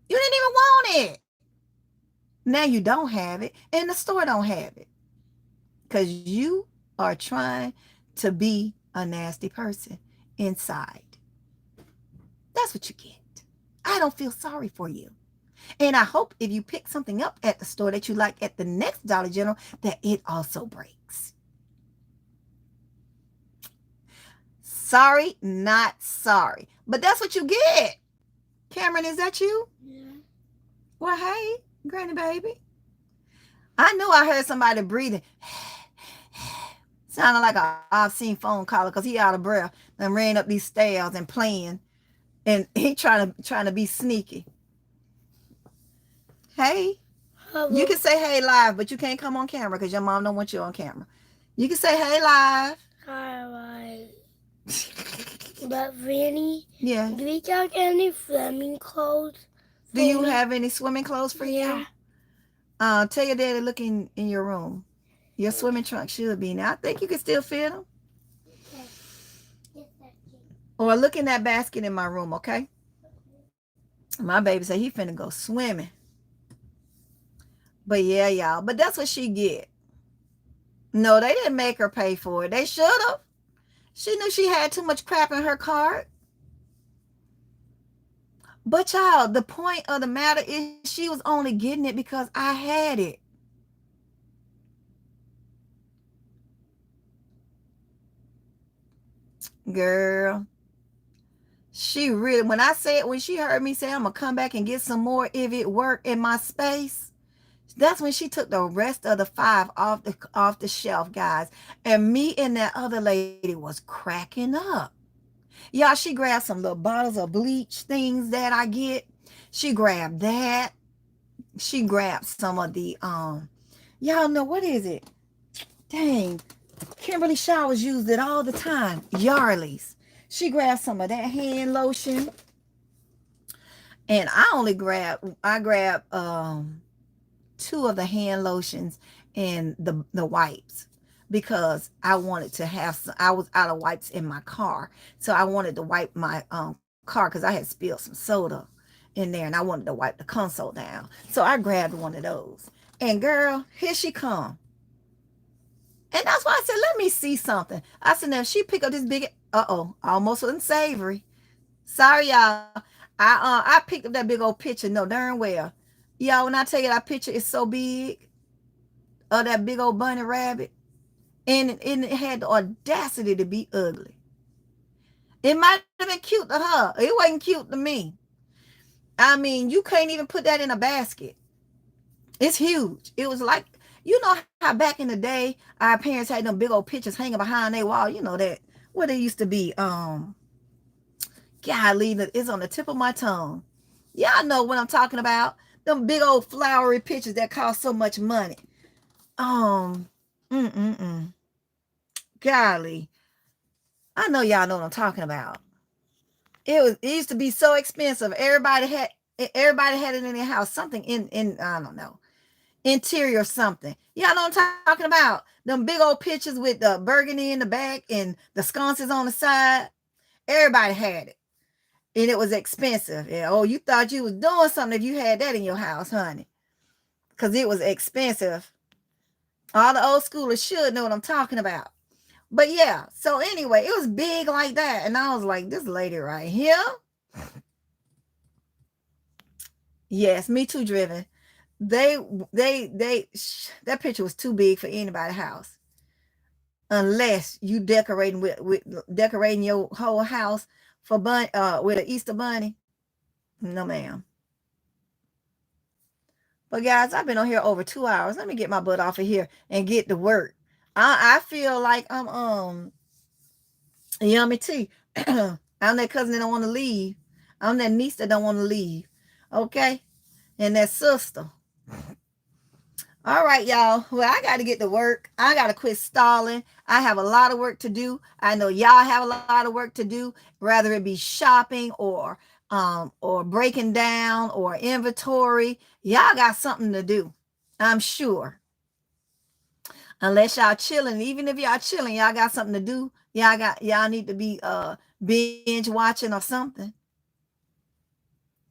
You didn't even want it. Now you don't have it and the store don't have it because you are trying to be a nasty person inside. That's what you get. I don't feel sorry for you. And I hope if you pick something up at the store that you like at the next Dollar General, that it also breaks. Sorry, not sorry. But that's what you get. Cameron, is that you? Yeah. Well, hey, granny baby. I knew I heard somebody breathing. Sounded like an obscene phone caller because he out of breath and ran up these stairs and playing. And he trying to be sneaky. Hey. Hello. You can say hey live, but you can't come on camera because your mom don't want you on camera. You can say hey live. Hi. But Vanny, Yeah. do we got any swimming clothes? Do you have any swimming clothes for Yeah. you? Tell your daddy look in your room. Your swimming trunk should be. Now I think you can still fit them. Or look in that basket in my room, okay? My baby said he finna go swimming. But yeah, y'all. But that's what she get. No, they didn't make her pay for it. They should have. She knew she had too much crap in her cart. But y'all, the point of the matter is she was only getting it because I had it. Girl. She really, when she heard me say I'm gonna come back and get some more if it worked in my space, that's when she took the rest of the 5 off the shelf, guys. And me and that other lady was cracking up. Y'all, she grabbed some little bottles of bleach things that I get. She grabbed that. She grabbed some of the y'all know what is it? Dang. Kimberly Showers used it all the time. Yarley's. She grabbed some of that hand lotion. And I grabbed 2 of the hand lotions and the wipes because I wanted to have some. I was out of wipes in my car. So I wanted to wipe my car because I had spilled some soda in there and I wanted to wipe the console down. So I grabbed one of those. And girl, here she come. And that's why I said, let me see something. I said, now she picked up this big, almost unsavory. Sorry, y'all. I picked up that big old picture. No, darn well. Y'all, when I tell you that picture is so big of that big old bunny rabbit, and it had the audacity to be ugly. It might have been cute to her. It wasn't cute to me. I mean, you can't even put that in a basket. It's huge. It was like, you know how back in the day, our parents had them big old pictures hanging behind their wall. You know that, where they used to be, golly, it's on the tip of my tongue. Y'all know what I'm talking about. Them big old flowery pictures that cost so much money. Golly. I know y'all know what I'm talking about. It used to be so expensive. Everybody had it in their house. Something in I don't know, interior something. Y'all know what I'm talking about. Them big old pictures with the burgundy in the back and the sconces on the side. Everybody had it. And it was expensive. Yeah, oh, you thought you was doing something if you had that in your house, honey. Because it was expensive. All the old schoolers should know what I'm talking about. But yeah, so anyway, it was big like that. And I was like, this lady right here. Yes, Me Too driven. That picture was too big for anybody's house. Unless you decorating your whole house for with an Easter bunny. No, ma'am. But guys, I've been on here over 2 hours. Let me get my butt off of here and get to work. I feel like I'm yummy tea. I'm that cousin that don't want to leave. I'm that niece that don't want to leave. Okay? And that sister. All right, y'all. Well, I got to get to work. I got to quit stalling. I have a lot of work to do. I know y'all have a lot of work to do, whether it be shopping or breaking down or inventory. Y'all got something to do. I'm sure. Unless y'all chilling, even if y'all chilling, y'all got something to do. Y'all need to be binge watching or something.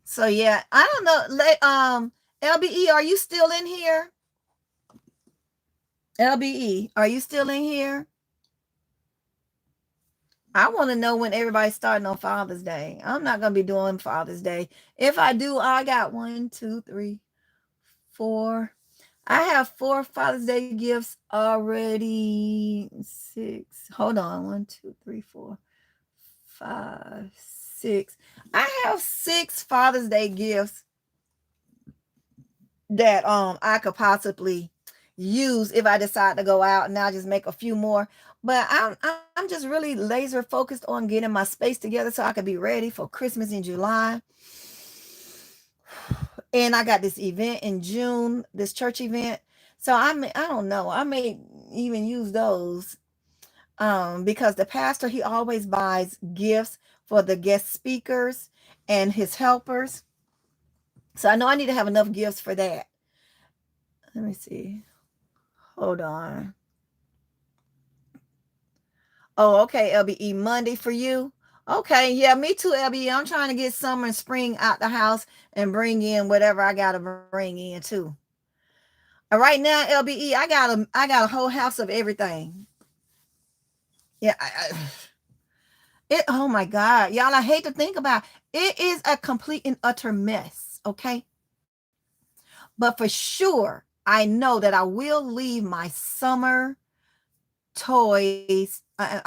So yeah, I don't know. LBE, are you still in here? LBE, are you still in here? I want to know when everybody's starting on Father's Day. I'm not going to be doing Father's Day. If I do, I got 1, 2, 3, 4. I have 4 Father's Day gifts already. 6. Hold on. 1, 2, 3, 4, 5, 6. I have 6 Father's Day gifts that I could possibly use if I decide to go out, and I'll just make a few more. But I'm just really laser focused on getting my space together so I can be ready for Christmas in July. And I got this event in June, this church event. So I don't know. I may even use those because the pastor, he always buys gifts for the guest speakers and his helpers. So I know I need to have enough gifts for that. Let me see. Hold on. Oh, okay, LBE, Monday for you. Okay, yeah, me too, LBE. I'm trying to get summer and spring out the house and bring in whatever I gotta bring in too. Right now, LBE, I got a whole house of everything. Yeah, oh my God, y'all, I hate to think about it. It is a complete and utter mess. Okay, but for sure, I know that I will leave my summer toys. Yeah,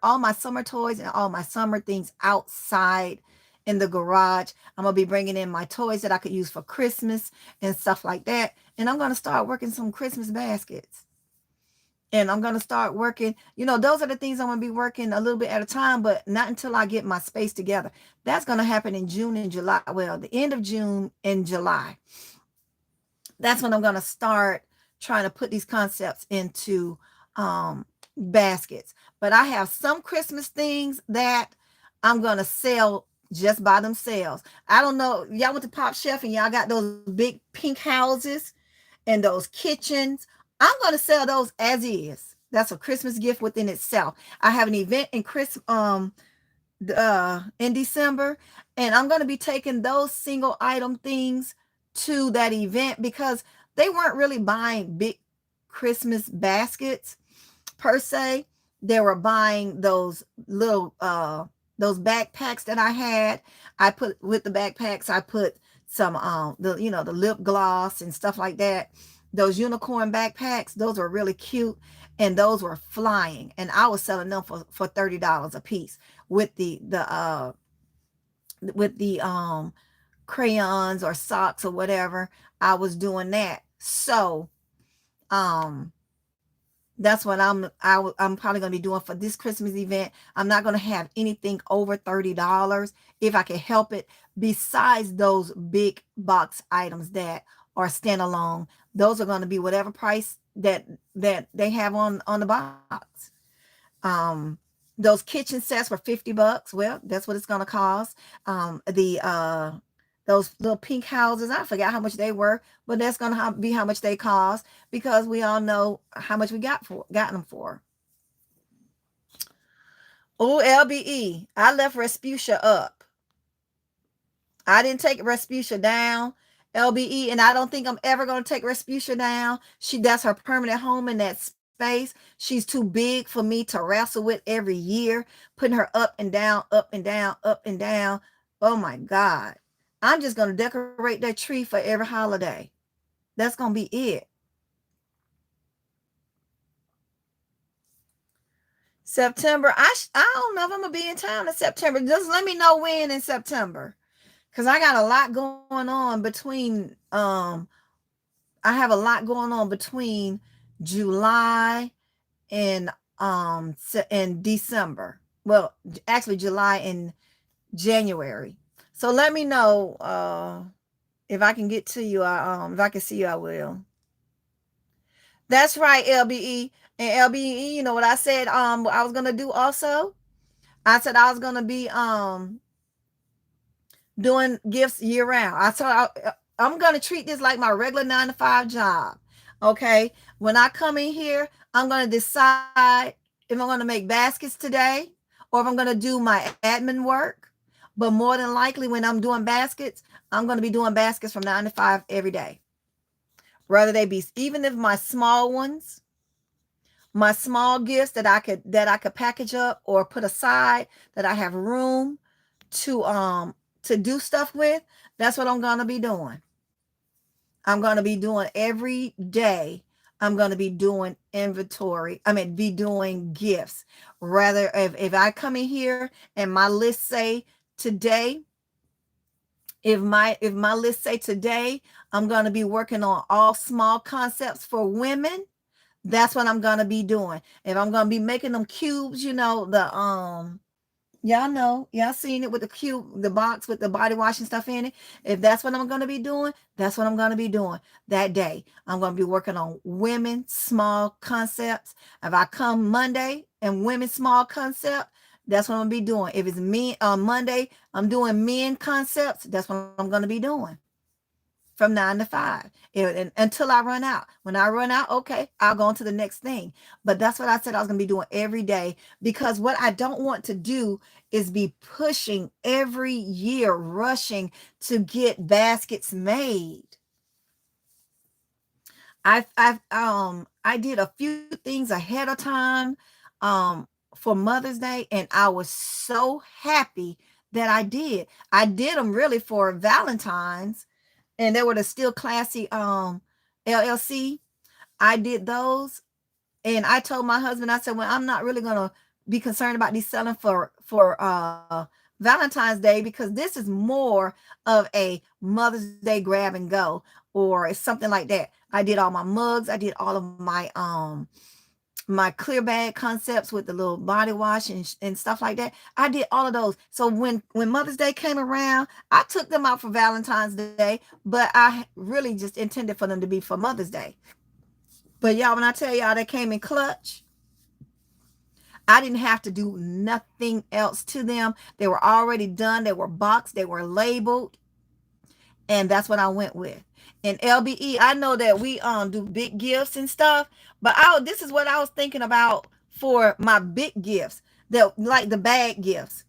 all my summer toys and all my summer things outside in the garage. I'm gonna be bringing in my toys that I could use for Christmas and stuff like that. And I'm gonna start working some Christmas baskets. And I'm gonna start working. Those are the things I'm gonna be working a little bit at a time, but not until I get my space together. That's gonna happen in June and July. Well, the end of June and July. That's when I'm going to start trying to put these concepts into baskets. But I have some Christmas things that I'm going to sell just by themselves. I don't know. Y'all went to Pop Chef and y'all got those big pink houses and those kitchens. I'm going to sell those as is. That's a Christmas gift within itself. I have an event in December, and I'm going to be taking those single item things to that event because they weren't really buying big Christmas baskets per se. They were buying those little those backpacks that I had. I put with the backpacks, I put some the lip gloss and stuff like that. Those unicorn backpacks, those were really cute, and those were flying, and I was selling them for $30 a piece with the crayons or socks or whatever. I was doing that. So that's what I'm probably going to be doing for this Christmas event. I'm not going to have anything over $30 if I can help it, besides those big box items that are standalone. Those are going to be whatever price that they have on the box. Those kitchen sets for $50. Well, that's what it's going to cost. Those little pink houses, I forgot how much they were, but that's going to be how much they cost, because we all know how much we got them for. Oh, LBE, I left Respucia up. I didn't take Respucia down, LBE, and I don't think I'm ever going to take Respucia down. That's her permanent home in that space. She's too big for me to wrestle with every year, putting her up and down, up and down, up and down. Oh my God. I'm just going to decorate that tree for every holiday. That's going to be it. September, I don't know if I'm going to be in town in September. Just let me know when in September. because I got a lot going on between I have a lot going on between July and in December. Well, actually July and January. So let me know if I can get to you. If I can see you, I will. That's right, LBE. And LBE, you know what I said I was gonna do also? I said I was gonna be doing gifts year round. I'm gonna treat this like my regular 9 to 5 job. Okay. When I come in here, I'm gonna decide if I'm gonna make baskets today or if I'm gonna do my admin work. But more than likely, when I'm doing baskets, I'm gonna be doing baskets from 9 to 5 every day. Whether they be, even if my small gifts that I could package up or put aside that I have room to do stuff with, that's what I'm going to be doing. I'm going to be doing every day. I'm going to be doing inventory. I mean, be doing gifts. Rather, if I come in here and my list say today, if my list say today, I'm going to be working on all small concepts for women. That's what I'm going to be doing. If I'm going to be making them cubes, y'all know, y'all seen it with the cube, the box with the body wash and stuff in it. If that's what I'm going to be doing, that's what I'm going to be doing that day. I'm going to be working on women small concepts. If I come Monday and women small concept, that's what I'm going to be doing. If it's me on Monday, I'm doing men concepts. That's what I'm going to be doing from 9 to 5 and until I run out. When I run out, okay, I'll go on to the next thing. But that's what I said I was going to be doing every day, because what I don't want to do is be pushing every year, rushing to get baskets made. I did a few things ahead of time for Mother's Day, and I was so happy that I did them really for Valentine's, and they were the Still Classy LLC. I did those, and I told my husband, I said, well, I'm not really gonna be concerned about these selling for Valentine's Day, because this is more of a Mother's Day grab and go or something like that. I did all my mugs, I did all of my clear bag concepts with the little body wash and stuff like that. I did all of those. So when Mother's Day came around, I took them out for Valentine's Day, but I really just intended for them to be for Mother's Day. But y'all, when I tell y'all they came in clutch, I didn't have to do nothing else to them. They were already done. They were boxed. They were labeled. And that's what I went with. And LBE, I know that we do big gifts and stuff, but this is what I was thinking about for my big gifts, like the bag gifts.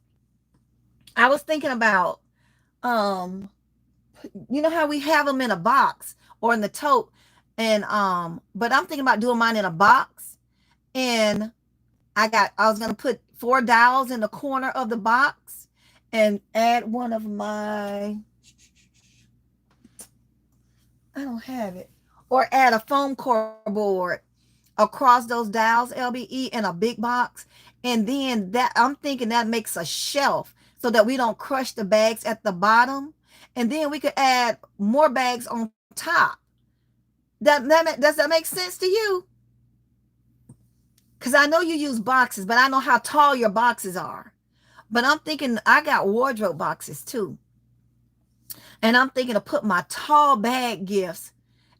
I was thinking about you know how we have them in a box or in the tote, and but I'm thinking about doing mine in a box, and I was gonna put 4 dowels in the corner of the box and add one of my, I don't have it, or add a foam core board across those dowels, LBE, in a big box. And then that, I'm thinking that makes a shelf so that we don't crush the bags at the bottom. And then we could add more bags on top. Does that make sense to you? Because I know you use boxes, but I know how tall your boxes are. But I'm thinking I got wardrobe boxes too. And I'm thinking to put my tall bag gifts,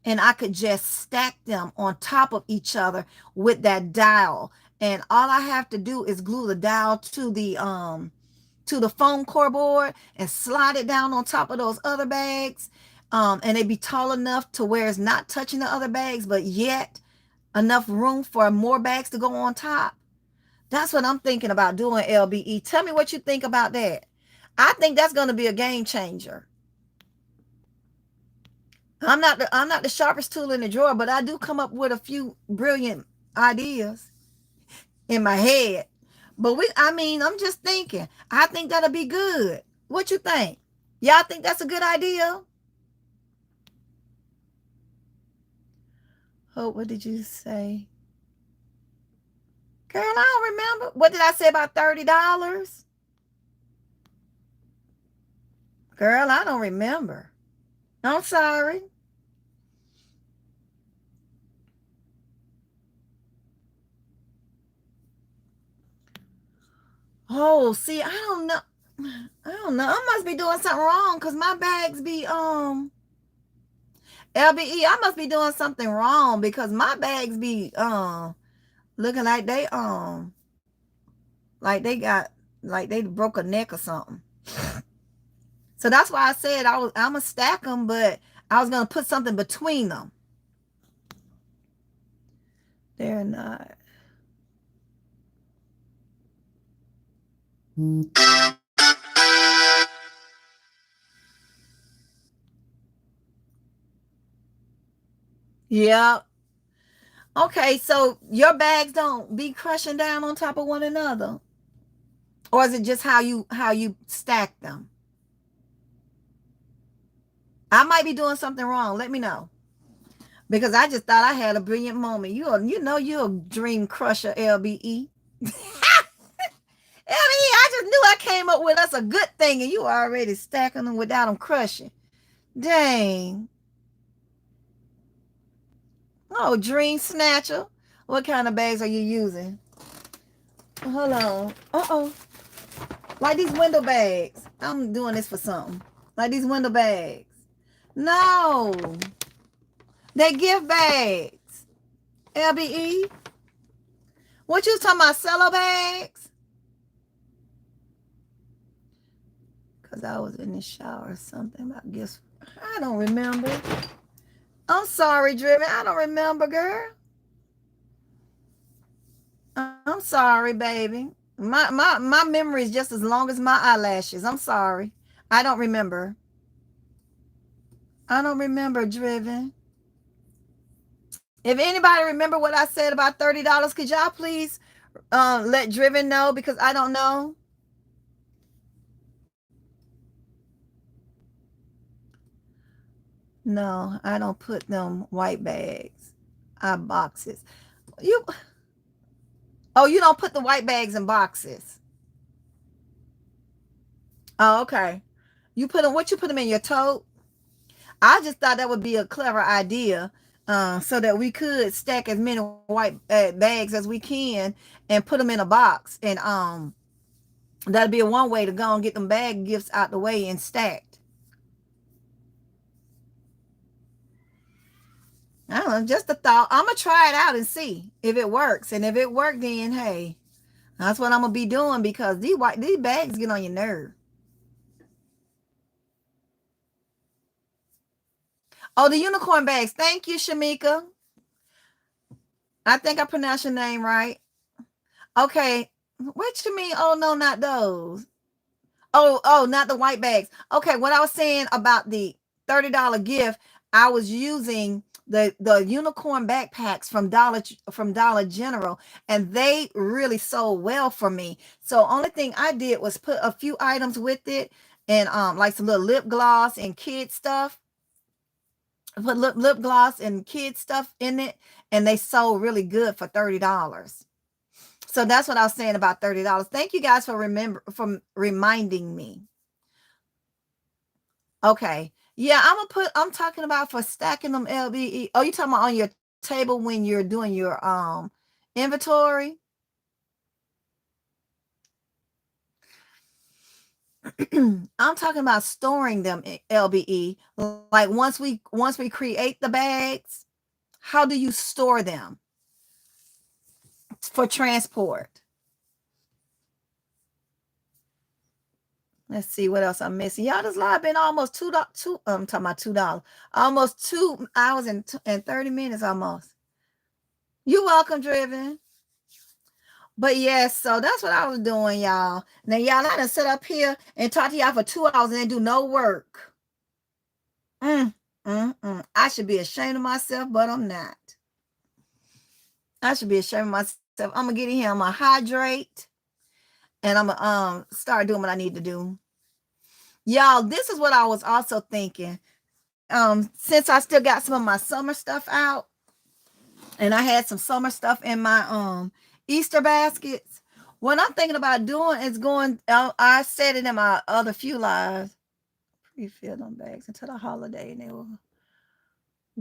and I could just stack them on top of each other with that dowel. And all I have to do is glue the dowel to the foam core board and slide it down on top of those other bags. And they'd be tall enough to where it's not touching the other bags, but yet enough room for more bags to go on top. That's what I'm thinking about doing, LBE. Tell me what you think about that. I think that's going to be a game changer. I'm not the sharpest tool in the drawer, but I do come up with a few brilliant ideas in my head. But I'm just thinking. I think that'll be good. What you think? Y'all think that's a good idea? Oh, what did you say? Girl, I don't remember. What did I say about $30? Girl, I don't remember. I'm sorry. Oh, see, I don't know. I don't know. I must be doing something wrong because my bags be LBE. I must be doing something wrong because my bags be looking like they got like they broke a neck or something. So that's why I said I'm gonna stack them, but I was gonna put something between them. They're not. Yeah. Okay, so your bags don't be crushing down on top of one another, or is it just how you stack them? I might be doing something wrong. Let me know because I just thought I had a brilliant moment. You're a dream crusher, LBE. I just knew I came up with us a good thing, and you already stacking them without them crushing. Dang. Oh, dream snatcher. What kind of bags are you using? Hold on. Uh-oh. Like these window bags. I'm doing this for something. Like these window bags. No. They gift bags. LBE. What you talking about? Cello bags? Because I was in the shower or something about gifts. I don't remember. I'm sorry, Driven. I don't remember, girl. I'm sorry, baby. My memory is just as long as my eyelashes. I'm sorry. I don't remember. I don't remember, Driven. If anybody remember what I said about $30, could y'all please let Driven know because I don't know. No, I don't put them white bags. I boxes. You Oh, you don't put the white bags in boxes. Oh, okay. You put them in your tote? I just thought that would be a clever idea, so that we could stack as many white bags as we can and put them in a box, and that'd be a one way to go and get them bag gifts out the way and stacked. I don't know, just a thought. I'm gonna try it out and see if it works, and if it worked, then hey, that's what I'm gonna be doing because these bags get on your nerve. Oh, the unicorn bags. Thank you, Shamika. I think I pronounced your name right. Okay. What you mean? Oh no, not those. Oh, not the white bags. Okay, what I was saying about the $30 gift, I was using the unicorn backpacks from Dollar General, and they really sold well for me. So only thing I did was put a few items with it, and like some little lip gloss and kid stuff. Put lip gloss and kid stuff in it, and they sold really good for $30. So that's what I was saying about $30. Thank you guys for reminding me. Okay. Yeah, I'm talking about for stacking them LBE. Oh, you talking about on your table when you're doing your inventory? I'm talking about storing them in LBE. Like once we create the bags, how do you store them for transport? Let's see what else I'm missing. Y'all, this live been almost I'm talking about $2. Almost 2 hours and 30 minutes almost. You're welcome, Driven. But yes, so that's what I was doing, y'all. Now, y'all, I done sit up here and talk to y'all for 2 hours and then do no work. I should be ashamed of myself, but I'm not. I should be ashamed of myself. I'm gonna get in here, I'm gonna hydrate, and I'm gonna start doing what I need to do. Y'all, this is what I was also thinking. Since I still got some of my summer stuff out, and I had some summer stuff in my Easter baskets, what I'm thinking about doing is going, I said it in my other few lives, pre-fill them bags until the holiday, and they will.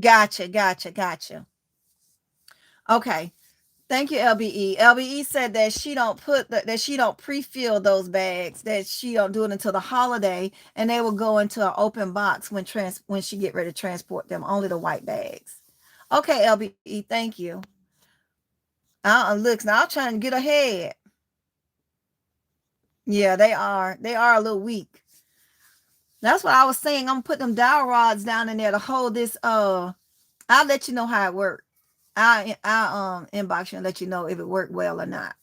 Gotcha. Okay. Thank you, LBE. LBE said that she don't that she don't pre-fill those bags, that she don't do it until the holiday, and they will go into an open box when she get ready to transport them. Only the white bags. Okay, LBE, thank you. Look, now I'm trying to get ahead. Yeah, they are. They are a little weak. That's what I was saying. I'm gonna put them dowel rods down in there to hold this. I'll let you know how it worked. I'll inbox you and let you know if it worked well or not.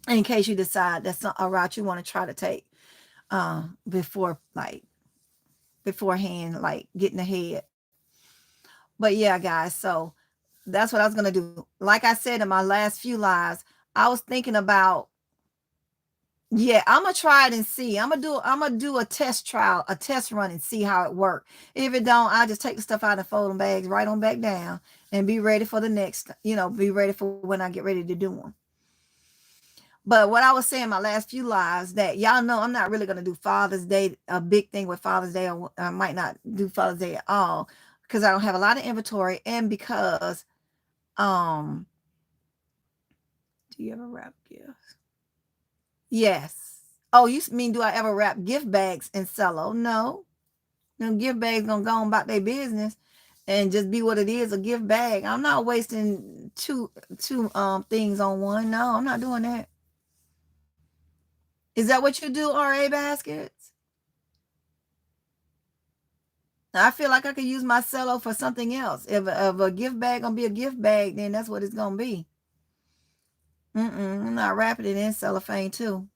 In case you decide that's not a route you want to try to take beforehand, like getting ahead. But yeah, guys, so that's what I was gonna do. Like I said in my last few lives, I was thinking about, yeah, I'm gonna try it and see. I'm gonna do a test trial, a test run, and see how it works. If it don't, I'll just take the stuff out and fold them bags right on back down and be ready for the next, be ready for when I get ready to do them. But what I was saying my last few lives, that y'all know I'm not really gonna do Father's Day, a big thing with Father's Day, or I might not do Father's Day at all, because I don't have a lot of inventory, and because um do you ever wrap gifts? Yes. Oh, you mean do I ever wrap gift bags and sell them? No. Them gift bags gonna go on about their business and just be what it is, a gift bag. I'm not wasting two things on one. No, I'm not doing that. Is that what you do, RA Baskets? I feel like I could use my cello for something else. If a gift bag gonna be a gift bag, then that's what it's gonna be. I'm not wrapping it in cellophane too.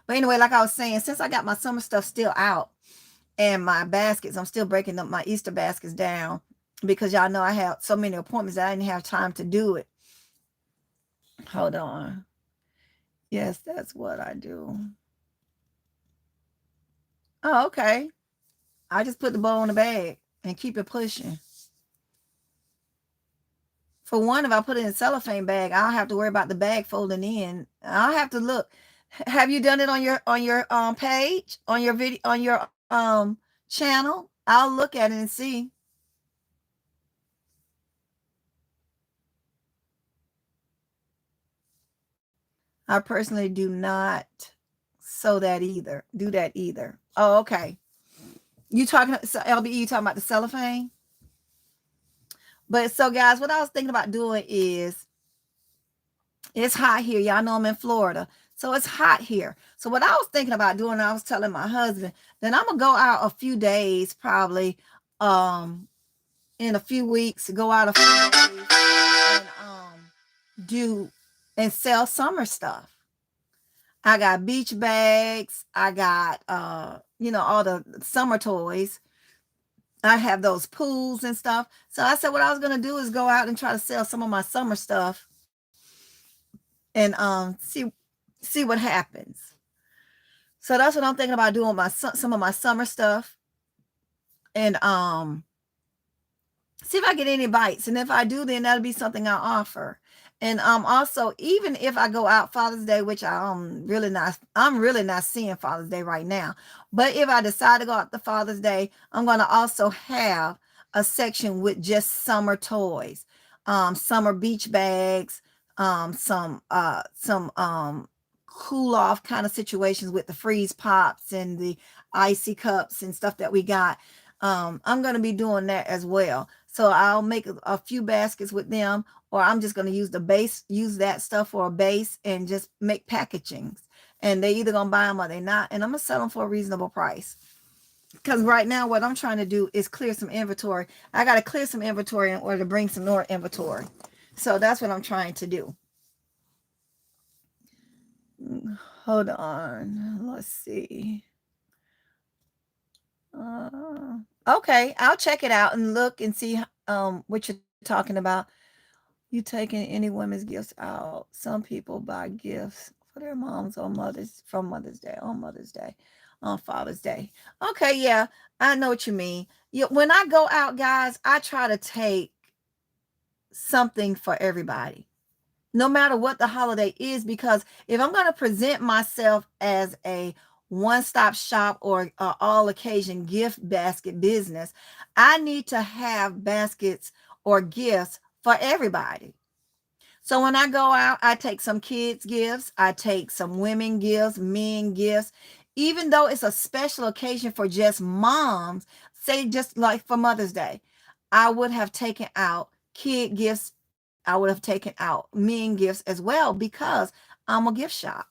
But anyway, like I was saying, since I got my summer stuff still out and my baskets, I'm still breaking up my Easter baskets down, because y'all know I have so many appointments that I didn't have time to do it. Hold on. Yes, that's what I do. Oh, okay. I just put the bow in the bag and keep it pushing. For one, if I put it in a cellophane bag, I'll have to worry about the bag folding in. I'll have to look. Have you done it on your page, on your video, on your channel? I'll look at it and see. I personally do not sew that either. Do that either. Oh, okay. You talking, so LBE, you talking about the cellophane? But so guys, what I was thinking about doing is, it's hot here. Y'all know I'm in Florida. So it's hot here. So what I was thinking about doing, I was telling my husband, then I'm gonna go out a few days, probably in a few weeks, go out a few days and do and sell summer stuff. I got beach bags, I got all the summer toys. I have those pools and stuff. So I said what I was gonna do is go out and try to sell some of my summer stuff and see what happens. So that's what I'm thinking about doing, some of my summer stuff, and see if I get any bites. And if I do, then that'll be something I'll offer. And also, even if I go out Father's Day, which I'm really not seeing Father's Day right now. But if I decide to go out the Father's Day, I'm gonna also have a section with just summer toys, summer beach bags, some cool off kind of situations with the freeze pops and the icy cups and stuff that we got. I'm going to be doing that as well. So I'll make a few baskets with them, or I'm just going to use that stuff for a base and just make packagings. And they either going to buy them or they not. And I'm going to sell them for a reasonable price. Because right now what I'm trying to do is clear some inventory. I got to clear some inventory in order to bring some more inventory. So that's what I'm trying to do. Hold on. Let's see. Okay, I'll check it out and look and see what you're talking about. You taking any women's gifts out? Some people buy gifts for their moms on Mother's Day, on Father's Day. Okay, yeah, I know what you mean. Yeah, when I go out, guys, I try to take something for everybody, no matter what the holiday is, because if I'm going to present myself as a one-stop shop or all occasion gift basket business, I need to have baskets or gifts for everybody. So when I go out, I take some kids gifts, I take some women gifts, men gifts, even though it's a special occasion for just moms, say just like for Mother's Day, I would have taken out kid gifts. I would have taken out men gifts as well because I'm a gift shop.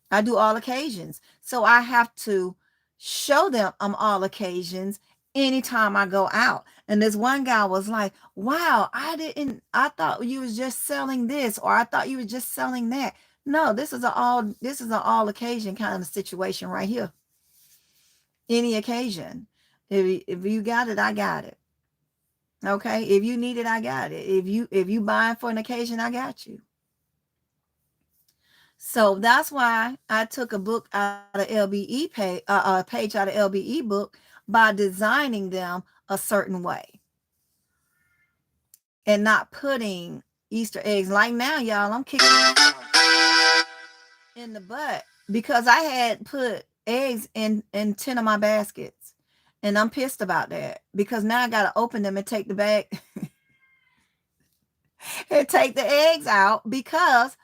I do all occasions. So I have to show them I'm all occasions anytime I go out. And this one guy was like, wow, I thought you was just selling this, or I thought you were just selling that. No, this is an all occasion kind of situation right here. Any occasion. If you got it, I got it. Okay. If you need it, I got it. If you buying for an occasion, I got you. So that's why I took a book out of LBE page out of LBE book by designing them a certain way and not putting Easter eggs. Like now, y'all, I'm kicking in the butt because I had put eggs in 10 of my baskets, and I'm pissed about that because now I got to open them and take the bag and take the eggs out because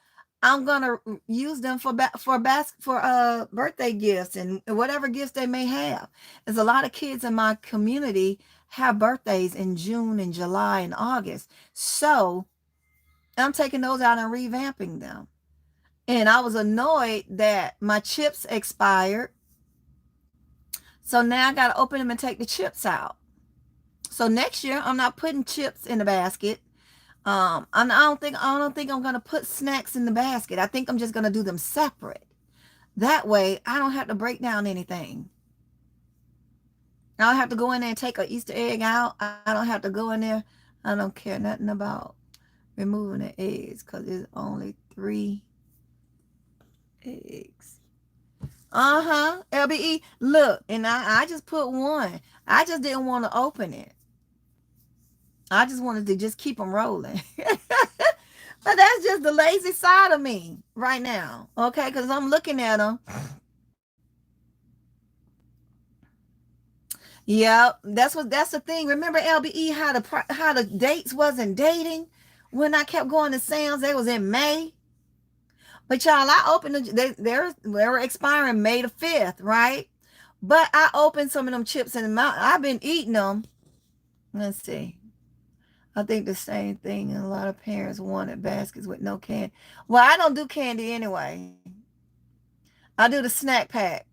I'm gonna use them for birthday gifts and whatever gifts they may have. There's a lot of kids in my community have birthdays in June and July and August, so I'm taking those out and revamping them. And I was annoyed that my chips expired, so now I got to open them and take the chips out. So next year I'm not putting chips in the basket. I don't think I'm gonna put snacks in the basket. I think I'm just gonna do them separate. That way, I don't have to break down anything. I don't have to go in there and take an Easter egg out. I don't have to go in there. I don't care nothing about removing the eggs because there's only 3 eggs. LBE. Look, and I just put 1. I just didn't want to open it. I just wanted to just keep them rolling. But that's just the lazy side of me right now. Okay, because I'm looking at them. Yep, that's the thing. Remember LBE how the dates wasn't dating when I kept going to Sam's. They was in May. But y'all, I opened they were expiring May the 5th, right? But I opened some of them chips in the mouth. I've been eating them. Let's see. I think the same thing. And a lot of parents wanted baskets with no candy. Well, I don't do candy anyway. I do the snack pack.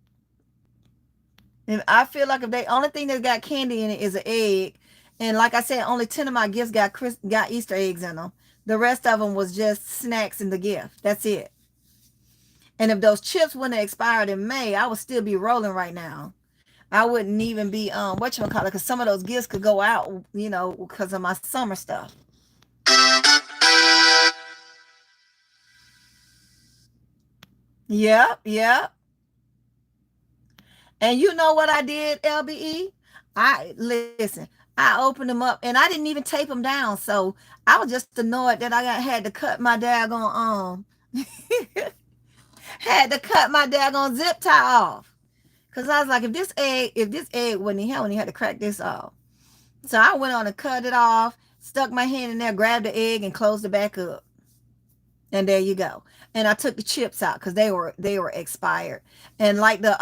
And I feel like if they only thing that got candy in it is an egg, and like I said, only 10 of my gifts got Easter eggs in them. The rest of them was just snacks in the gift. That's it. And if those chips wouldn't have expired in May, I would still be rolling right now. I wouldn't even be whatchamacallit, because some of those gifts could go out, because of my summer stuff. Yep. And you know what I did, LBE? Listen, I opened them up and I didn't even tape them down. So I was just annoyed that had to cut my daggone had to cut my daggone zip tie off. Cause I was like, if this egg wasn't in here, when he had to crack this off. So I went on and cut it off, stuck my hand in there, grabbed the egg and closed it back up. And there you go. And I took the chips out because they were expired. And like the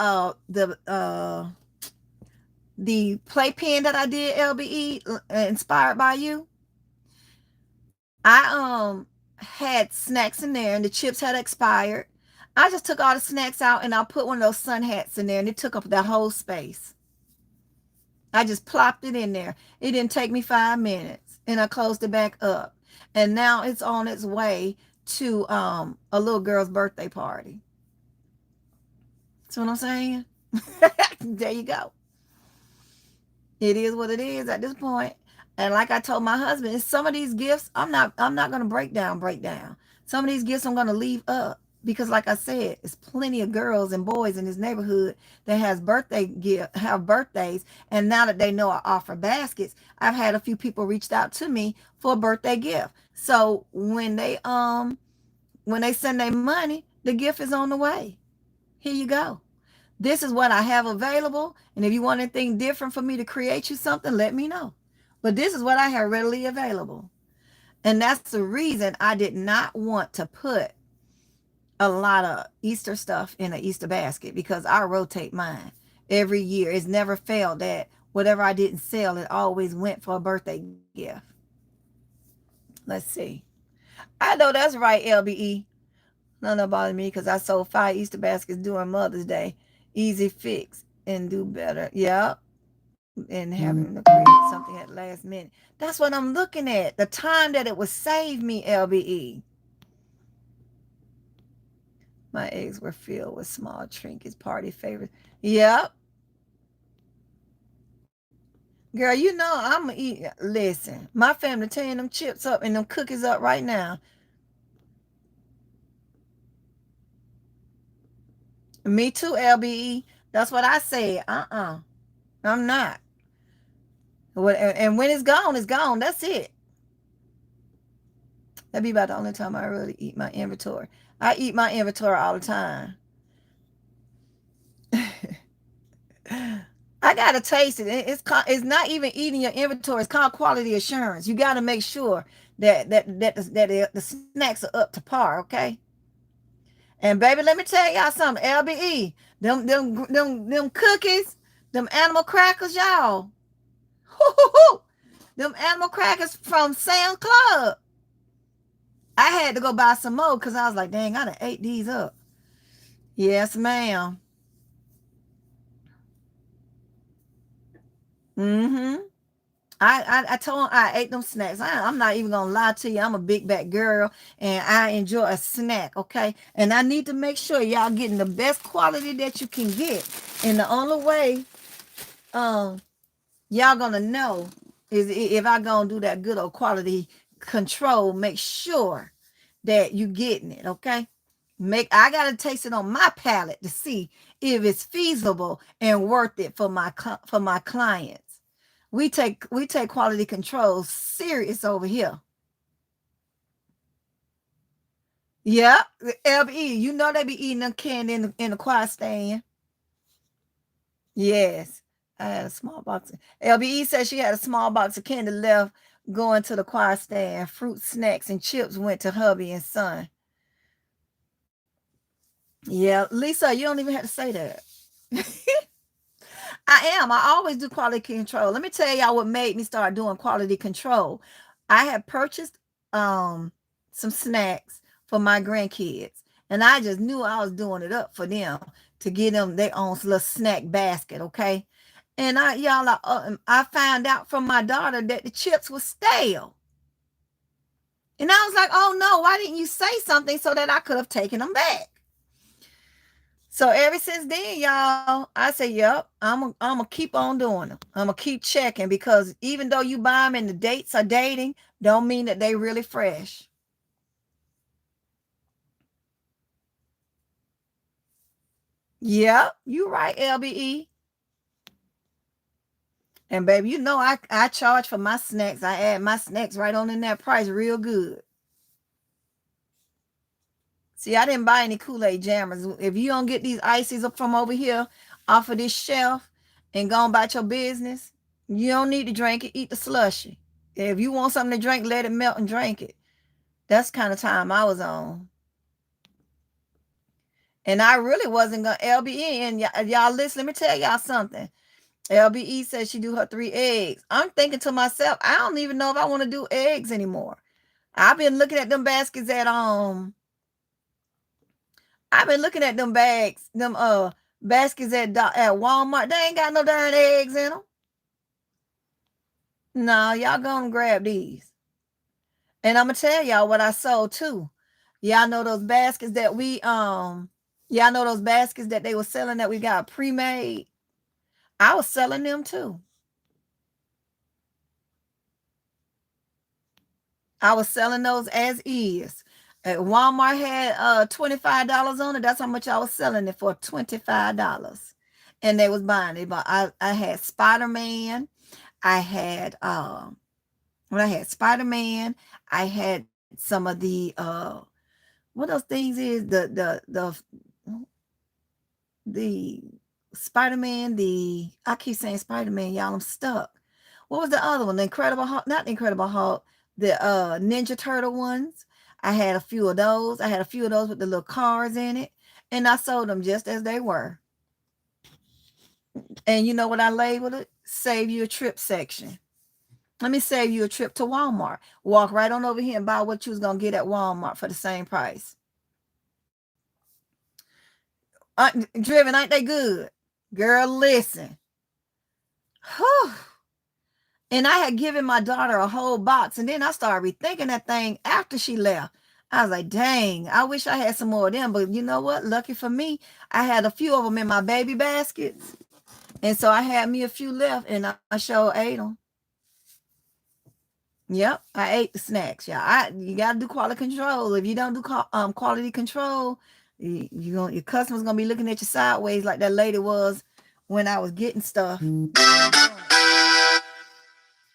playpen that I did, LBE, inspired by you, I had snacks in there and the chips had expired. I just took all the snacks out and I put one of those sun hats in there and it took up the whole space. I just plopped it in there. It didn't take me 5 minutes and I closed it back up. And now it's on its way to a little girl's birthday party. That's what I'm saying. There you go. It is what it is at this point. And like I told my husband, some of these gifts I'm not going to break down. Some of these gifts I'm going to leave up because, like I said, it's plenty of girls and boys in this neighborhood that have birthdays, and now that they know I offer baskets, I've had a few people reached out to me for a birthday gift. So when they send their money, the gift is on the way. Here you go. This is what I have available. And if you want anything different for me to create you something, let me know. But this is what I have readily available. And that's the reason I did not want to put a lot of Easter stuff in an Easter basket, because I rotate mine every year. It's never failed that whatever I didn't sell, it always went for a birthday gift. Let's see. I know that's right, LBE. None about me because I sold 5 Easter baskets during Mother's Day. Easy fix and do better. Yep. And having to create something at last minute. That's what I'm looking at. The time that it would save me, LBE. My eggs were filled with small trinkets, party favorites. Yep. Girl, you know I'm going to eat. Listen, my family tearing them chips up and them cookies up right now. Me too, LBE. That's what I said. I'm not. And when it's gone, it's gone. That's it. That'd be about the only time I really eat my inventory. I eat my inventory all the time. I gotta taste it. It's not even eating your inventory. It's called quality assurance. You gotta make sure that the snacks are up to par. Okay. And baby, let me tell y'all something. LBE, them cookies, them animal crackers, y'all. Them animal crackers from Sam's Club. I had to go buy some more because I was like, dang, I done ate these up. Yes, ma'am. Mm-hmm. I told him I ate them snacks. I'm not even gonna lie to you. I'm a big back girl and I enjoy a snack, okay? And I need to make sure y'all getting the best quality that you can get. And the only way y'all gonna know is if I gonna do that good old quality control, make sure that you getting it, okay? I gotta taste it on my palate to see if it's feasible and worth it for my clients. We take quality control serious over here. Yeah, LBE, you know they be eating them candy in the quiet stand. Yes, I had a small box. LBE said she had a small box of candy left going to the quiet stand. Fruit, snacks, and chips went to hubby and son. Yeah, Lisa, you don't even have to say that. I am. I always do quality control. Let me tell y'all what made me start doing quality control. I had purchased some snacks for my grandkids, and I just knew I was doing it up for them to get them their own little snack basket, okay? And I found out from my daughter that the chips were stale. And I was like, oh no, why didn't you say something so that I could have taken them back? So ever since then, y'all, I say, yep, I'm gonna keep on doing them. I'm gonna keep checking because even though you buy them and the dates are dating, don't mean that they really fresh. Yep, you right, LBE. And baby, you know I charge for my snacks. I add my snacks right on in that price real good. See, I didn't buy any Kool-Aid jammers. If you don't get these ices up from over here off of this shelf and go about your business, you don't need to drink it. Eat the slushy. If you want something to drink, let it melt and drink it. That's the kind of time I was on. And I really wasn't going to LBE. And y'all listen, let me tell y'all something. LBE says she do her 3 eggs. I'm thinking to myself, I don't even know if I want to do eggs anymore. I've been looking at them baskets I've been looking at them baskets at Walmart. They ain't got no darn eggs in them. No, y'all gonna grab these. And I'm gonna tell y'all what I sold too. Y'all know those baskets that they were selling that we got pre-made. I was selling them too. I was selling those as is. Walmart had $25 on it. That's how much I was selling it for, $25. And they was buying it. But I had Spider-Man. I had Spider-Man. I had some of the what those things is the the Spider-Man, I keep saying Spider-Man, y'all, I'm stuck. What was the other one? The Incredible Hulk, not the Incredible Hulk, the Ninja Turtle ones. I had a few of those. I had a few of those with the little cars in it. And I sold them just as they were. And you know what I labeled it? Save you a trip section. Let me save you a trip to Walmart. Walk right on over here and buy what you was going to get at Walmart for the same price. Driven, ain't they good? Girl, listen. Whew. And I had given my daughter a whole box. And then I started rethinking that thing after she left. I was like, dang, I wish I had some more of them. But you know what? Lucky for me, I had a few of them in my baby baskets. And so I had me a few left and I sure ate them. Yep, I ate the snacks. Yeah, you got to do quality control. If you don't do quality control, your customers gonna be looking at you sideways like that lady was when I was getting stuff.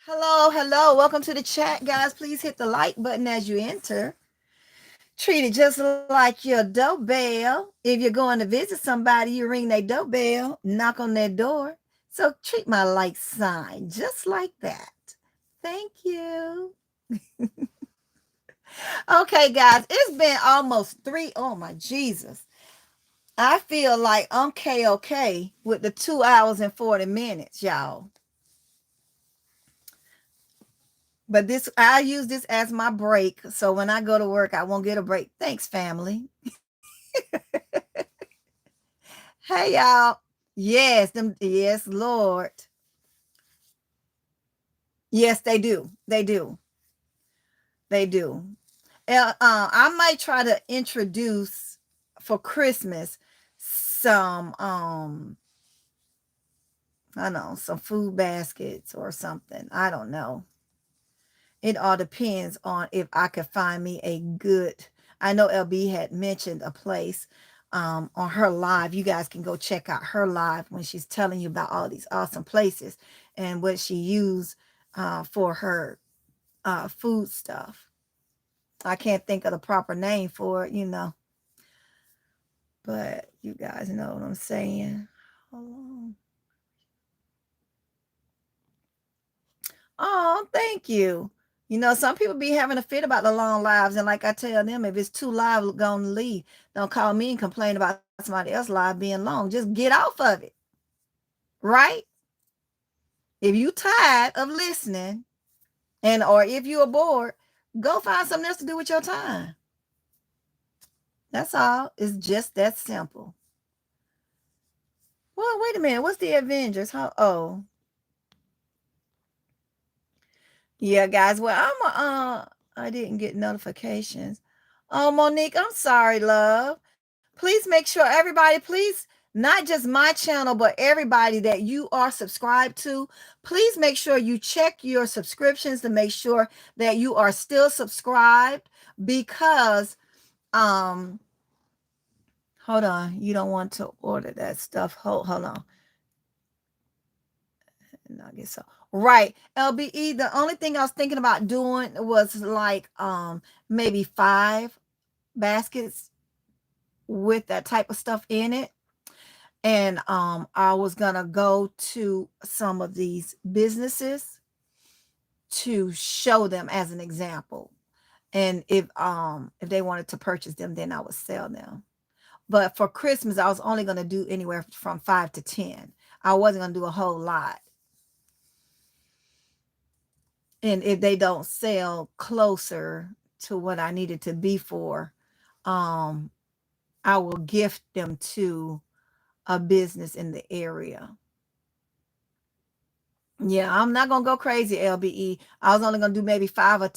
Hello, hello. Welcome to the chat, guys. Please hit the like button as you enter. Treat it just like your doorbell. If you're going to visit somebody, you ring their doorbell, knock on their door. So treat my like sign just like that. Thank you. Okay, guys, it's been almost 3. Oh, my Jesus. I feel like I'm K-OK with the 2 hours and 40 minutes, y'all. But I use this as my break. So when I go to work, I won't get a break. Thanks, family. Hey, y'all. Yes, yes, Lord. Yes, they do. They do. They do. I might try to introduce for Christmas some I don't know, some food baskets or something. I don't know. It all depends on if I could find me a good. I know LB had mentioned a place on her live. You guys can go check out her live when she's telling you about all these awesome places and what she used for her food stuff. I can't think of the proper name for it, but you guys know what I'm saying. Hold on. Oh, thank you. Some people be having a fit about the long lives, and like I tell them, if it's too live, go and leave. Don't call me and complain about somebody else's live being long. Just get off of it, right? If you tired of listening, or if you're bored, go find something else to do with your time. That's all. It's just that simple. Well, wait a minute. What's the Avengers? Oh, yeah, guys. Well, I didn't get notifications. Oh, Monique, I'm sorry, love. Please make sure everybody, please, not just my channel, but everybody that you are subscribed to, please make sure you check your subscriptions to make sure that you are still subscribed, because hold on, you don't want to order that stuff. Hold on. I guess so. Right. LBE, the only thing I was thinking about doing was like maybe 5 baskets with that type of stuff in it. And I was gonna go to some of these businesses to show them as an example. And if they wanted to purchase them, then I would sell them. But for Christmas, I was only gonna do anywhere from 5 to 10. I wasn't gonna do a whole lot. And if they don't sell closer to what I needed to be for, I will gift them to a business in the area. Yeah, I'm not gonna go crazy, LBE. I was only gonna do maybe 5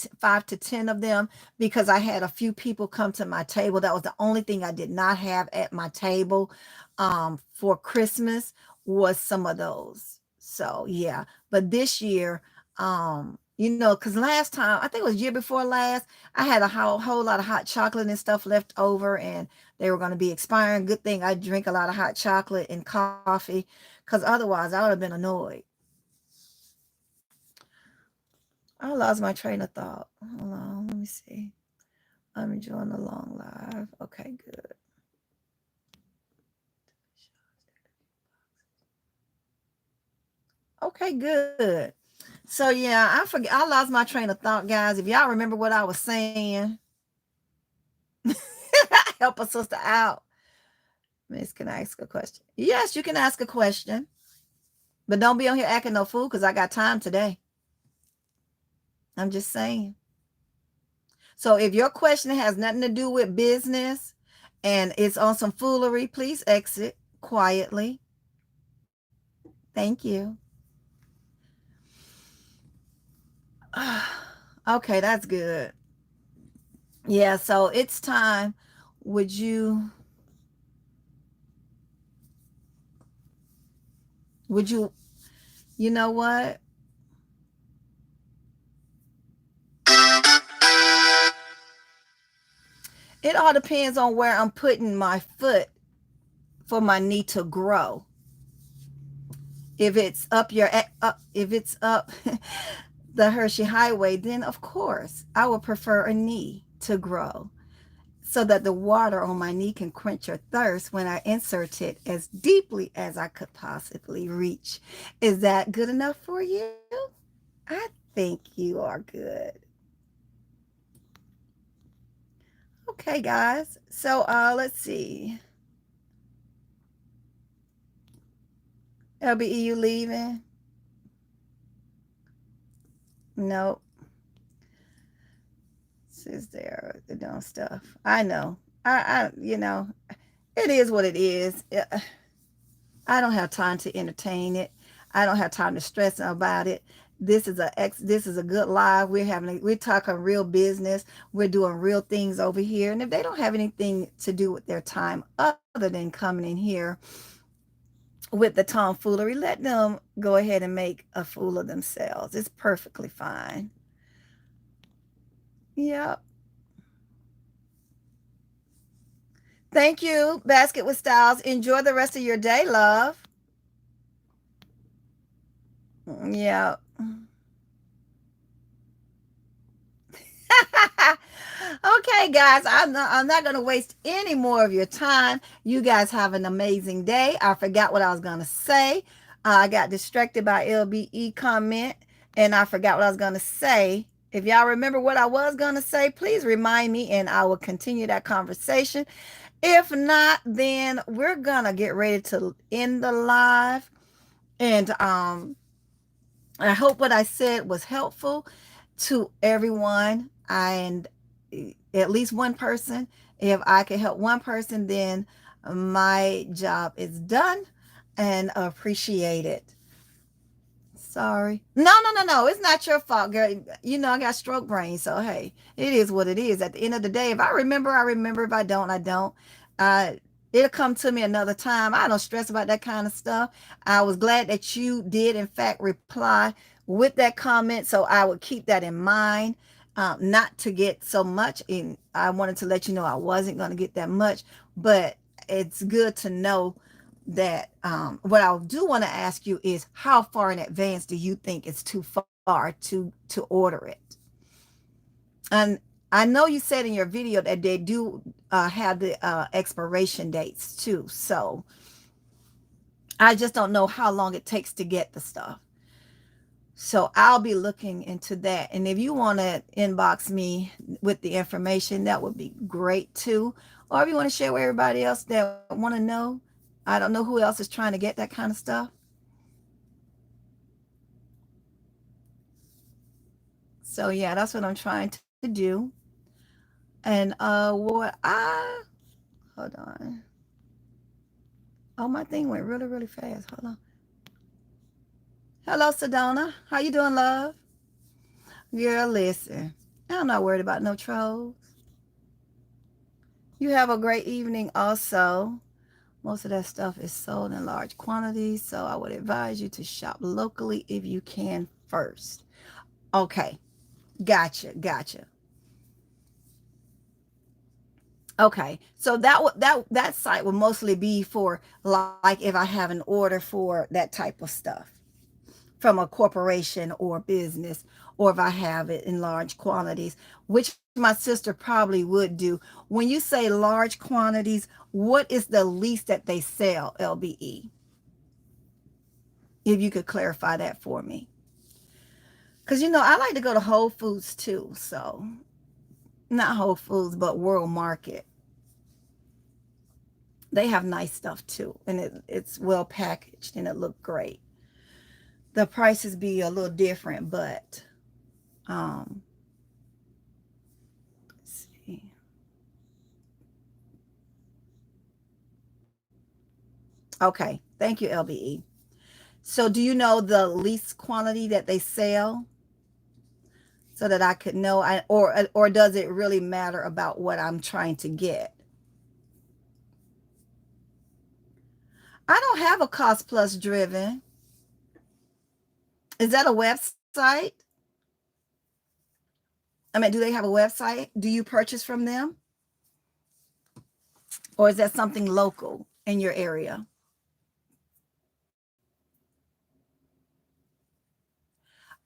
to 10 of them, because I had a few people come to my table. That was the only thing I did not have at my table for Christmas, was some of those. So yeah, but this year, because last time, I think it was year before last, I had a whole lot of hot chocolate and stuff left over, and they were going to be expiring. Good thing I drink a lot of hot chocolate and coffee, because otherwise I would have been annoyed. I lost my train of thought. Hold on, let me see. I'm enjoying the long live. Okay, good. Okay, good. So yeah, I forget. I lost my train of thought, guys. If y'all remember what I was saying, help a sister out. Miss, can I ask a question? Yes, you can ask a question, but don't be on here acting no fool because I got time today. I'm just saying. So if your question has nothing to do with business and it's on some foolery, please exit quietly. Thank you. Okay, that's good. Yeah, so it's time. Would you, you know what? It all depends on where I'm putting my foot for my knee to grow. If it's if it's up the Hershey Highway, then of course I would prefer a knee to grow so that the water on my knee can quench your thirst when I insert it as deeply as I could possibly reach. Is that good enough for you? I think you are good. Okay, guys. So let's see. LBE, you leaving? Nope. Is there the dumb stuff? I know. It is what it is. I don't have time to entertain it. I don't have time to stress about it. This is a good live. We're talking real business. We're doing real things over here. And if they don't have anything to do with their time other than coming in here with the tomfoolery, let them go ahead and make a fool of themselves. It's perfectly fine. Yep. Thank you, Basket with Styles. Enjoy the rest of your day, love. Yeah. Okay, guys, I'm not going to waste any more of your time. You guys have an amazing day. I forgot what I was going to say. I got distracted by LBE comment and I forgot what I was going to say. If y'all remember what I was going to say, please remind me and I will continue that conversation. If not, then we're going to get ready to end the live. And I hope what I said was helpful to everyone and at least one person. If I can help one person, then my job is done and appreciated. Sorry. No. It's not your fault, girl. You know, I got stroke brain. So, hey, it is what it is. At the end of the day, if I remember, I remember. If I don't, I don't. It'll come to me another time. I don't stress about that kind of stuff. I was glad that you did, in fact, reply with that comment. So I would keep that in mind, not to get so much. And I wanted to let you know I wasn't going to get that much. But it's good to know that what I do want to ask you is how far in advance do you think it's too far to order it? And I know you said in your video that they do have the expiration dates too. So I just don't know how long it takes to get the stuff. So I'll be looking into that. And if you want to inbox me with the information, that would be great too. Or if you want to share with everybody else that want to know, I don't know who else is trying to get that kind of stuff. So yeah, that's what I'm trying to do. And hold on. Oh, my thing went really, really fast. Hold on. Hello, Sedona. How you doing, love? Girl, listen. I'm not worried about no trolls. You have a great evening also. Most of that stuff is sold in large quantities, so I would advise you to shop locally if you can first. Okay. Gotcha. Okay, so that site will mostly be for like if I have an order for that type of stuff from a corporation or business, or if I have it in large quantities, which my sister probably would do. When you say large quantities, what is the least that they sell, LBE? If you could clarify that for me. Because, I like to go to Whole Foods too. So, not Whole Foods, but World Market. They have nice stuff too. And it's well packaged and it looked great. The prices be a little different, but, let's see. Okay. Thank you, LBE. So, do you know the least quantity that they sell so that I could know? Or does it really matter about what I'm trying to get? I don't have a Cost Plus Driven. Is that a website? I mean, do they have a website? Do you purchase from them? Or is that something local in your area?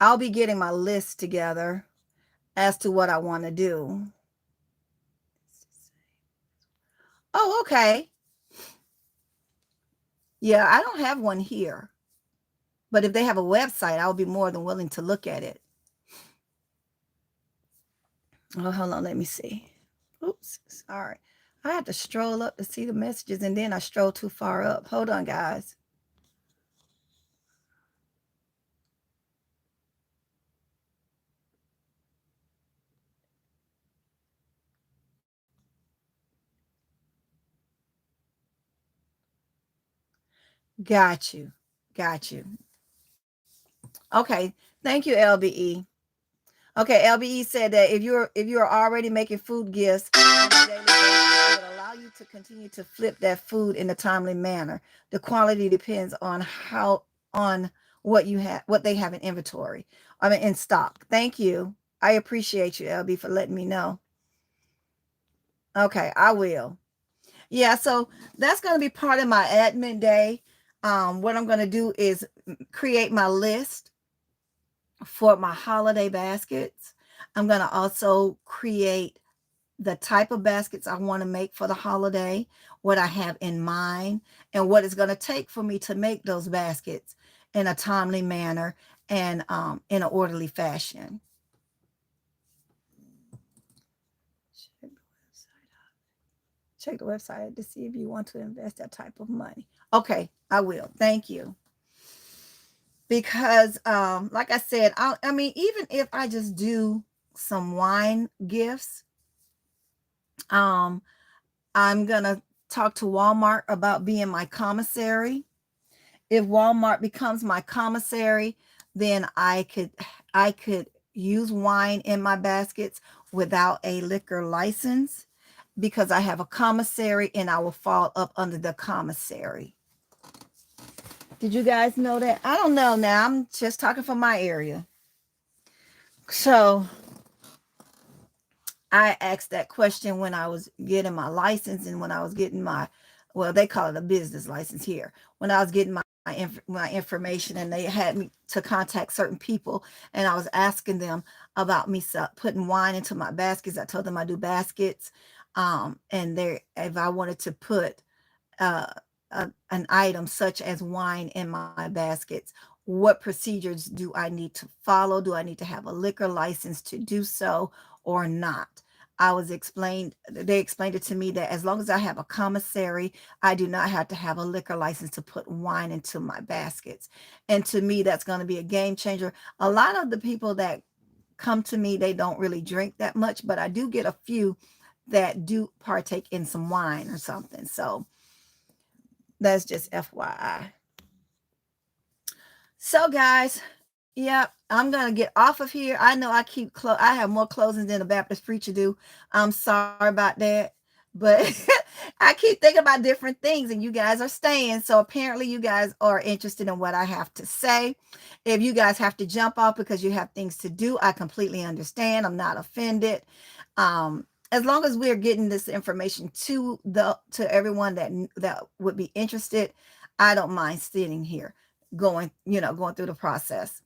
I'll be getting my list together as to what I want to do. Oh, okay. Yeah, I don't have one here. But if they have a website, I'll be more than willing to look at it. Oh, hold on. Let me see. Oops. Sorry. I had to stroll up to see the messages, and then I strolled too far up. Hold on, guys. Got you. Got you. Okay. Thank you, LBE. Okay, LBE said that if you're already making food gifts on a daily basis, it will allow you to continue to flip that food in a timely manner. The quality depends on what they have in inventory. I mean in stock. Thank you. I appreciate you, LB, for letting me know. Okay, I will. Yeah, so that's going to be part of my admin day. What I'm going to do is create my list for my holiday baskets. I'm going to also create the type of baskets I want to make for the holiday, what I have in mind, and what it's going to take for me to make those baskets in a timely manner and in an orderly fashion. Check the website to see if you want to invest that type of money. Okay, I will. Thank you. Because like I said, I mean, even if I just do some wine gifts, I'm gonna talk to Walmart about being my commissary. If Walmart becomes my commissary, then I could use wine in my baskets without a liquor license because I have a commissary and I will fall up under the commissary. Did you guys know that? I don't know now. I'm just talking from my area. So I asked that question when I was getting my license and when I was getting well, they call it a business license here. When I was getting my information and they had me to contact certain people and I was asking them about me putting wine into my baskets. I told them I do baskets. And if I wanted to put uh, an item such as wine in my baskets, what procedures do I need to follow? Do I need to have a liquor license to do so or not? They explained it to me that as long as I have a commissary, I do not have to have a liquor license to put wine into my baskets. And to me, that's going to be a game changer. A lot of the people that come to me, they don't really drink that much, but I do get a few that do partake in some wine or something. So that's just FYI. So guys, yep, I'm gonna get off of here. I know I have more closings than a Baptist preacher do. I'm sorry about that, but I keep thinking about different things, and you guys are staying. So apparently, you guys are interested in what I have to say. If you guys have to jump off because you have things to do, I completely understand. I'm not offended. As long as we're getting this information to everyone that would be interested, I don't mind sitting here going through the process.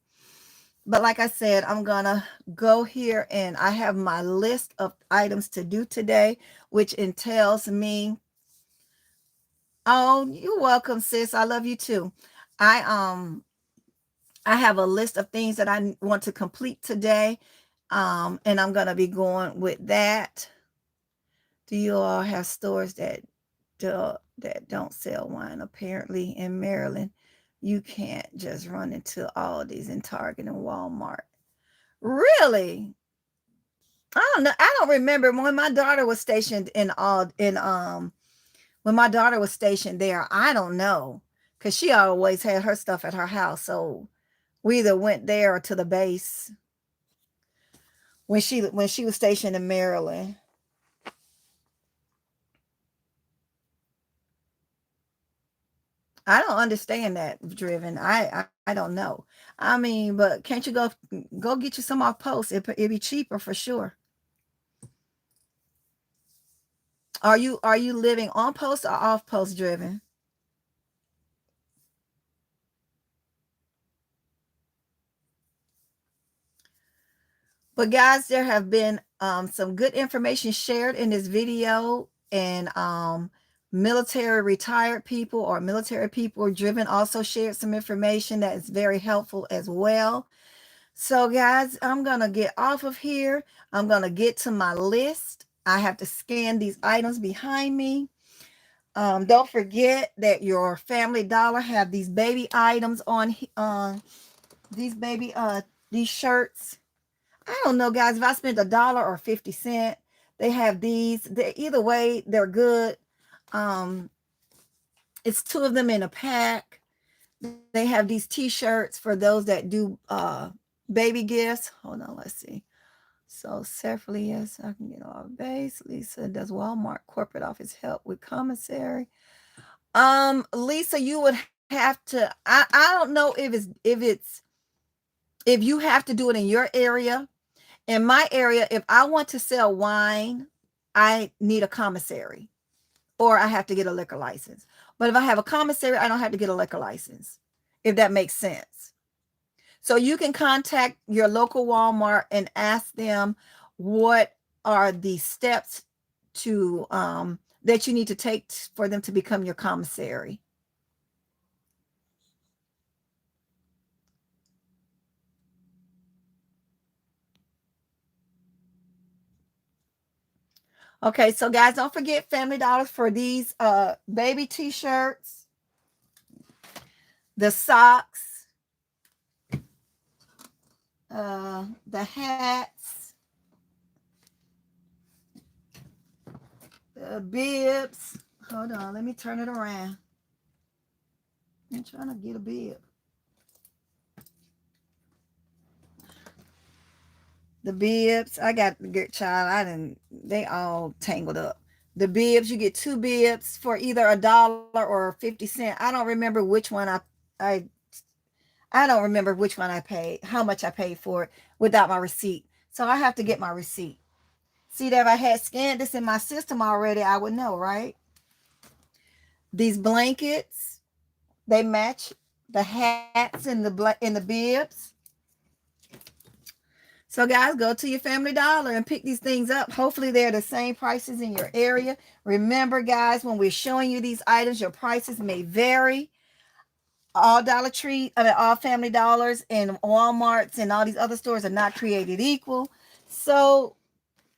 But like I said, I'm gonna go here and I have my list of items to do today, which entails me. Oh, you're welcome, sis. I love you too. I I have a list of things that I want to complete today. And I'm going to be going with that. Do you all have stores that don't sell wine? Apparently in Maryland, you can't just run into Aldi's and Target and Walmart. Really? I don't know. I don't remember when my daughter was stationed when my daughter was stationed there. I don't know, because she always had her stuff at her house. So we either went there or to the base when she was stationed in Maryland. I don't understand that, Driven. I don't know. I mean, but can't you go get you some off post? It'd be cheaper for sure. Are you living on post or off post, Driven? But guys, there have been some good information shared in this video, and military retired people or military people Driven also shared some information that is very helpful as well. So guys, I'm going to get off of here. I'm going to get to my list. I have to scan these items behind me. Don't forget that your Family Dollar have these baby items on these shirts. I don't know, guys, if I spent $1 or 50 cents, they have these. Either way, they're good. Um, it's 2 of them in a pack. They have these t-shirts for those that do baby gifts. Hold on, let's see. So separately, yes, I can get all base. Lisa, does Walmart corporate office help with commissary? Lisa, you would have to. I don't know if you have to do it in your area. In my area, if I want to sell wine, I need a commissary, or I have to get a liquor license. But if I have a commissary, I don't have to get a liquor license, if that makes sense. So you can contact your local Walmart and ask them what are the steps to that you need to take for them to become your commissary. Okay, so guys, don't forget Family Dollars for these baby t-shirts, the socks, the hats, the bibs. Hold on, let me turn it around. I'm trying to get a bib. The bibs, I got the good child. They all tangled up. The bibs, you get 2 bibs for either $1 or 50 cents. I don't remember which one I I don't remember which one I paid, how much I paid for it without my receipt. So I have to get my receipt. See that if I had scanned this in my system already, I would know, right? These blankets, they match the hats and the bibs. So guys, go to your Family Dollar and pick these things up. Hopefully they're the same prices in your area. Remember, guys, when we're showing you these items, your prices may vary. All all Family Dollars and Walmarts and all these other stores are not created equal. So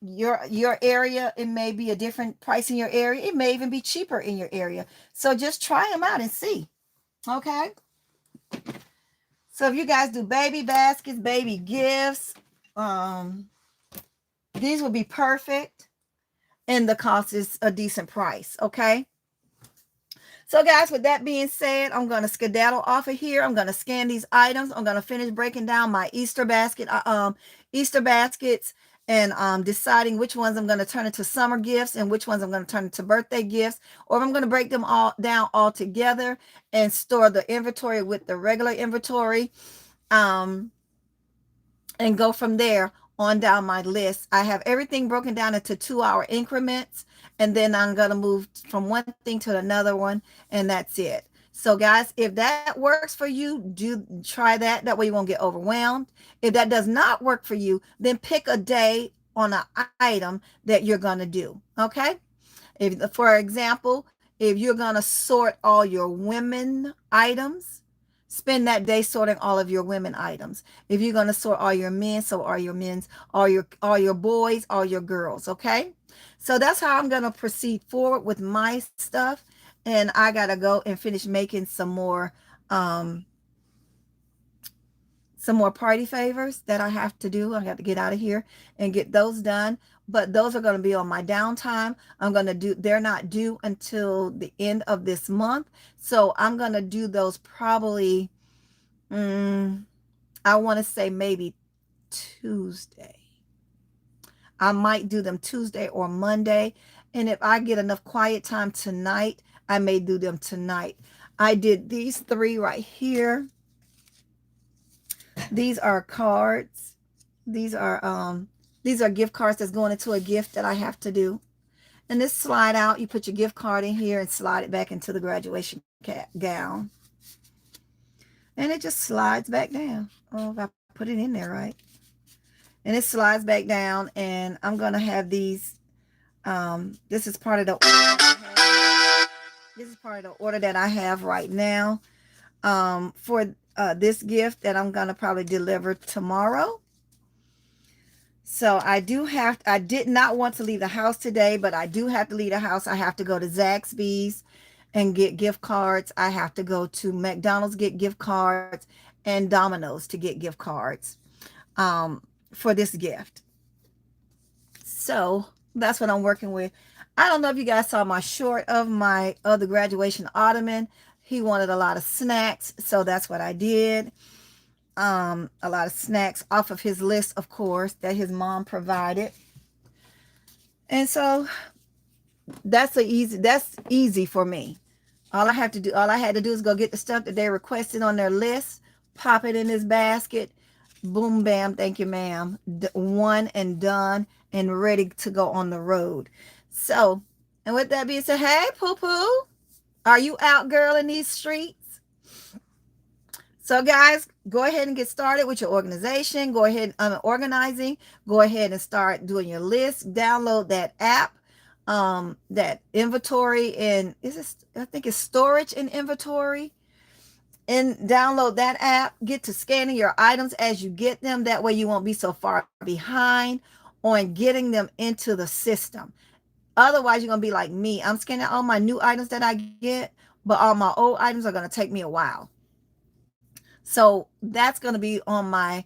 your area, it may be a different price in your area. It may even be cheaper in your area. So just try them out and see. Okay. So if you guys do baby baskets, baby gifts, these will be perfect, and the cost is a decent price. Okay. So guys, with that being said, I'm going to skedaddle off of here. I'm going to scan these items. I'm going to finish breaking down my Easter baskets, and deciding which ones I'm going to turn into summer gifts and which ones I'm going to turn into birthday gifts, or if I'm going to break them all down all together and store the inventory with the regular inventory, and go from there on down my list. I have everything broken down into 2-hour increments, and then I'm going to move from one thing to another one, and that's it. So guys, if that works for you, do try that. That way you won't get overwhelmed. If that does not work for you, then pick a day on an item that you're going to do. Okay. For example, if you're going to sort all your women items, spend that day sorting all of your women items. If you're going to sort all your men, so all your men's, all your boys, all your girls, okay? So that's how I'm going to proceed forward with my stuff. And I got to go and finish making um some more party favors that I have to do. I got to get out of here and get those done. But those are going to be on my downtime. I'm going to do, they're not due until the end of this month. So I'm going to do those probably, I want to say maybe Tuesday. I might do them Tuesday or Monday. And if I get enough quiet time tonight, I may do them tonight. I did these three right here. These are cards. These are gift cards that's going into a gift that I have to do. And this slide out, you put your gift card in here and slide it back into the graduation gown. And it just slides back down. Oh, if I put it in there right. And it slides back down, and I'm going to have these. This is part of the order that I have right now for this gift that I'm going to probably deliver tomorrow. So I did not want to leave the house today, but I do have to leave the house. I have to go to Zaxby's and get gift cards. I have to go to McDonald's, get gift cards, and Domino's to get gift cards for this gift. So that's what I'm working with. I don't know if you guys saw my short of the graduation ottoman. He wanted a lot of snacks, so that's what I did. A lot of snacks off of his list, of course, that his mom provided. And so that's easy for me. All I had to do is go get the stuff that they requested on their list, pop it in this basket, boom, bam, thank you, ma'am. One and done and ready to go on the road. So, and with that being said, hey, Poo-Poo, are you out, girl, in these streets? So guys, go ahead and get started with your organization. Go ahead and organizing. Go ahead and start doing your list. Download that app, that inventory, and I think it's storage and inventory. And download that app. Get to scanning your items as you get them. That way you won't be so far behind on getting them into the system. Otherwise, you're going to be like me. I'm scanning all my new items that I get, but all my old items are going to take me a while. So that's going to be on my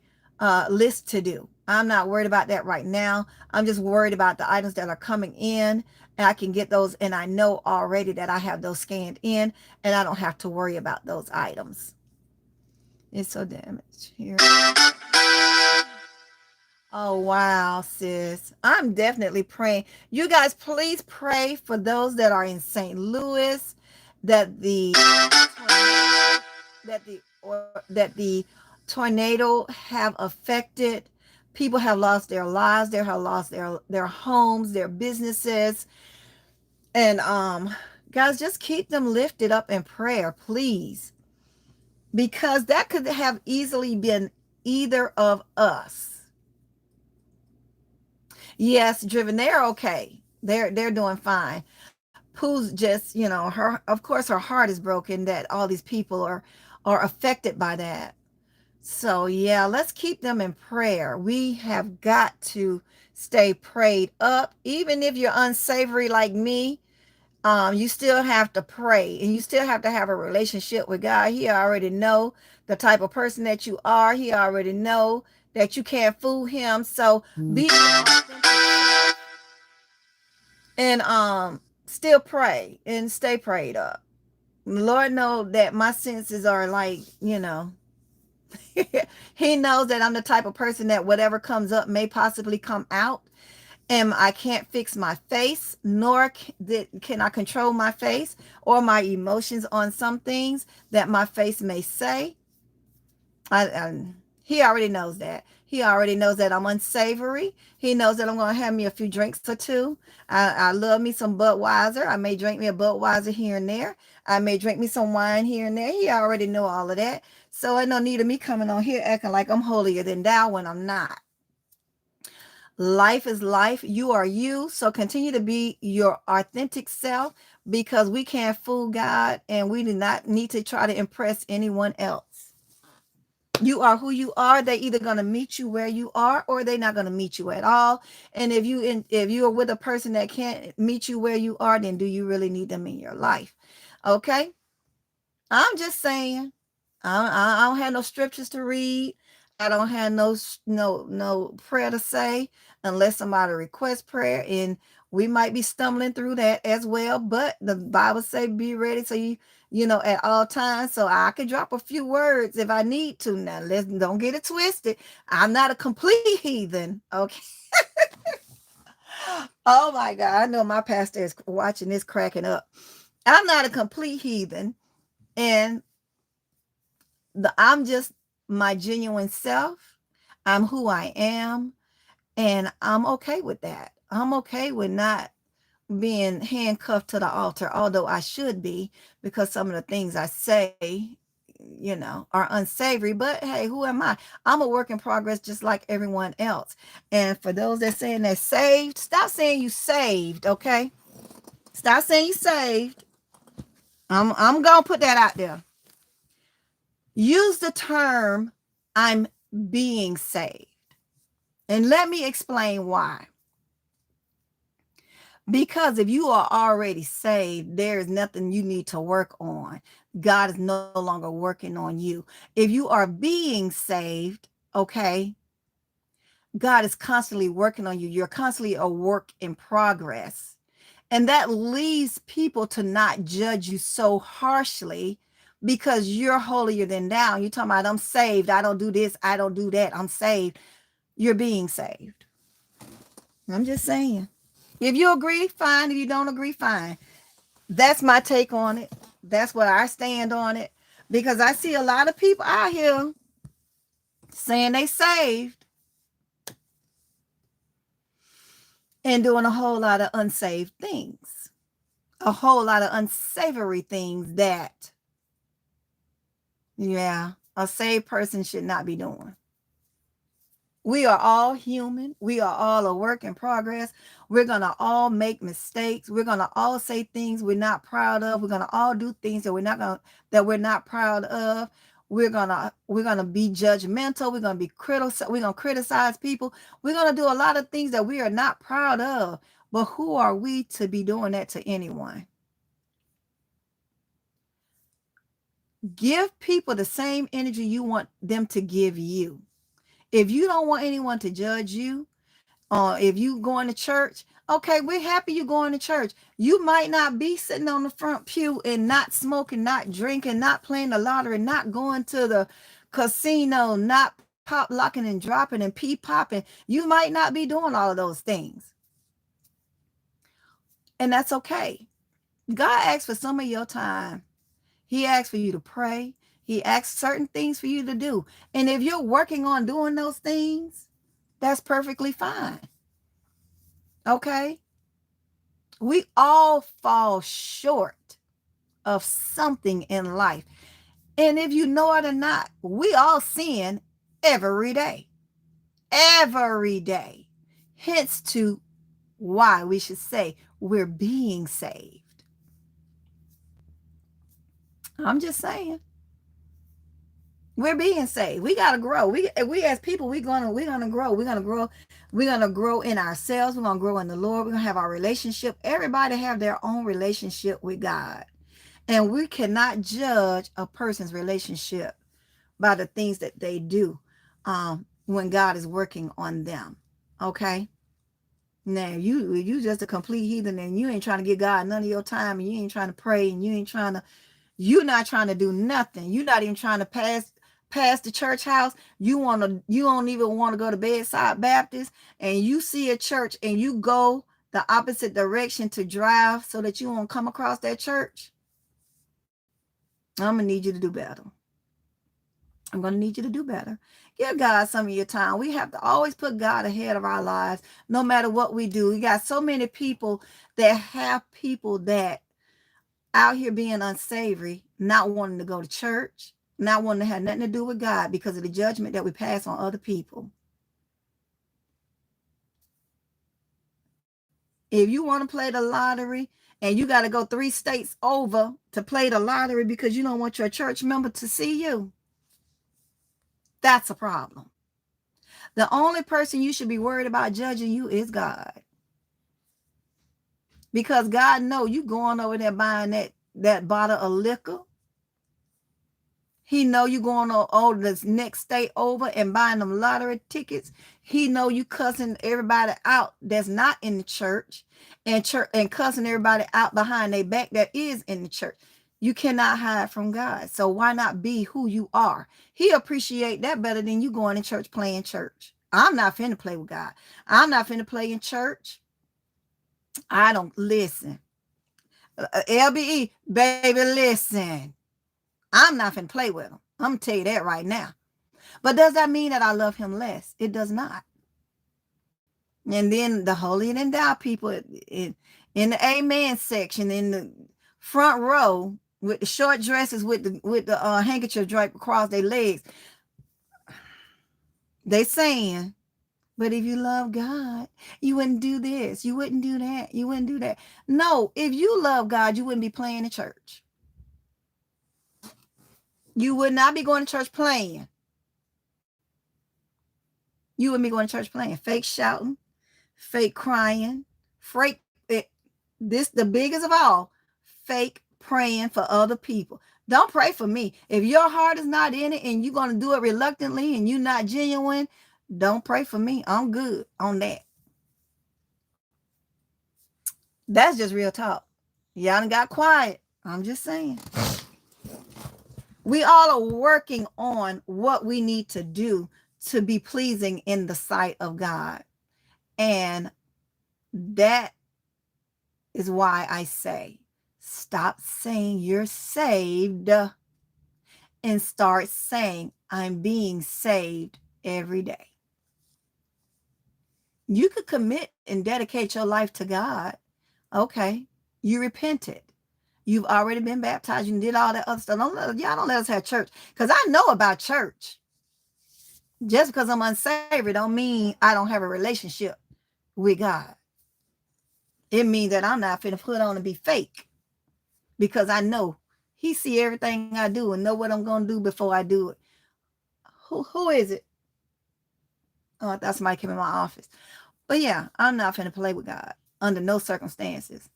list to do. I'm not worried about that right now. I'm just worried about the items that are coming in, and I can get those. And I know already that I have those scanned in, and I don't have to worry about those items. It's so damaged here. Oh, wow, sis. I'm definitely praying. You guys, please pray for those that are in St. Louis, that the tornado have affected. People have lost their lives. They have lost their homes, their businesses. And guys, just keep them lifted up in prayer, please. Because that could have easily been either of us. Yes, Driven, they're okay. They're doing fine. Pooh's just, of course her heart is broken that all these people are affected by that. So yeah, let's keep them in prayer. We have got to stay prayed up. Even if you're unsavory like me, you still have to pray, and you still have to have a relationship with God. He already know the type of person that you are. He already know that you can't fool him. So be and still pray and stay prayed up. Lord knows that my senses are like, he knows that I'm the type of person that whatever comes up may possibly come out. And I can't fix my face, nor can I control my face or my emotions on some things that my face may say. He already knows that. He already knows that I'm unsavory. He knows that I'm going to have me a few drinks or two. I love me some Budweiser. I may drink me a Budweiser here and there. I may drink me some wine here and there. He already know all of that. So ain't no need of me coming on here acting like I'm holier than thou when I'm not. Life is life. You are you. So continue to be your authentic self. because we can't fool God, and we do not need to try to impress anyone else. You are who you are. They're either going to meet you where you are, or they're not going to meet you at all. And if you are with a person that can't meet you where you are, then do you really need them in your life? Okay. I'm just saying. I don't have no scriptures to read. I don't have no prayer to say unless somebody requests prayer, and we might be stumbling through that as well. But the Bible say be ready, so at all times. So I could drop a few words if I need to. Now let's don't get it twisted. I'm not a complete heathen. Okay. Oh my God. I know my pastor is watching this cracking up. I'm not a complete heathen. And I'm just my genuine self. I'm who I am, and I'm okay with that. I'm okay with not being handcuffed to the altar, although I should be, because some of the things I say, are unsavory. But hey, who am I? I'm a work in progress just like everyone else. And for those that saying they're saved, stop saying you saved, okay? Stop saying you saved. I'm gonna put that out there. Use the term I'm being saved. And let me explain why. Because if you are already saved, there is nothing you need to work on. God is no longer working on you. If you are being saved, okay, God is constantly working on you. You're constantly a work in progress. And that leads people to not judge you so harshly because you're holier than thou. You're talking about, I'm saved. I don't do this. I don't do that. I'm saved. You're being saved. I'm just saying. If you agree, fine. If you don't agree, fine. That's my take on it. That's where I stand on it. Because I see a lot of people out here saying they saved and doing a whole lot of unsaved things. A whole lot of unsavory things that, yeah, a saved person should not be doing. We are all human. We are all a work in progress. We're going to all make mistakes. We're going to all say things we're not proud of. We're going to all do things that we're not proud of. We're going to be judgmental. We're going to be critical. We're going to criticize people. We're going to do a lot of things that we are not proud of. But who are we to be doing that to anyone? Give people the same energy you want them to give you. If you don't want anyone to judge you, if you going to church, okay, we're happy you going to church. You might not be sitting on the front pew and not smoking, not drinking, not playing the lottery, not going to the casino, not pop locking and dropping and pee popping. You might not be doing all of those things. And that's okay. God asks for some of your time. He asks for you to pray. He asks certain things for you to do. And if you're working on doing those things, that's perfectly fine. Okay? We all fall short of something in life. And if you know it or not, we all sin every day. Every day. Hence to why we should say we're being saved. I'm just saying. We're being saved. We gotta grow. We as people, we're gonna grow. We're gonna grow in ourselves. We're gonna grow in the Lord. We're gonna have our relationship. Everybody have their own relationship with God. And we cannot judge a person's relationship by the things that they do when God is working on them. Okay. Now you just a complete heathen and you ain't trying to give God none of your time, and you ain't trying to pray, and you're not trying to do nothing. You're not even trying to pass the church house. You don't even want to go to Bedside Baptist, and you see a church and you go the opposite direction to drive so that you won't come across that church. I'm gonna need you to do better. I'm gonna need you to do better. Give God some of your time. We have to always put God ahead of our lives, no matter what we do. We got so many people that out here being unsavory, not wanting to go to church, not wanting to have nothing to do with God because of the judgment that we pass on other people. If you want to play the lottery and you got to go 3 states over to play the lottery because you don't want your church member to see you. That's a problem. The only person you should be worried about judging you is God. Because God know you going over there buying that bottle of liquor. He know you going on this next state over and buying them lottery tickets. He know you cussing everybody out that's not in the church and cussing everybody out behind their back that is in the church. You cannot hide from God. So why not be who you are? He appreciate that better than you going to church playing church. I'm not finna play with God. I'm not finna play in church. I don't listen. LBE, baby, listen. I'm not finna play with him. I'm gonna tell you that right now. But does that mean that I love him less? It does not. And then the holy and endowed people in the amen section, in the front row with the short dresses with the handkerchief draped across their legs, they saying, but if you love God, you wouldn't do this, you wouldn't do that, you wouldn't do that. No, if you love God, you wouldn't be playing in church. You would not be going to church playing. You wouldn't be going to church playing, fake shouting, fake crying, fake this the biggest of all, fake praying for other people. Don't pray for me. If your heart is not in it and you're going to do it reluctantly and you're not genuine, don't pray for me. I'm good on that. That's just real talk. Y'all done got quiet. I'm just saying. We all are working on what we need to do to be pleasing in the sight of God. And that is why I say, stop saying you're saved and start saying, I'm being saved every day. You could commit and dedicate your life to God. Okay, you repented. You've already been baptized. You did all that other stuff. Y'all don't let us have church. Because I know about church. Just because I'm unsavory don't mean I don't have a relationship with God. It means that I'm not finna put on and be fake. Because I know he see everything I do and know what I'm going to do before I do it. Who is it? Oh, I thought somebody came in my office. But yeah, I'm not finna play with God under no circumstances.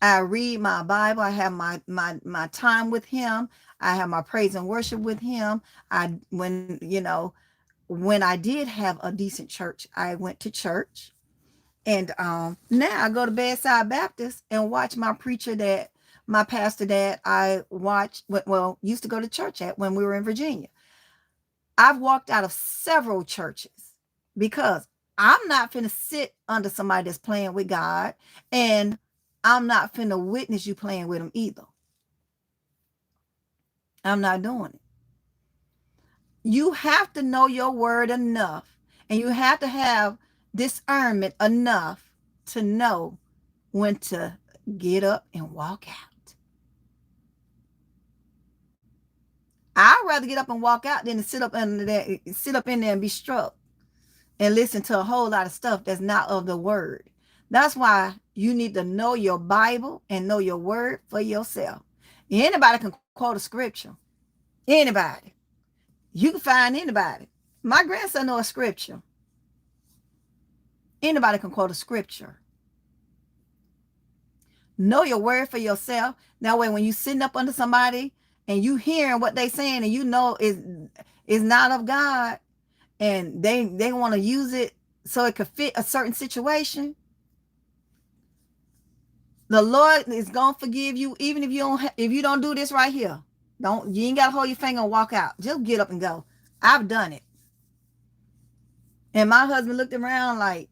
I read my Bible. I have my time with him. I have my praise and worship with him. When I did have a decent church, I went to church. And now I go to Bedside Baptist and watch my pastor that I used to go to church at when we were in Virginia. I've walked out of several churches because I'm not finna sit under somebody that's playing with God, and I'm not finna witness you playing with him either. I'm not doing it. You have to know your word enough, and you have to have discernment enough to know when to get up and walk out. I'd rather get up and walk out than to sit up in there and be struck and listen to a whole lot of stuff that's not of the word. That's why you need to know your Bible and know your word for yourself. Anybody can quote a scripture. Anybody. You can find anybody. My grandson knows a scripture. Anybody can quote a scripture. Know your word for yourself. That way when you sitting up under somebody and you hearing what they saying and you know is not of God, and they want to use it so it could fit a certain situation, the Lord is gonna forgive you even if you don't do this right here. You ain't gotta hold your finger and walk out. Just get up and go. I've done it. And my husband looked around like,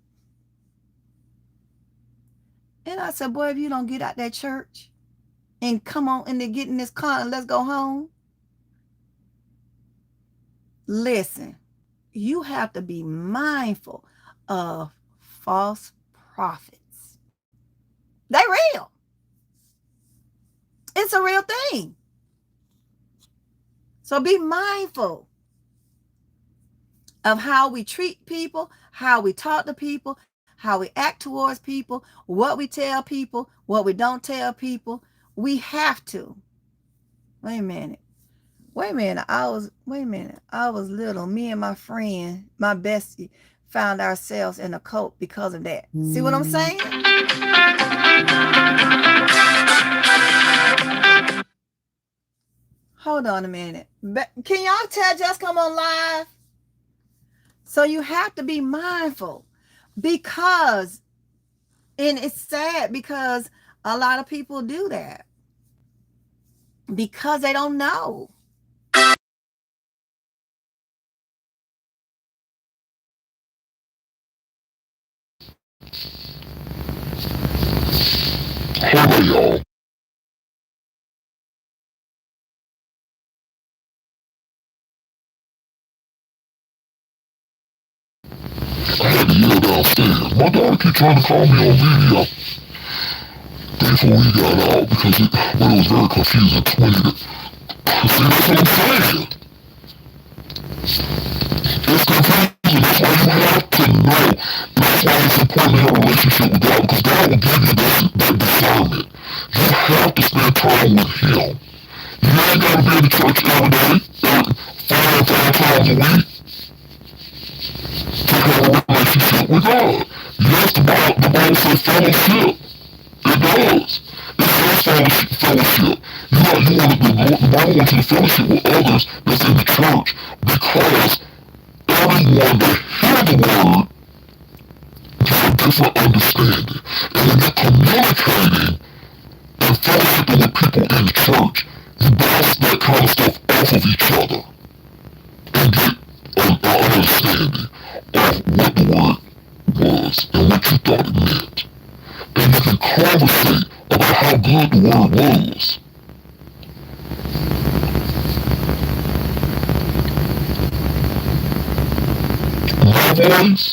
and I said, boy, if you don't get out that church and come on and get in this car and let's go home. Listen, you have to be mindful of false prophets. They real. It's a real thing. So be mindful of how we treat people, how we talk to people, how we act towards people, what we tell people, what we don't tell people. We have to. Wait a minute. Wait a minute. I was little. Me and my friend, my bestie, found ourselves in a cult because of that. See what I'm saying? Hold on a minute. Can y'all tell just come on live? So you have to be mindful because, and it's sad because a lot of people do that because they don't know. Hello, y'all. I had to yell downstairs. My daughter keep trying to call me on video. Thankfully we got out because it was very confusing. 20 to, see, that's what I'm saying. It's confusing. That's why you have to know. That's why it's important to have a relationship with God because God will give you that discernment. You have to spend time with Him. You ain't got to be in the church every day, 5 times a week. To have a relationship with God. Yes, the Bible says fellowship. It does. It says fellowship. The Bible wants you to fellowship with others that's in the church because everyone that hears the word gets a different understanding. And when you're communicating and fellowshipping with people in the church, you bounce that kind of stuff off of each other and get an understanding of what the word was and what you thought it meant. And you can conversate about how good the word was. My voice?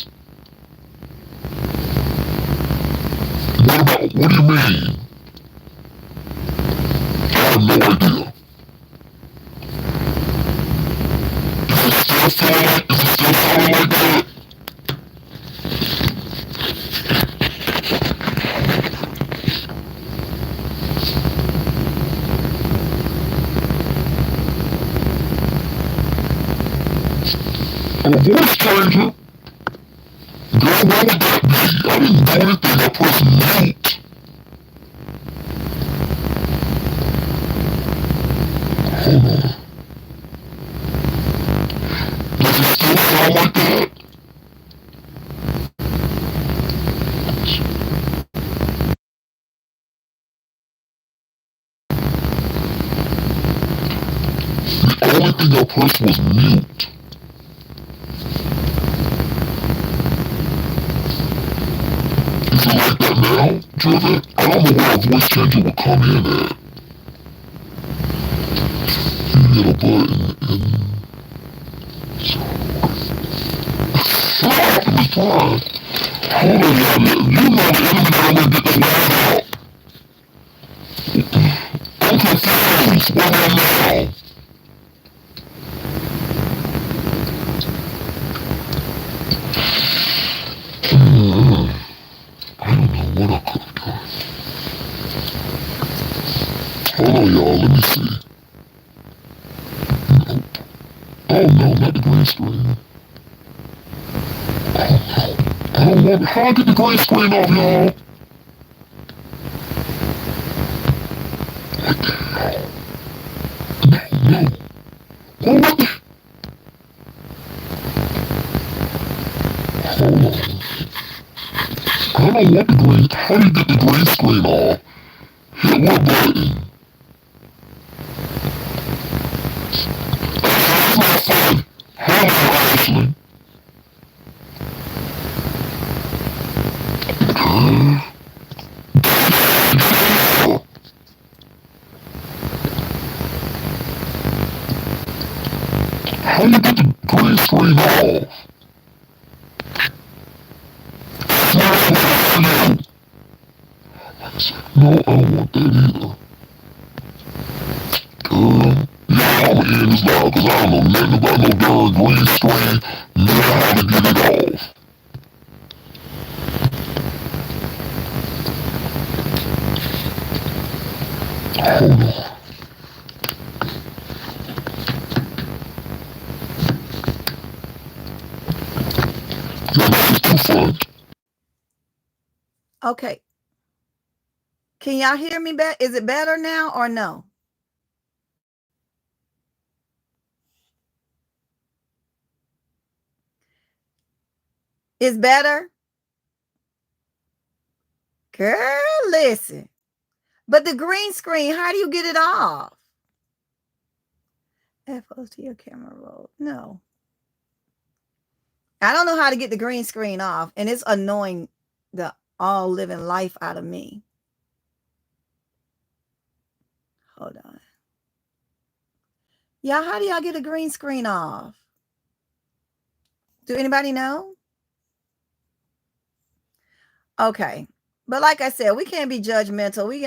What do you mean? I have no idea. Is it still sounding like that? I'm a voice changer. Girl, what would that be? I didn't do anything. I pressed mute. Hold on. Does it still sound like that? The only thing I pressed was mute. Is it like that now, Driven? I don't know where a voice changer will come in at. You hit a button and... Stop! It was fine. Hold on, y'all. You know the enemy not gonna get this loud out. I'm confused. What am I now? I don't know what I could have done. Hold on, y'all. Let me see. Nope. Oh no, not the green screen. Oh no. I don't want... How I get the green screen off, y'all? What the hell? No. Well, what the... Hold on. I don't want the green... How do you get the green screen off? Hit what button? That's not fun. Hold on, Ashley. How you get the green screen off? No, I don't want that either. Girl, yeah, I'ma end this live cause I don't know nothing about no darn green screen. Now how to get it off. Okay. Can y'all hear me back? Is it better now or no? It's better? Girl, listen. But the green screen, how do you get it off? FOs to your camera roll. No. I don't know how to get the green screen off, and it's annoying the all living life out of me. Hold on. Y'all, how do y'all get a green screen off? Do anybody know? Okay. But like I said, we can't be judgmental. We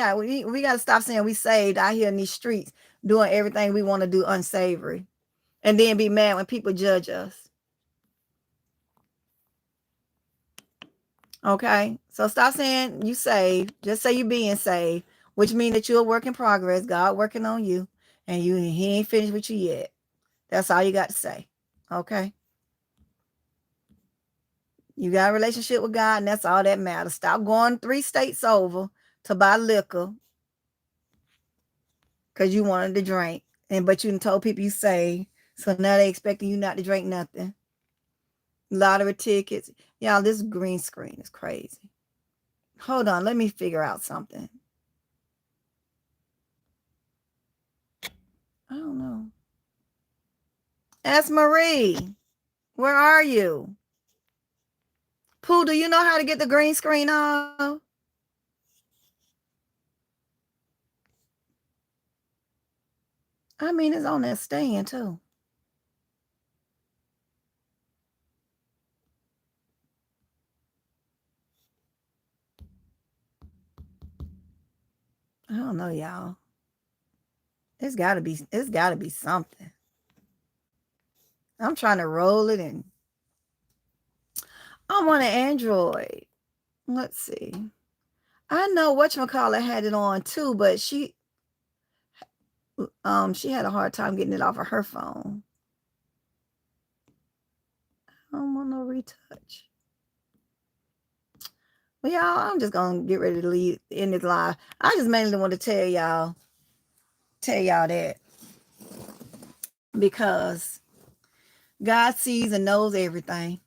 got to stop saying we saved out here in these streets doing everything we want to do unsavory and then be mad when people judge us. Okay? So stop saying you saved. Just say you being saved, which means that you're a work in progress. God working on you, and he ain't finished with you yet. That's all you got to say. Okay? You got a relationship with God, and that's all that matters. Stop going 3 states over to buy liquor because you wanted to drink, but you told people you saved, so now they expecting you not to drink nothing. Lottery tickets. Y'all, this green screen is crazy. Hold on, let me figure out something. I don't know. Ask Marie. Where are you? Pooh, do you know how to get the green screen off? I mean, it's on that stand, too. I don't know, y'all. It's gotta be something. I'm trying to roll it in. I'm on an Android. Let's see. I know whatchamacallit had it on too, but she had a hard time getting it off of her phone. I don't want no retouch. Well, y'all, I'm just gonna get ready to leave in this live. I just mainly want to tell y'all that because God sees and knows everything.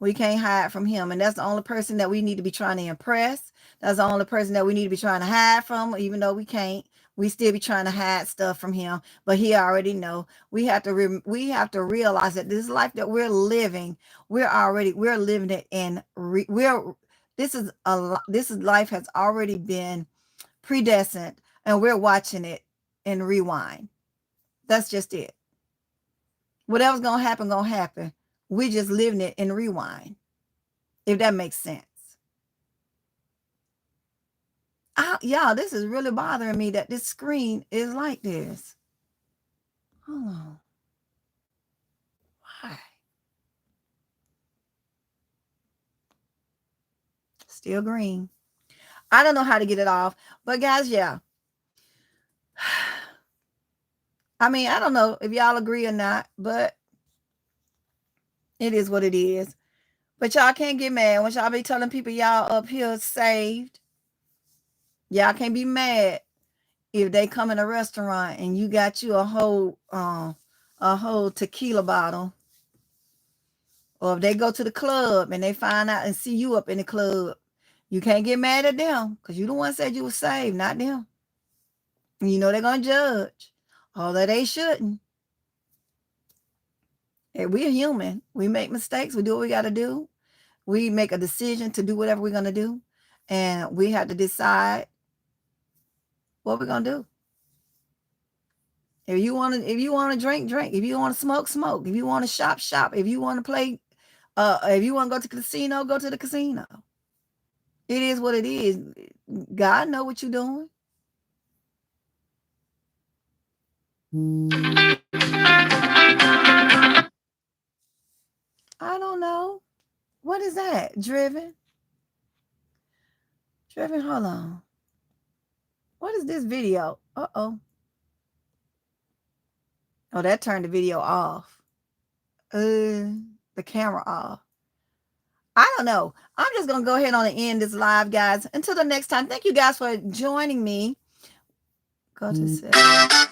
We can't hide from him, and that's the only person that we need to be trying to impress. That's the only person that we need to be trying to hide from, even though we can't. We still be trying to hide stuff from him, but he already know. We have to realize that this life that we're living, we're living it in. This is life has already been predestined, and we're watching it in rewind. That's just it. Whatever's gonna happen. We're just living it in rewind, if that makes sense. Y'all, this is really bothering me that this screen is like this. Hold on. Why? Still green. I don't know how to get it off, but guys, yeah. I mean, I don't know if y'all agree or not, but it is what it is. But y'all can't get mad when y'all be telling people y'all up here saved. Y'all can't be mad if they come in a restaurant and you got you a whole tequila bottle, or if they go to the club and they find out and see you up in the club, you can't get mad at them because you the one said you were saved, not them. And you know they're gonna judge, although they shouldn't. And we're human. We make mistakes. We do what we got to do. We make a decision to do whatever we're gonna do, and we have to decide what we're gonna do. If you want to drink. If you want to smoke. If you want to shop. If you want to play, if you want to go to the casino, go to the casino. It is what it is. God know what you're doing. I don't know. What is that? Driven, hold on. What is this video? Uh-oh. Oh, that turned the video off. The camera off. I don't know. I'm just going to go ahead on and end this live, guys. Until the next time. Thank you guys for joining me. Go to settings.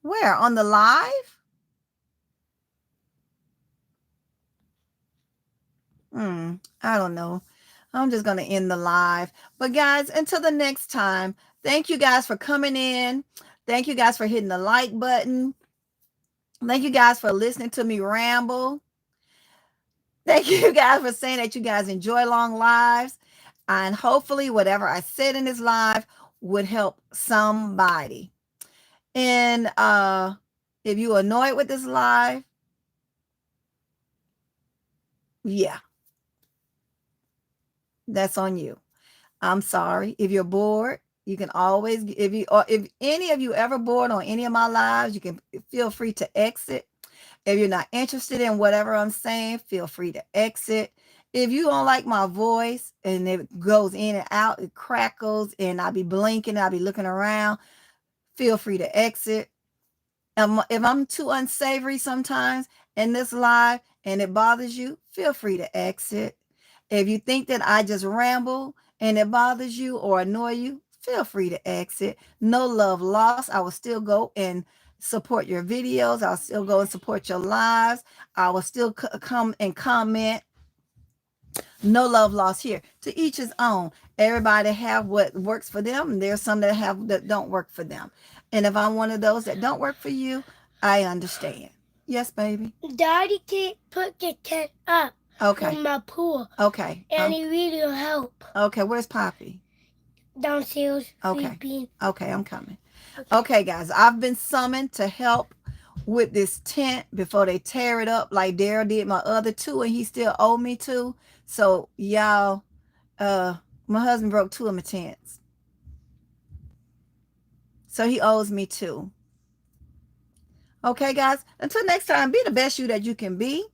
Where? On the live? I don't know. I'm just going to end the live. But guys, until the next time, thank you guys for coming in. Thank you guys for hitting the like button. Thank you guys for listening to me ramble. Thank you guys for saying that you guys enjoy long lives. And hopefully whatever I said in this live would help somebody. And if you annoyed with this live, yeah, that's on you. I'm sorry. If you're bored, you can always, if any of you ever bored on any of my lives, you can feel free to exit. If you're not interested in whatever I'm saying, feel free to exit. If you don't like my voice and it goes in and out, it crackles and I'll be blinking, I'll be looking around, feel free to exit. If I'm too unsavory sometimes in this live and it bothers you, feel free to exit. If you think that I just ramble and it bothers you or annoy you, feel free to exit. No love lost. I will still go and support your videos. I'll still go and support your lives. I will still come and comment. No love lost here. To each his own. Everybody have what works for them, and there's some that don't work for them. And if I'm one of those that don't work for you, I understand. Yes, baby. Daddy can't put the tent up. Okay. From my pool. Okay. And he really help. Okay, where's Poppy? Downstairs. Okay. Sleeping. Okay, I'm coming. Okay, guys, I've been summoned to help with this tent before they tear it up like Daryl did my other two, and he still owed me two. So y'all, my husband broke two of my tents. So he owes me two. Okay, guys, until next time, be the best you that you can be.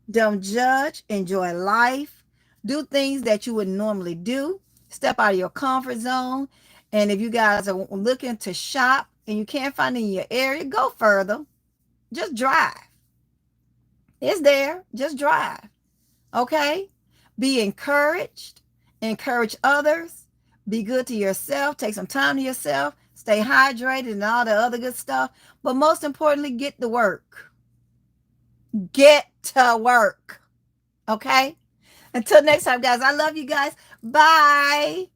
Don't judge, enjoy life, do things that you wouldn't normally do, step out of your comfort zone. And if you guys are looking to shop and you can't find it in your area, go further. Just drive. It's there. Just drive. Okay? Be encouraged. Encourage others. Be good to yourself. Take some time to yourself. Stay hydrated and all the other good stuff. But most importantly, get to work. Get to work. Okay? Until next time, guys. I love you guys. Bye.